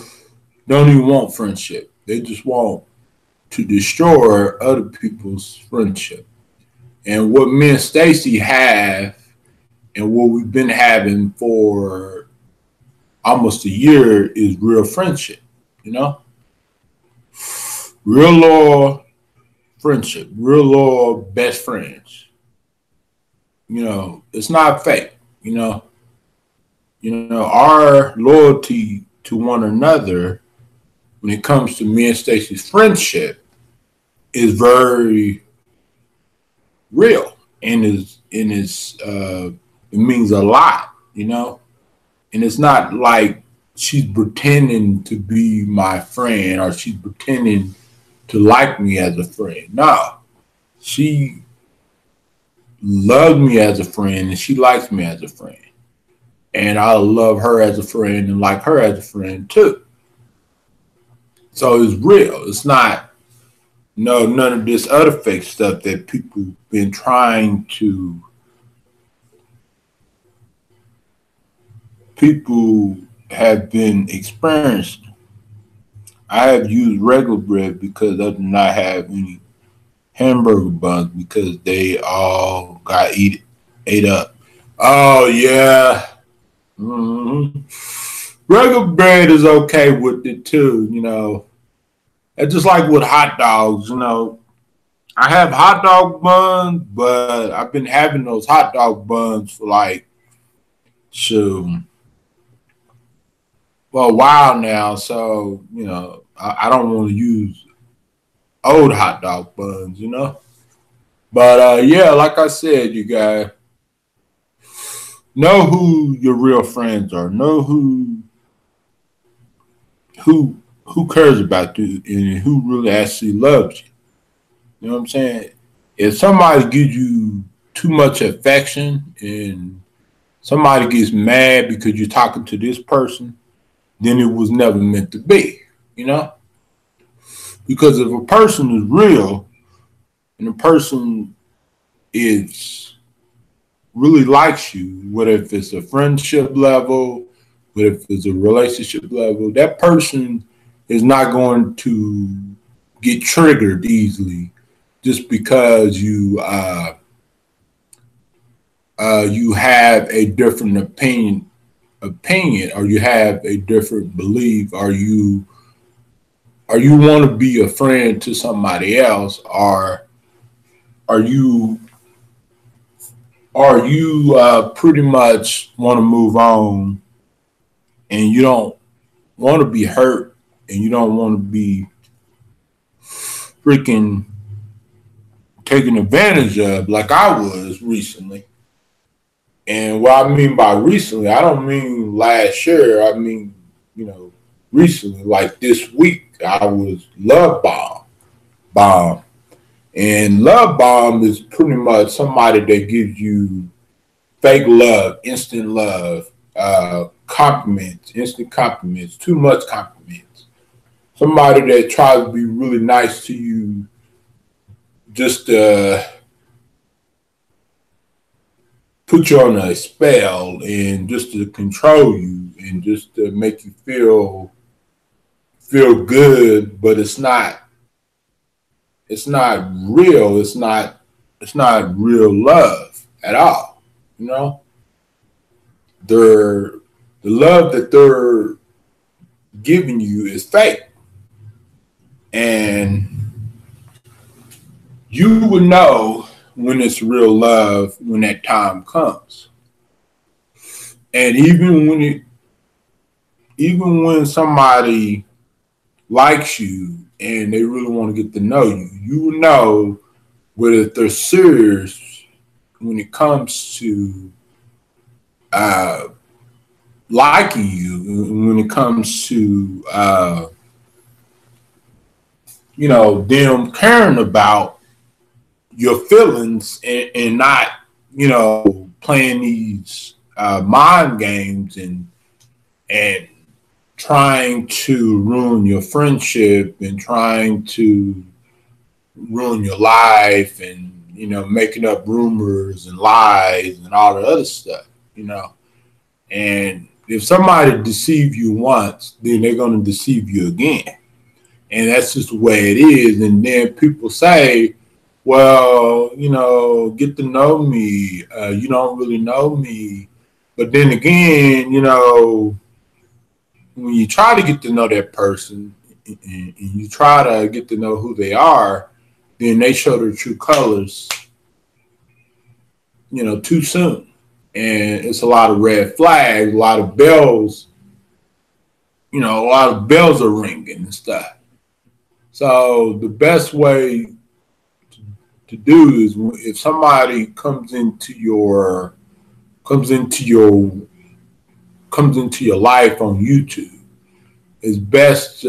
A: don't even want friendship. They just want to destroy other people's friendship. And what me and Stacy have and what we've been having for almost a year is real friendship, you know? Real loyal friendship, real loyal best friends. You know, it's not fake, you know. You know, our loyalty to one another when it comes to me and Stacy's friendship is very real and it means a lot, you know. And it's not like she's pretending to be my friend or she's pretending to like me as a friend. No, she loves me as a friend and she likes me as a friend. And I love her as a friend and like her as a friend too. So it's real. It's not none of this other fake stuff that people been trying to people have been experiencing. I have used regular bread because I do not have any hamburger buns because they all got ate up. Oh yeah. Mm-hmm. Regular bread is okay with it too, you know. It's just like with hot dogs, you know. I have hot dog buns, but I've been having those hot dog buns for like a while now. So, you know, I don't want to use old hot dog buns, you know. But yeah, like I said, you guys know who your real friends are. Know who who cares about you and who really actually loves you. You know what I'm saying? If somebody gives you too much affection and somebody gets mad because you're talking to this person, then it was never meant to be, you know? Because if a person is real and a person is really likes you, whether if it's a friendship level, whether if it's a relationship level, that person is not going to get triggered easily just because you have a different opinion, or you have a different belief, or you want to be a friend to somebody else, or are you pretty much want to move on and you don't want to be hurt and you don't want to be freaking taken advantage of like I was recently. And what I mean by recently, I don't mean last year. I mean, recently, like this week, I was bomb. And love bomb is pretty much somebody that gives you fake love, instant love, compliments, instant compliments, too much compliments. Somebody that tries to be really nice to you just to put you on a spell and just to control you and just to make you feel good, but it's not real. It's not real love at all. You know, the love that they're giving you is fake, and you would know when it's real love when that time comes. And even when somebody likes you and they really want to get to know you, you know whether they're serious when it comes to liking you, when it comes to them caring about your feelings and not playing these mind games and trying to ruin your friendship and trying to ruin your life and making up rumors and lies and all the other stuff. And if somebody deceives you once, then they're going to deceive you again. And that's just the way it is. And then people say, well, get to know me. You don't really know me. But then again, when you try to get to know that person and you try to get to know who they are, then they show their true colors, too soon. And it's a lot of red flags, a lot of bells, a lot of bells are ringing and stuff. So the best way to do is if somebody comes into your life on YouTube, it's best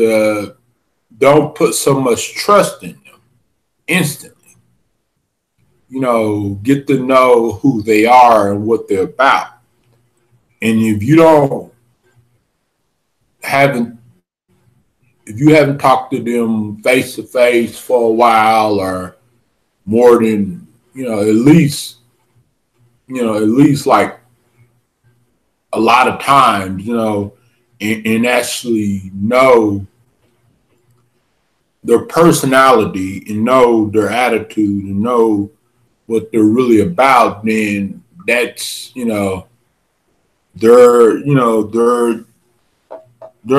A: don't put so much trust in them instantly. Get to know who they are and what they're about. And if you haven't talked to them face to face for a while, or more than at least like a lot of times, and actually know their personality and know their attitude and know what they're really about, then that's they're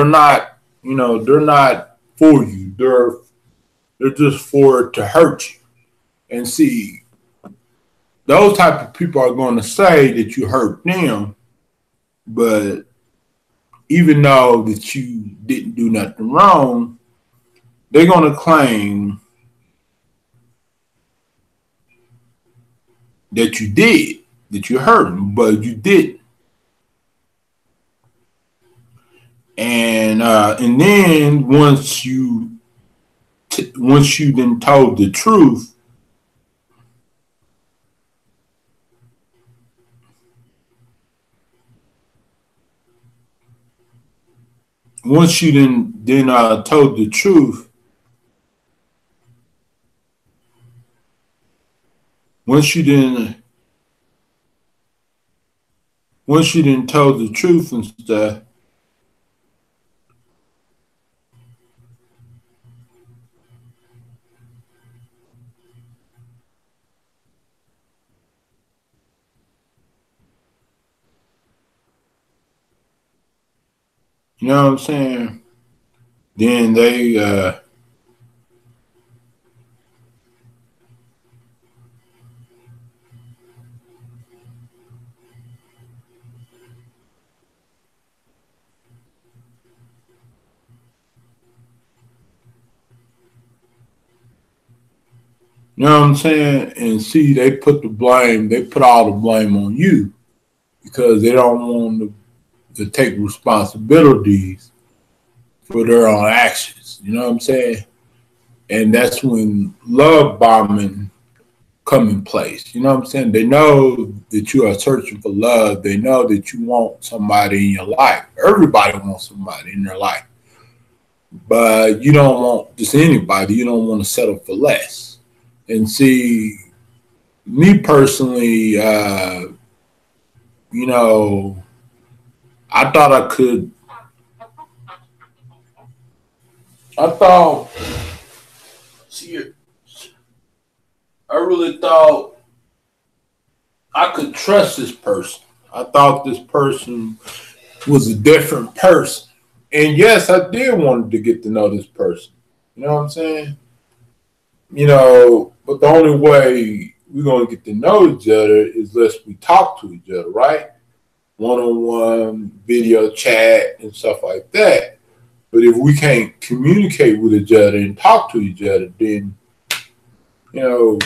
A: not they're not for you. They're just for to hurt you. And see, those type of people are going to say that you hurt them, but even though that you didn't do nothing wrong, they're going to claim that you did, that you hurt them, but you didn't. And then once you then told the truth, once you then told the truth, once you then once you then told the truth and stuff, you know what I'm saying? Then you know what I'm saying? And see, they put all the blame on you because they don't want to take responsibilities for their own actions. You know what I'm saying? And that's when love bombing come in place. You know what I'm saying? They know that you are searching for love. They know that you want somebody in your life. Everybody wants somebody in their life. But you don't want just anybody. You don't want to settle for less. And see, me personally, you know, I thought I could. I thought, see, I really thought I could trust this person. I thought this person was a different person. And yes, I did want to get to know this person. You know what I'm saying? You know, but the only way we're going to get to know each other is unless we talk to each other, right? One on one, video chat, and stuff like that. But if we can't communicate with each other and talk to each other, then, you know,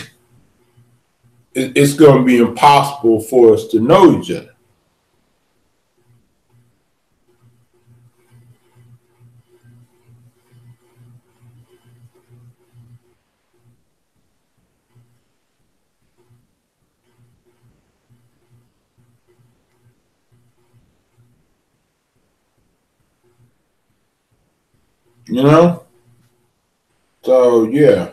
A: it's going to be impossible for us to know each other. You know? So, yeah.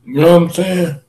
A: You know what I'm saying?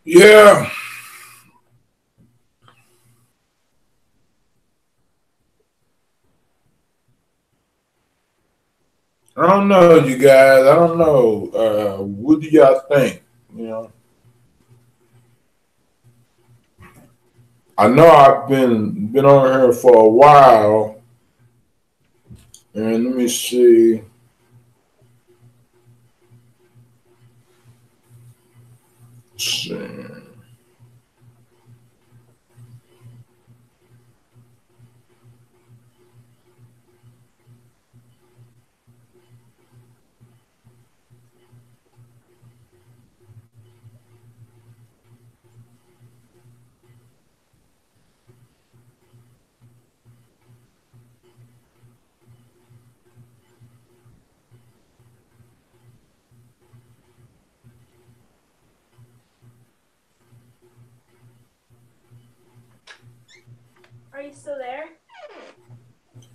A: Yeah, I don't know, you guys. I don't know. What do y'all think? You know, I know I've been on here for a while, and let me see. Let's see.
C: still there?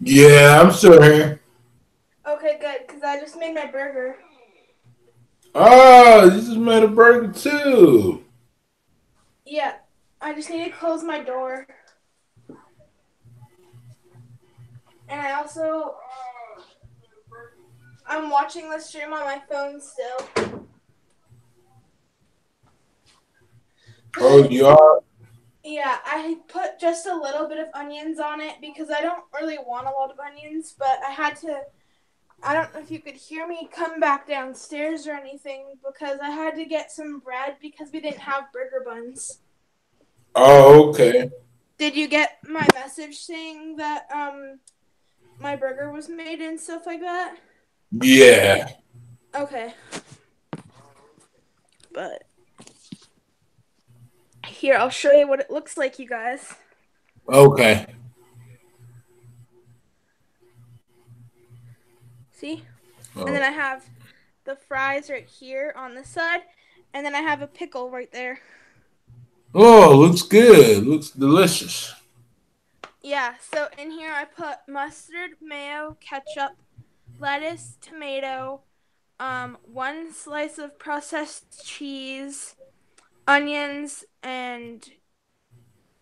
A: Yeah, I'm still here.
C: Okay, good, because I just made my burger.
A: Oh, you just made a burger too.
C: Yeah, I just need to close my door. And I also, I'm watching the stream on my phone still.
A: Oh, you are?
C: Yeah, I put just a little bit of onions on it because I don't really want a lot of onions, but I had to, I don't know if you could hear me come back downstairs or anything because I had to get some bread because we didn't have burger buns.
A: Oh, okay.
C: Did you get my message saying that my burger was made and stuff like that?
A: Yeah.
C: Okay. But here, I'll show you what it looks like, you guys.
A: Okay.
C: See?
A: Oh.
C: And then I have the fries right here on this side, and then I have a pickle right there.
A: Oh, looks good. Looks delicious.
C: Yeah, so in here I put mustard, mayo, ketchup, lettuce, tomato, 1 slice of processed cheese, onions, and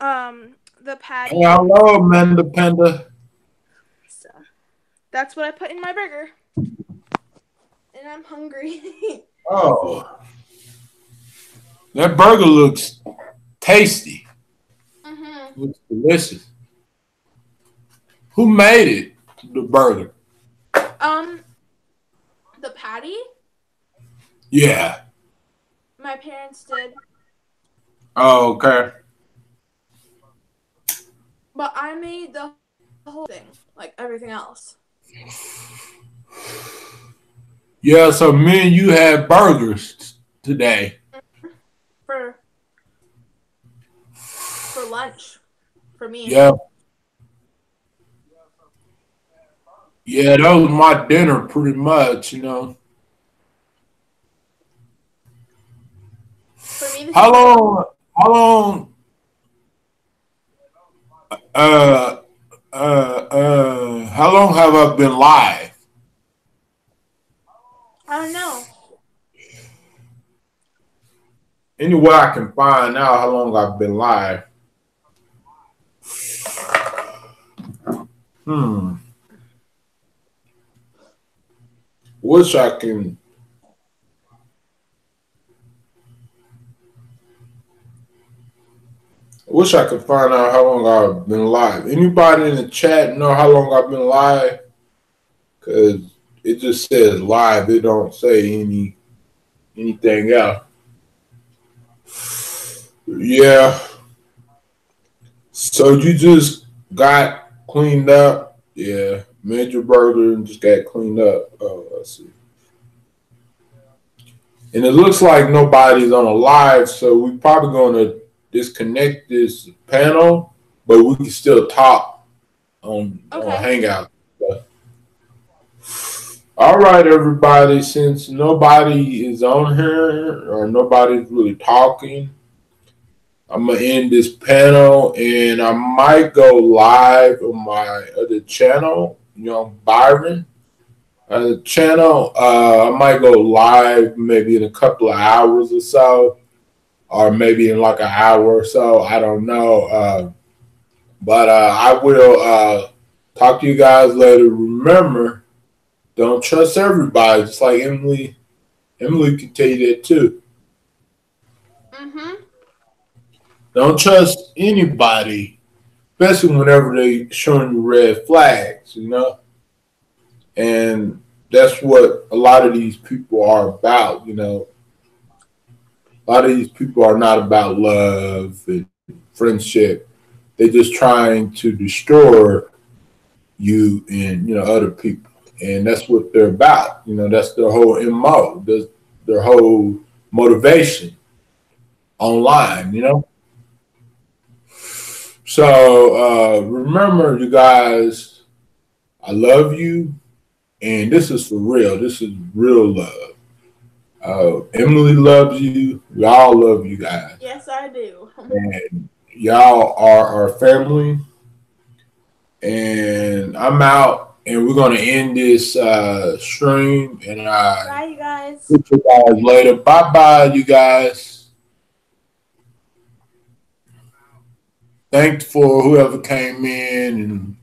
C: the patty.
A: Hello, Amanda Panda.
C: So that's what I put in my burger. And I'm hungry.
A: Oh. That burger looks tasty.
C: Mm-hmm.
A: Looks delicious. Who made it? The burger.
C: The patty?
A: Yeah.
C: My parents did.
A: Oh, okay.
C: But I made the whole thing, like everything else.
A: Yeah, so me and you had burgers today.
C: For lunch. For me.
A: Yeah. Yeah, that was my dinner pretty much, you know.
C: For me,
A: How long how long have I been live?
C: I don't know.
A: Anyway, I can find out how long I've been live. Wish I can. Wish I could find out how long I've been live. Anybody in the chat know how long I've been live? Cause it just says live. It don't say anything else. Yeah. So you just got cleaned up? Yeah. Made your burger and just got cleaned up. Oh, let's see. And it looks like nobody's on a live, so we're probably going to disconnect this panel, but we can still talk on Hangout. All right, everybody. Since nobody is on here or nobody's really talking, I'm going to end this panel, and I might go live on my other channel, Byron. Channel. I might go live maybe in a couple of hours or so, or maybe in like an hour or so. I don't know. But I will talk to you guys later. Remember, don't trust everybody. Just like Emily can tell you that too.
C: Mm-hmm.
A: Don't trust anybody, especially whenever they showing you red flags, And that's what a lot of these people are about, A lot of these people are not about love and friendship. They're just trying to destroy you and, other people. And that's what they're about. That's their whole MO. That's their whole motivation online, So remember, you guys, I love you. And this is for real. This is real love. Emily loves you. We all love you guys.
C: Yes, I do.
A: And y'all are our family. And I'm out, and we're gonna end this stream. And
C: Bye, you guys.
A: see you guys later. Bye bye, you guys. Thanks for whoever came in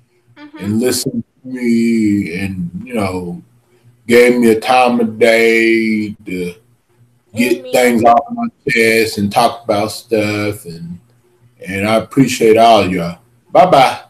A: and listened to me, and gave me a time of day to get things off my chest and talk about stuff, and I appreciate all y'all. Bye bye.